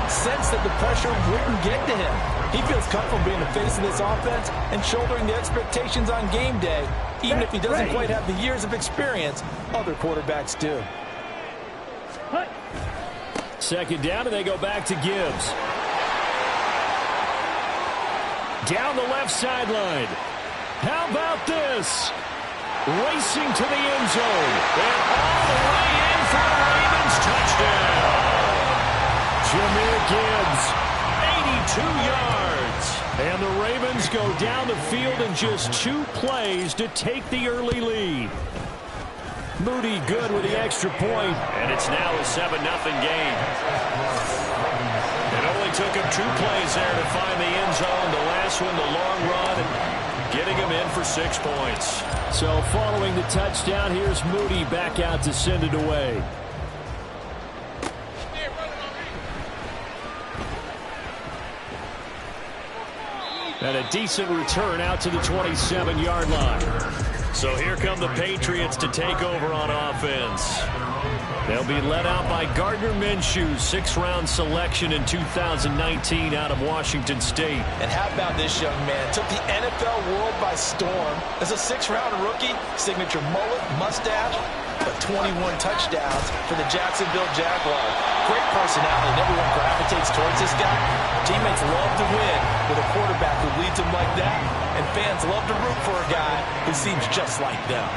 sensed that the pressure wouldn't get to him. He feels comfortable being the face of this offense and shouldering the expectations on game day, even if he doesn't quite have the years of experience other quarterbacks do. Second down, and they go back to Gibbs. Down the left sideline. How about this? Racing to the end zone. And all the way in for the Ravens touchdown. Jahmyr Gibbs, 82 yards. And the Ravens go down the field in just 2 plays to take the early lead. Moody good with the extra point. And it's now a 7-0 game. It only took him 2 plays there to find the end zone. The last one, the long run, and getting him in for 6 points. So following the touchdown, here's Moody back out to send it away. And a decent return out to the 27-yard line. So here come the Patriots to take over on offense. They'll be led out by Gardner Minshew, 6th-round selection in 2019 out of Washington State. And how about this young man? Took the NFL world by storm. As a 6th-round rookie, signature mullet, mustache, but 21 touchdowns for the Jacksonville Jaguars. Great personality, and everyone gravitates towards this guy. Teammates love to win with a quarterback who leads them like that, and fans love to root for a guy who seems just like them.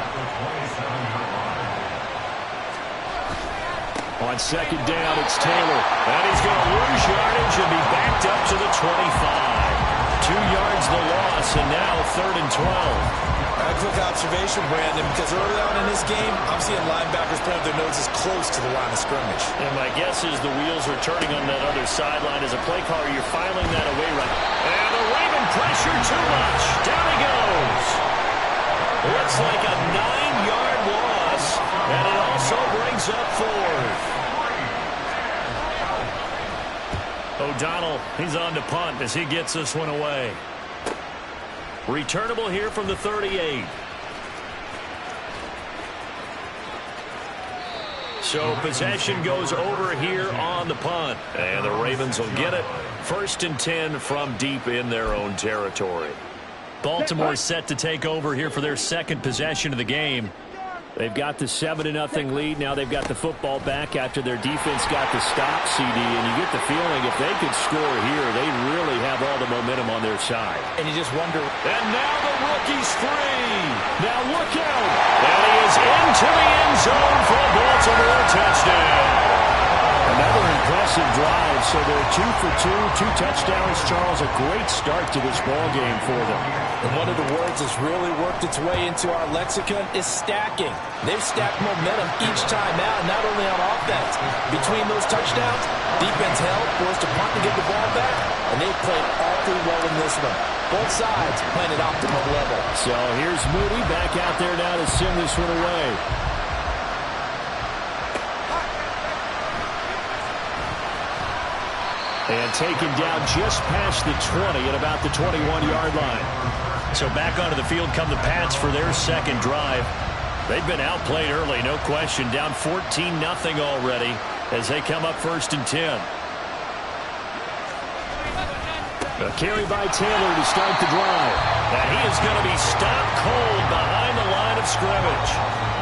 On second down, it's Taylor. And he's going to lose yardage and be backed up to the 25. 2 yards the loss, and now 3rd and 12. A quick observation, Brandon, because early on in this game, I'm seeing linebackers point their noses close to the line of scrimmage. And my guess is the wheels are turning on that other sideline. As a play caller, you're filing that away right. And the Raven pressure too much. Down he goes. Looks like a 9-yard loss, and it also brings up 4th. O'Donnell, he's on to punt as he gets this one away. Returnable here from the 38. So possession goes over here on the punt. And the Ravens will get it. 1st and 10 from deep in their own territory. Baltimore set to take over here for their 2nd possession of the game. They've got the 7-0 lead. Now they've got the football back after their defense got the stop, CD. And you get the feeling if they could score here, they really have all the momentum on their side. And you just wonder. And now the rookie's free. Now look out. And he is into the end zone for a Baltimore touchdown. Another impressive drive. So they're 2 for 2, 2 touchdowns. Charles, a great start to this ball game for them. And one of the words that's really worked its way into our lexicon is stacking. They've stacked momentum each time out, not only on offense. Between those touchdowns, defense held, forced to punt to get the ball back, and they've played awfully well in this one. Both sides playing at optimal level. So here's Moody back out there now to send this one away. And taken down just past the 20 at about the 21-yard line. So back onto the field come the Pats for their 2nd drive. They've been outplayed early, no question. Down 14-0 already as they come up 1st and 10. A carry by Taylor to start the drive. And he is going to be stopped cold behind the line of scrimmage.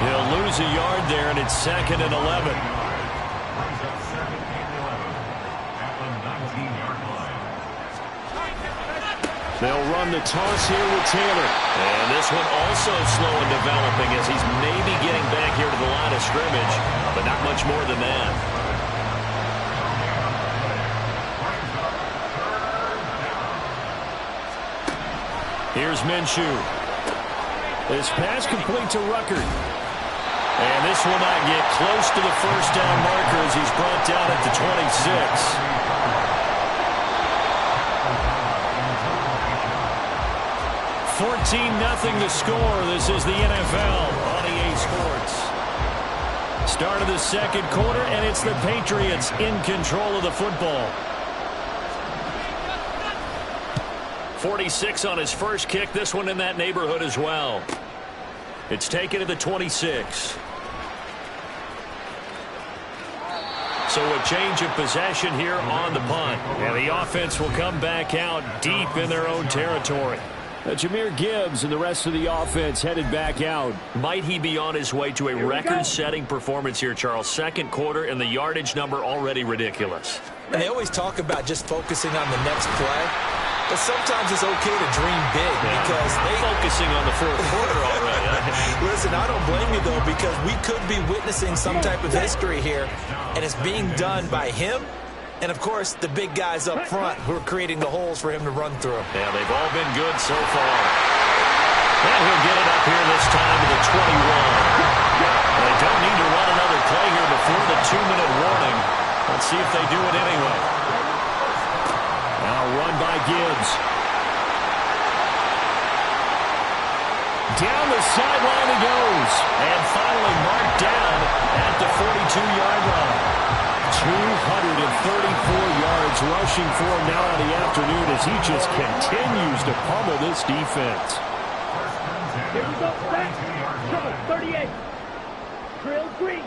He'll lose a yard there, and it's 2nd and 11. They'll run the toss here with Taylor. And this one also slow in developing as he's maybe getting back here to the line of scrimmage, but not much more than that. Here's Minshew. This pass complete to Ruckert. And this will not get close to the first down marker as he's brought down at the 26. 14-0 the score. This is the NFL on EA Sports. Start of the second quarter, and it's the Patriots in control of the football. 46 on his first kick. This one in that neighborhood as well. It's taken to the 26. So a change of possession here on the punt. And the offense will come back out deep in their own territory. Jahmyr Gibbs and the rest of the offense headed back out. Might he be on his way to a record-setting performance here, Charles? Second quarter and the yardage number already ridiculous. And they always talk about just focusing on the next play. But sometimes it's okay to dream big because they're focusing on the fourth quarter already. Listen, I don't blame you, though, because we could be witnessing some type of history here, and it's being done by him and, of course, the big guys up front who are creating the holes for him to run through. Yeah, they've all been good so far. And he'll get it up here this time to the 21. They don't need to run another play here before the 2-minute warning. Let's see if they do it anyway. Now run by Gibbs. Down the sideline he goes. And finally marked down at the 42-yard line. 234 yards rushing for him now on the afternoon as he just continues to pummel this defense. Here we go. Back. Trouble. 38. Drill green.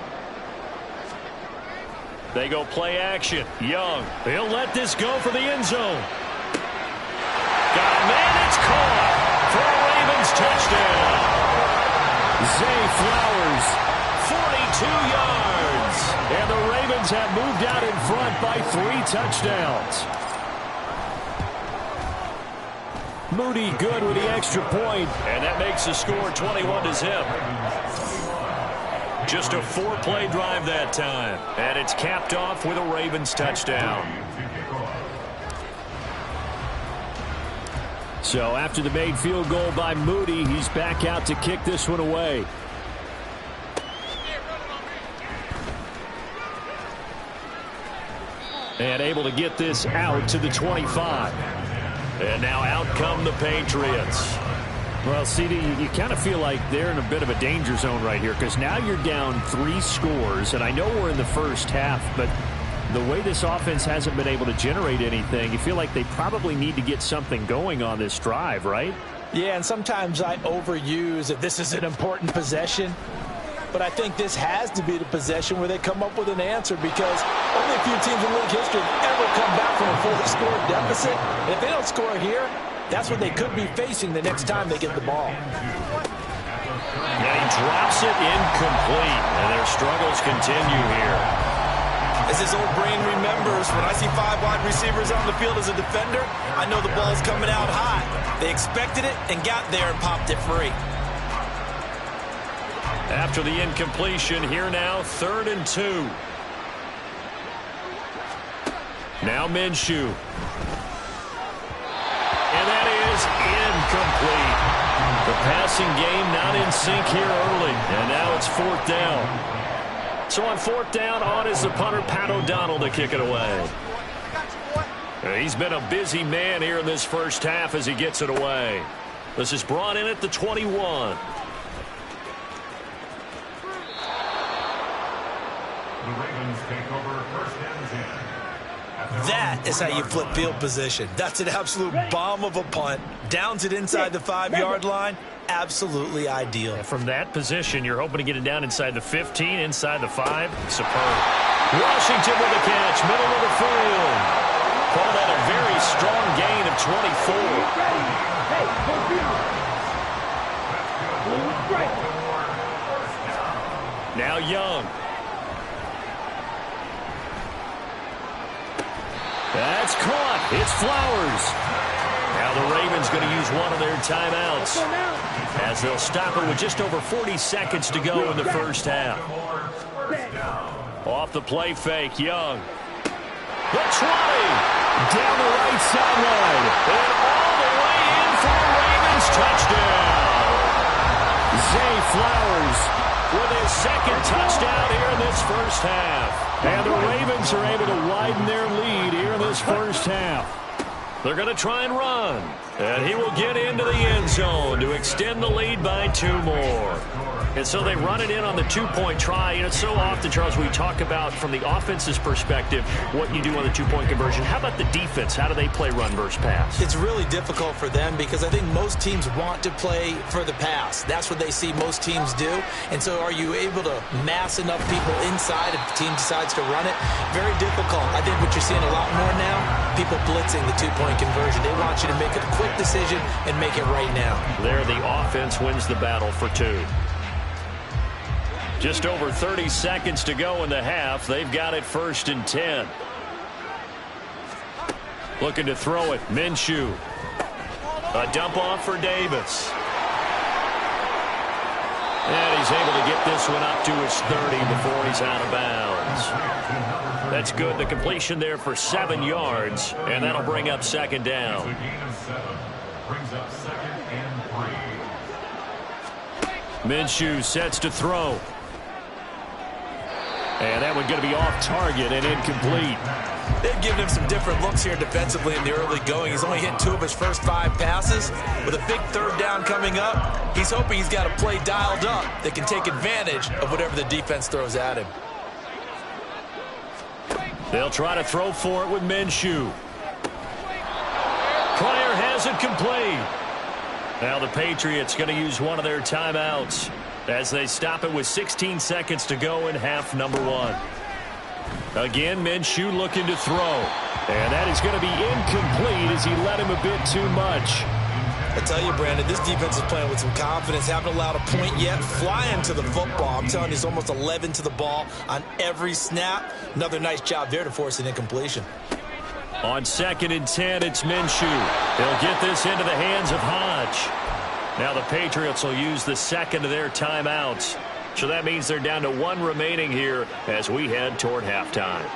They go play action. Young. He'll let this go for the end zone. Got a man. It's caught for a Ravens touchdown. Zay Flowers, 42 yards. And the Ravens have moved out in front by 3 touchdowns. Moody good with the extra point. And that makes the score 21-0. Just a 4-play drive that time. And it's capped off with a Ravens touchdown. So after the made field goal by Moody, he's back out to kick this one away. And able to get this out to the 25. And now out come the Patriots. Well, CD, you kind of feel like they're in a bit of a danger zone right here because now you're down 3 scores. And I know we're in the first half, but the way this offense hasn't been able to generate anything, you feel like they probably need to get something going on this drive, right? Yeah, and sometimes I overuse that this is an important possession. But I think this has to be the possession where they come up with an answer because only a few teams in league history have ever come back from a 4-score deficit. And if they don't score here, that's what they could be facing the next time they get the ball. Yeah, he drops it incomplete, and their struggles continue here. As his old brain remembers, when I see 5 wide receivers on the field as a defender, I know the ball's coming out high. They expected it and got there and popped it free. After the incompletion, here now, 3rd and 2. Now Minshew. And that is incomplete. The passing game not in sync here early. And now it's 4th down. So on 4th down, on is the punter, Pat O'Donnell, to kick it away. He's been a busy man here in this first half as he gets it away. This is brought in at the 21. The Ravens take over 1st and 10. That is how you flip field position. That's an absolute bomb of a punt. Downs it inside the 5-yard line. Absolutely ideal. From that position, you're hoping to get it down inside the 15, inside the 5. Superb. Washington with a catch, middle of the field. Call that a very strong gain of 24. Now Young. That's caught. It's Flowers. Now the Ravens going to use one of their timeouts as they'll stop it with just over 40 seconds to go in the first half. Off the play fake, Young. The 20. Down the right sideline. And all the way in for a Ravens with his second touchdown here in this first half. And the Ravens are able to widen their lead here in this first half. They're going to try and run. And he will get into the end zone to extend the lead by 2 more. And so they run it in on the 2-point try. You know, so often, Charles, we talk about from the offense's perspective what you do on the 2-point conversion. How about the defense? How do they play run versus pass? It's really difficult for them because I think most teams want to play for the pass. That's what they see most teams do. And so are you able to mass enough people inside if the team decides to run it? Very difficult. I think what you're seeing a lot more now, people blitzing the 2-point conversion. They want you to make a quick decision and make it right now. There, the offense wins the battle for 2. Just over 30 seconds to go in the half. They've got it 1st and 10. Looking to throw it. Minshew. A dump off for Davis. And he's able to get this one up to his 30 before he's out of bounds. That's good. The completion there for 7 yards. And that'll bring up 2nd down. Brings up 2nd and 3. Minshew sets to throw. And that one going to be off target and incomplete. They've given him some different looks here defensively in the early going. He's only hit 2 of his first 5 passes. With a big 3rd down coming up, he's hoping he's got a play dialed up that can take advantage of whatever the defense throws at him. They'll try to throw for it with Minshew. Pryor has it complete. Now the Patriots going to use one of their timeouts as they stop it with 16 seconds to go in half number 1. Again, Minshew looking to throw. And that is going to be incomplete as he let him a bit too much. I tell you, Brandon, this defense is playing with some confidence. Haven't allowed a point yet. Flying to the football. I'm telling you, he's almost 11 to the ball on every snap. Another nice job there to force an incompletion. On 2nd and 10, it's Minshew. He'll get this into the hands of Hodge. Now the Patriots will use the 2nd of their timeouts. So that means they're down to 1 remaining here as we head toward halftime.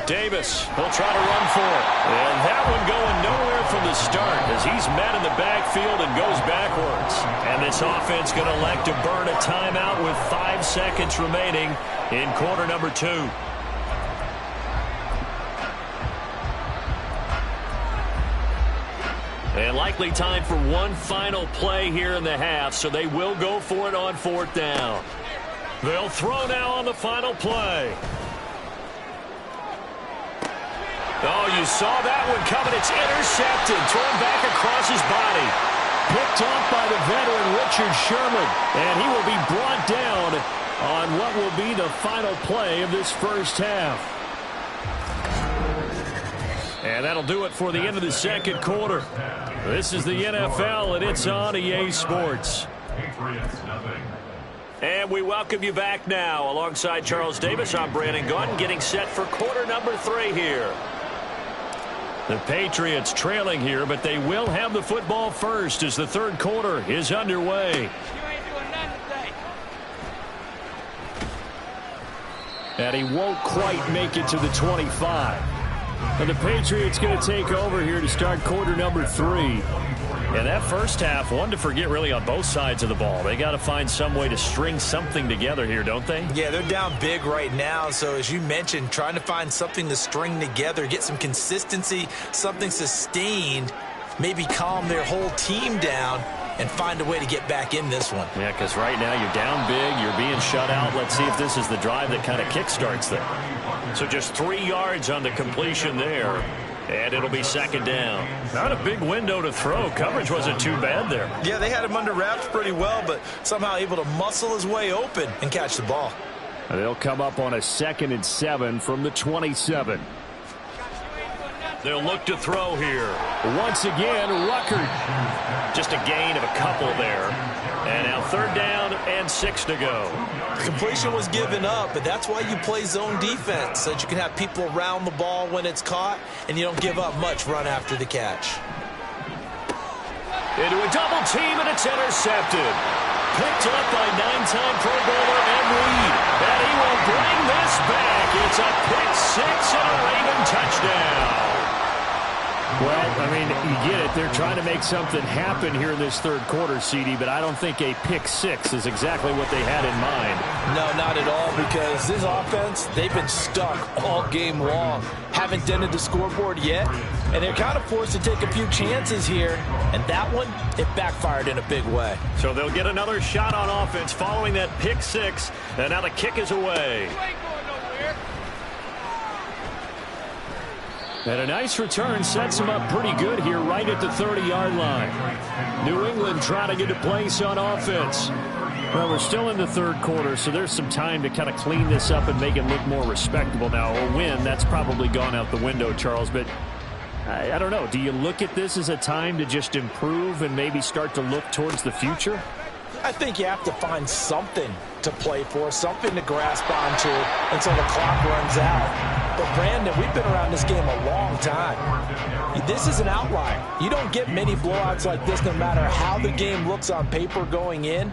Davis will try to run for it. And that one going nowhere from the start as he's met in the backfield and goes backwards. And this offense going to elect to burn a timeout with 5 seconds remaining in quarter number 2. And likely time for one final play here in the half, so they will go for it on 4th down. They'll throw now on the final play. Oh, you saw that one coming. It's intercepted. Thrown back across his body. Picked off by the veteran Richard Sherman. And he will be brought down on what will be the final play of this first half. And that'll do it for the end of the 2nd quarter. This is the NFL, and it's on EA Sports. And we welcome you back now. Alongside Charles Davis, I'm Brandon Gaudin, getting set for quarter number 3 here. The Patriots trailing here, but they will have the football first as the 3rd quarter is underway. And he won't quite make it to the 25. And the Patriots going to take over here to start quarter number 3. And that first half, one to forget really on both sides of the ball. They got to find some way to string something together here, don't they? Yeah, they're down big right now. So as you mentioned, trying to find something to string together, get some consistency, something sustained, maybe calm their whole team down and find a way to get back in this one. Yeah, because right now you're down big, you're being shut out. Let's see if this is the drive that kind of kickstarts them. So just 3 yards on the completion there, and it'll be 2nd down. Not a big window to throw. Coverage wasn't too bad there. Yeah, they had him under wraps pretty well, but somehow able to muscle his way open and catch the ball. And they'll come up on a 2nd and 7 from the 27. They'll look to throw here. Once again, Ruckert. Just a gain of a couple there. And now 3rd down and 6 to go. The completion was given up, but that's why you play zone defense, so that you can have people around the ball when it's caught, and you don't give up much run after the catch. Into a double team, and it's intercepted. Picked up by 9-time Pro Bowler Ed Reed. And he will bring this back. It's a pick 6 and a Raven touchdown. Well, I mean, you get it. They're trying to make something happen here in this third quarter, CD, but I don't think a pick six is exactly what they had in mind. No, not at all, because this offense, they've been stuck all game long. Haven't dented the scoreboard yet, and they're kind of forced to take a few chances here, and that one, it backfired in a big way. So they'll get another shot on offense following that pick six, and now the kick is away. And a nice return sets them up pretty good here right at the 30-yard line. New England trying to get a place on offense. Well, we're still in the third quarter, so there's some time to kind of clean this up and make it look more respectable. Now, a win, that's probably gone out the window, Charles, but I don't know. Do you look at this as a time to just improve and maybe start to look towards the future? I think you have to find something to play for, something to grasp onto until the clock runs out. But, Brandon, we've been around this game a long time. This is an outlier. You don't get many blowouts like this no matter how the game looks on paper going in.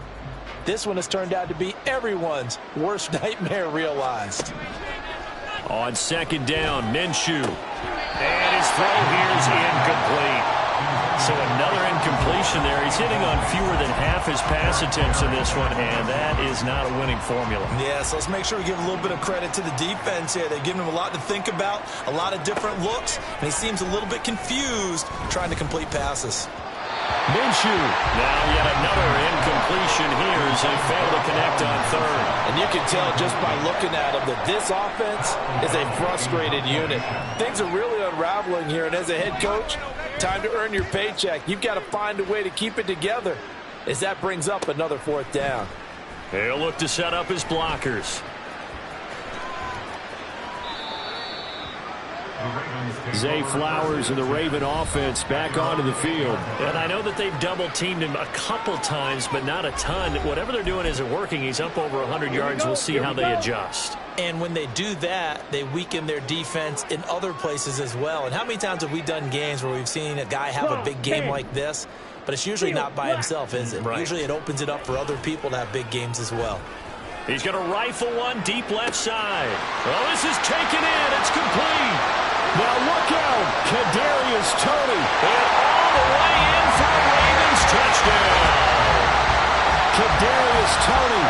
This one has turned out to be everyone's worst nightmare realized. On second down, Minshew. And his throw here is incomplete. So another incompletion there. He's hitting on fewer than half his pass attempts in this one, and that is not a winning formula. Yeah, so let's make sure we give a little bit of credit to the defense here. They're giving him a lot to think about, a lot of different looks, and he seems a little bit confused trying to complete passes. Minshew. Now yet another incompletion here as they fail to connect on third. And you can tell just by looking at him that this offense is a frustrated unit. Things are really unraveling here, and as a head coach, time to earn your paycheck. You've got to find a way to keep it together as that brings up another fourth down. He'll look to set up his blockers. Zay Flowers and the Raven offense back onto the field. And I know that they've double-teamed him a couple times, but not a ton. Whatever they're doing isn't working. He's up over 100 yards. We'll see how they adjust. And when they do that, they weaken their defense in other places as well. And how many times have we done games where we've seen a guy have a big game like this? But it's usually not by himself, is it? Right. Usually it opens it up for other people to have big games as well. He's going to rifle one deep left side. Well, this is taken in. It's complete. Now look out. Kadarius Toney. And all the way in for the Ravens touchdown. Kadarius Toney,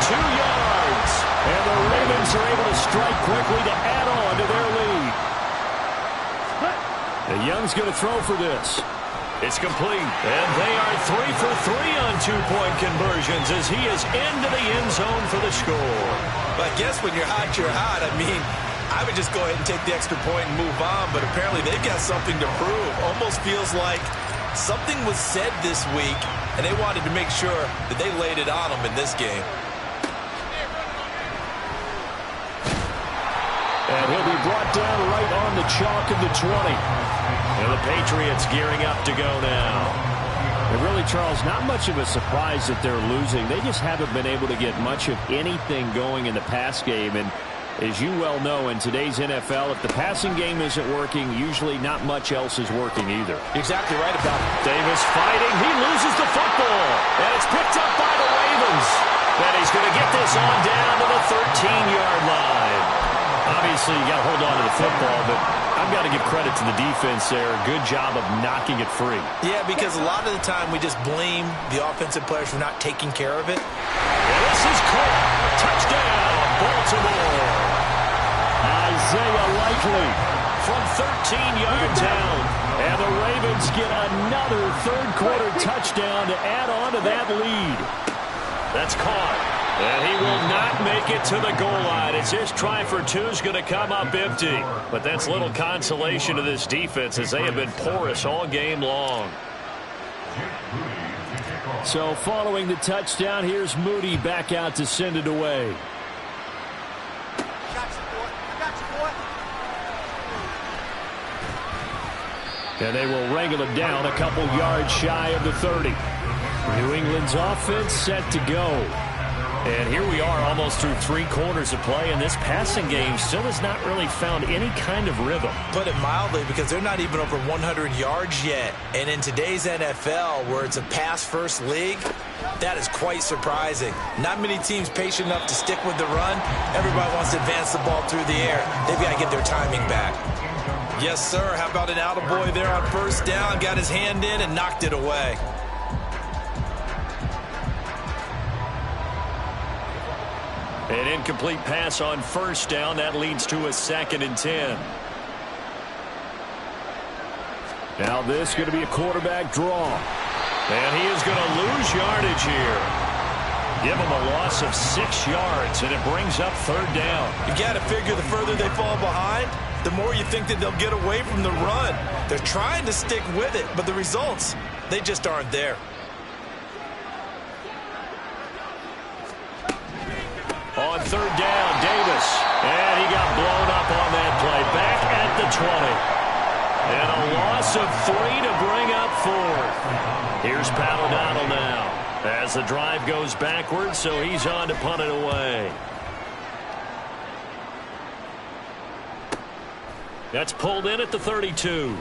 92 yards. And the Ravens are able to strike quickly to add on to their lead. And Young's going to throw for this. It's complete, and they are 3 for 3 on two-point conversions as he is into the end zone for the score. But I guess when you're hot, you're hot. I mean, I would just go ahead and take the extra point and move on, but apparently they've got something to prove. Almost feels like something was said this week, and they wanted to make sure that they laid it on them in this game. And he'll be brought down right on the chalk of the 20. And the Patriots gearing up to go now. And really, Charles, not much of a surprise that they're losing. They just haven't been able to get much of anything going in the pass game. And as you well know, in today's NFL, if the passing game isn't working, usually not much else is working either. Exactly right about it. Davis fighting. He loses the football. And it's picked up by the Ravens. And he's going to get this on down to the 13-yard line. Obviously, you got to hold on to the football, but I've got to give credit to the defense there. Good job of knocking it free. Yeah, because a lot of the time we just blame the offensive players for not taking care of it. And this is caught. Touchdown, Baltimore. Isaiah Likely from 13 yards out. And the Ravens get another third-quarter touchdown to add on to that lead. That's caught. And he will not make it to the goal line. It's his try for two is going to come up empty. But that's little consolation to this defense as they have been porous all game long. So following the touchdown, here's Moody back out to send it away. And they will wrangle it down a couple yards shy of the 30. New England's offense set to go. And here we are almost through 3 quarters of play, and this passing game still has not really found any kind of rhythm. Put it mildly, because they're not even over 100 yards yet. And in today's NFL, where it's a pass-first league, that is quite surprising. Not many teams patient enough to stick with the run. Everybody wants to advance the ball through the air. They've got to get their timing back. Yes, sir. How about an attaboy there on first down? Got his hand in and knocked it away. An incomplete pass on first down. That leads to a 2nd and 10. Now this is going to be a quarterback draw. And he is going to lose yardage here. Give him a loss of 6 yards, and it brings up 3rd down. You got to figure the further they fall behind, the more you think that they'll get away from the run. They're trying to stick with it, but the results, they just aren't there. On 3rd down, Davis. And he got blown up on that play. Back at the 20. And a loss of 3 to bring up 4th. Here's Pat O'Donnell now as the drive goes backwards, so he's on to punt it away. That's pulled in at the 32.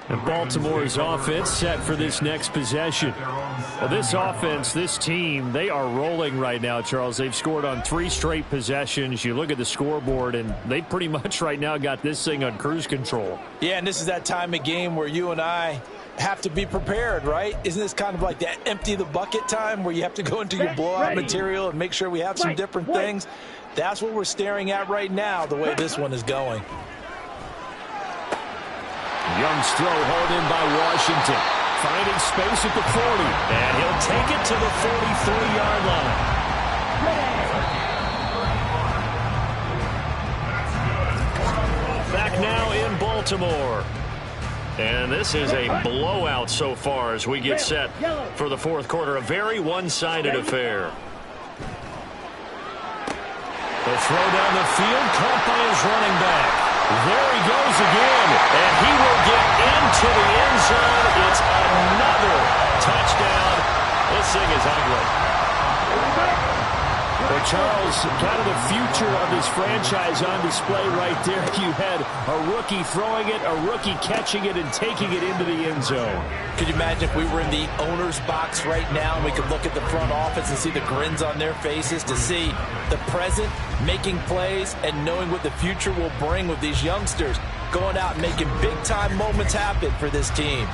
And Baltimore's offense set for this next possession. Well, this offense, this team, they are rolling right now, Charles. They've scored on 3 straight possessions. You look at the scoreboard, and they pretty much right now got this thing on cruise control. Yeah, and this is that time of game where you and I have to be prepared, right? Isn't this kind of like that empty the bucket time where you have to go into your blowout material and make sure we have some different things? That's what we're staring at right now, the way this one is going. Young's throw hauled in by Washington. Finding space at the 40. And he'll take it to the 43-yard line. Back now in Baltimore. And this is a blowout so far as we get set for the 4th quarter. A very one-sided affair. The throw down the field, caught by his running back. There he goes again, and he will get into the end zone. It's another touchdown. This thing is ugly. Well, Charles, kind of the future of this franchise on display right there. You had a rookie throwing it, a rookie catching it, and taking it into the end zone. Could you imagine if we were in the owner's box right now and we could look at the front office and see the grins on their faces, to see the present making plays and knowing what the future will bring with these youngsters going out and making big-time moments happen for this team.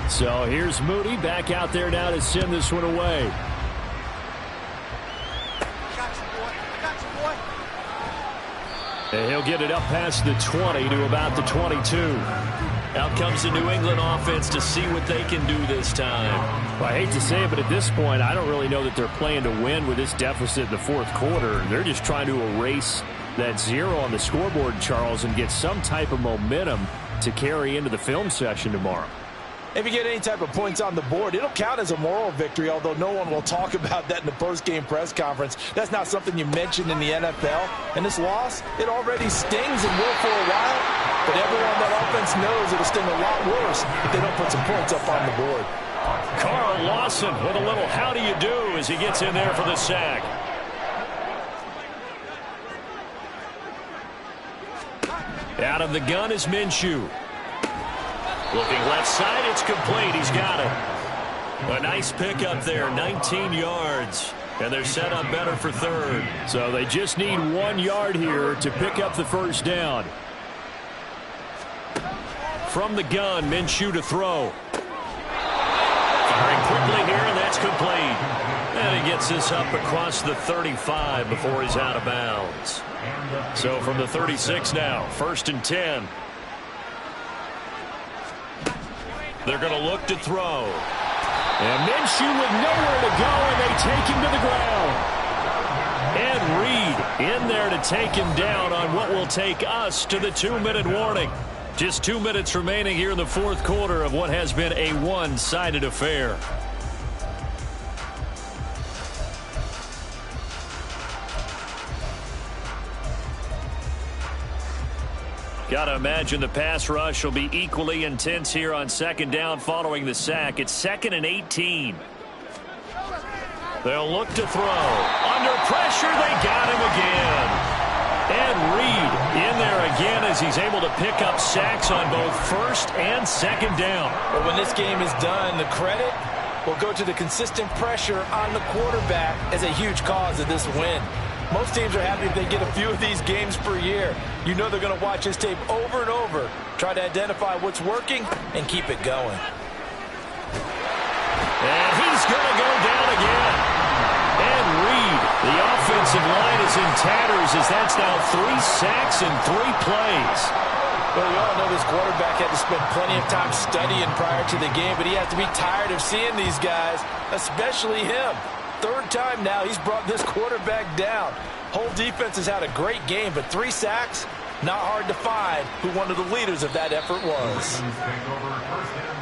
So here's Moody back out there now to send this one away. And he'll get it up past the 20 to about the 22. Out comes the New England offense to see what they can do this time. Well, I hate to say it, but at this point, I don't really know that they're playing to win with this deficit in the 4th quarter. They're just trying to erase that 0 on the scoreboard, Charles, and get some type of momentum to carry into the film session tomorrow. If you get any type of points on the board, it'll count as a moral victory, although no one will talk about that in the post-game press conference. That's not something you mentioned in the NFL. And this loss, it already stings and will for a while, but everyone on that offense knows it'll sting a lot worse if they don't put some points up on the board. Carl Lawson with a little how do you do as he gets in there for the sack. Out of the gun is Minshew. Looking left side, it's complete. He's got it. A nice pickup there, 19 yards. And they're set up better for 3rd. So they just need 1 yard here to pick up the 1st down. From the gun, Minshew to throw. Firing quickly here, and that's complete. And he gets this up across the 35 before he's out of bounds. So from the 36 now, 1st and 10. They're going to look to throw. And Minshew with nowhere to go, and they take him to the ground. Ed Reed in there to take him down on what will take us to the 2-minute warning. Just 2 minutes remaining here in the 4th quarter of what has been a one-sided affair. Got to imagine the pass rush will be equally intense here on 2nd down following the sack. It's 2nd and 18. They'll look to throw. Under pressure, they got him again. And Reed in there again as he's able to pick up sacks on both first and second down. But when this game is done, the credit will go to the consistent pressure on the quarterback as a huge cause of this win. Most teams are happy if they get a few of these games per year. You know they're going to watch this tape over and over, try to identify what's working, and keep it going. And he's going to go down again. And Reed, the offensive line is in tatters as that's now 3 sacks in 3 plays. Well, we all know this quarterback had to spend plenty of time studying prior to the game, but he has to be tired of seeing these guys, especially him. 3rd time now he's brought this quarterback down. Whole defense has had a great game, but 3 sacks, not hard to find who one of the leaders of that effort was.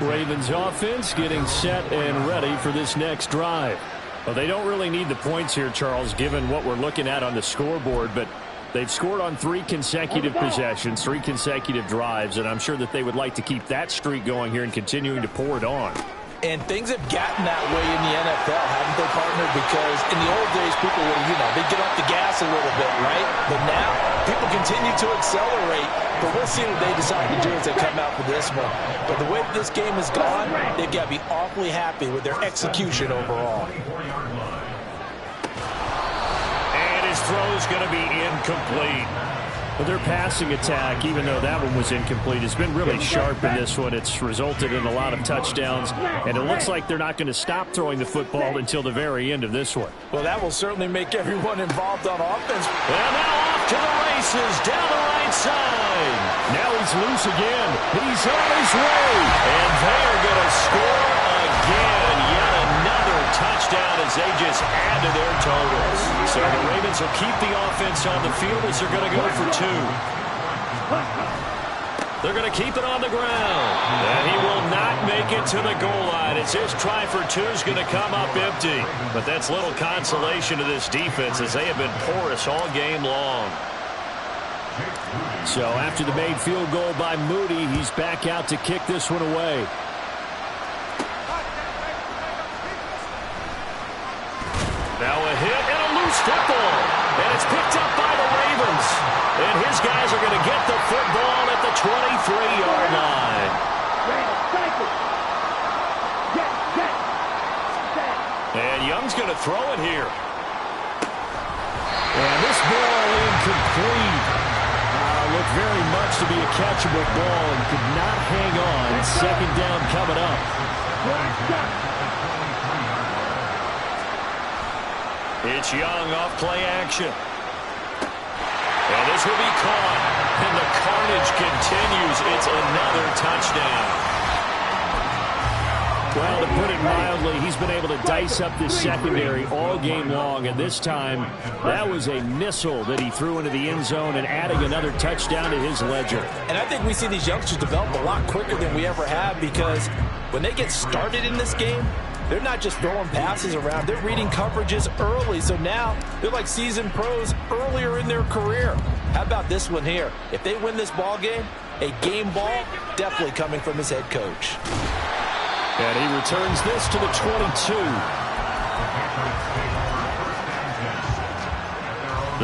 Ravens offense getting set and ready for this next drive. Well, they don't really need the points here, Charles, given what we're looking at on the scoreboard, but they've scored on 3 consecutive possessions, 3 consecutive drives, and I'm sure that they would like to keep that streak going here and continuing to pour it on. And things have gotten that way in the NFL, haven't they, partner? Because in the old days, people would, they'd get off the gas a little bit, right? But now, people continue to accelerate. But we'll see what they decide to do as they come out for this one. But the way this game has gone, they've got to be awfully happy with their execution overall. And his throw's going to be incomplete. But their passing attack, even though that one was incomplete, has been really sharp in this one. It's resulted in a lot of touchdowns, and it looks like they're not going to stop throwing the football until the very end of this one. Well, that will certainly make everyone involved on offense. And now off to the races, down the right side. Now he's loose again. He's on his way. And they're going to score again. Yet another touchdown as they just add to their totals. So the Ravens will keep the offense on the field as they're going to go for 2. They're going to keep it on the ground. And he will not make it to the goal line. It's his try for 2 is going to come up empty. But that's little consolation to this defense as they have been porous all game long. So after the made field goal by Moody, he's back out to kick this one away. Now a hit and a loose football. And it's picked up by the Ravens. And his guys are going to get the football at the 23-yard line. And Young's going to throw it here. And this ball incomplete. Looked very much to be a catchable ball and could not hang on. 2nd down coming up. It's Young off play action. And this will be caught. And the carnage continues. It's another touchdown. Well, to put it mildly, he's been able to dice up this secondary all game long. And this time, that was a missile that he threw into the end zone and adding another touchdown to his ledger. And I think we see these youngsters develop a lot quicker than we ever have because when they get started in this game, they're not just throwing passes around. They're reading coverages early. So now they're like seasoned pros earlier in their career. How about this one here? If they win this ball game, a game ball definitely coming from his head coach. And he returns this to the 22.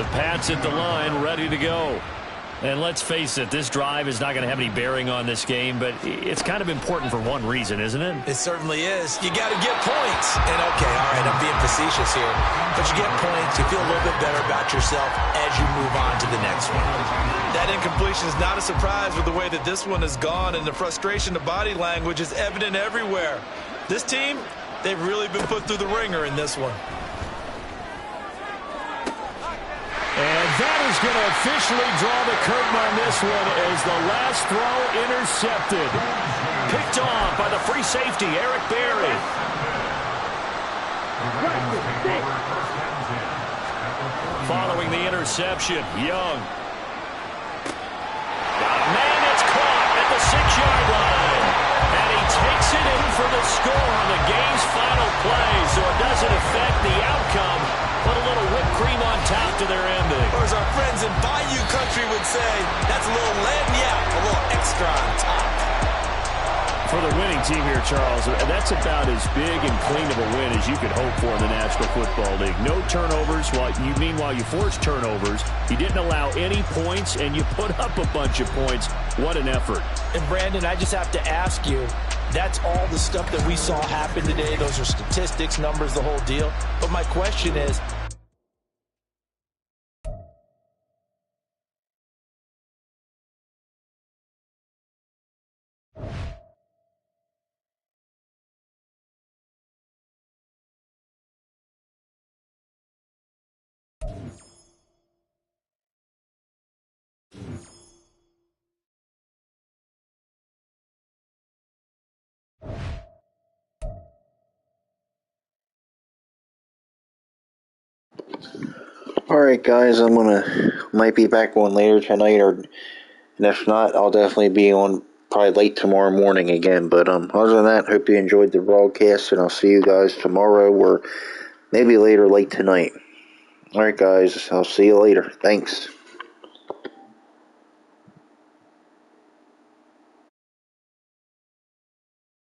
The Pats at the line, ready to go. And let's face it, this drive is not going to have any bearing on this game, but it's kind of important for one reason, isn't it? It certainly is. You got to get points. And okay, all right, I'm being facetious here. But you get points, you feel a little bit better about yourself as you move on to the next one. That incompletion is not a surprise with the way that this one has gone, and the frustration, the body language is evident everywhere. This team, they've really been put through the ringer in this one. And that is going to officially draw the curtain on this one as the last throw intercepted. Picked off by the free safety, Eric Berry. Following the interception, Young. Man, it's caught at the 6-yard line. And he takes it in for the score on the game's final play, so it doesn't affect the outcome. Put a little whipped cream on top to their ending. Or as our friends in Bayou Country would say, that's a little lagniappe, a little extra on top. For the winning team here, Charles, that's about as big and clean of a win as you could hope for in the National Football League. No turnovers. Meanwhile, you forced turnovers. You didn't allow any points, and you put up a bunch of points. What an effort. And, Brandon, I just have to ask you, that's all the stuff that we saw happen today. Those are statistics, numbers, the whole deal. But my question is, Alright guys, might be back on later tonight, and if not, I'll definitely be on probably late tomorrow morning again. But other than that, hope you enjoyed the broadcast, and I'll see you guys tomorrow or maybe later late tonight. Alright guys, I'll see you later. Thanks.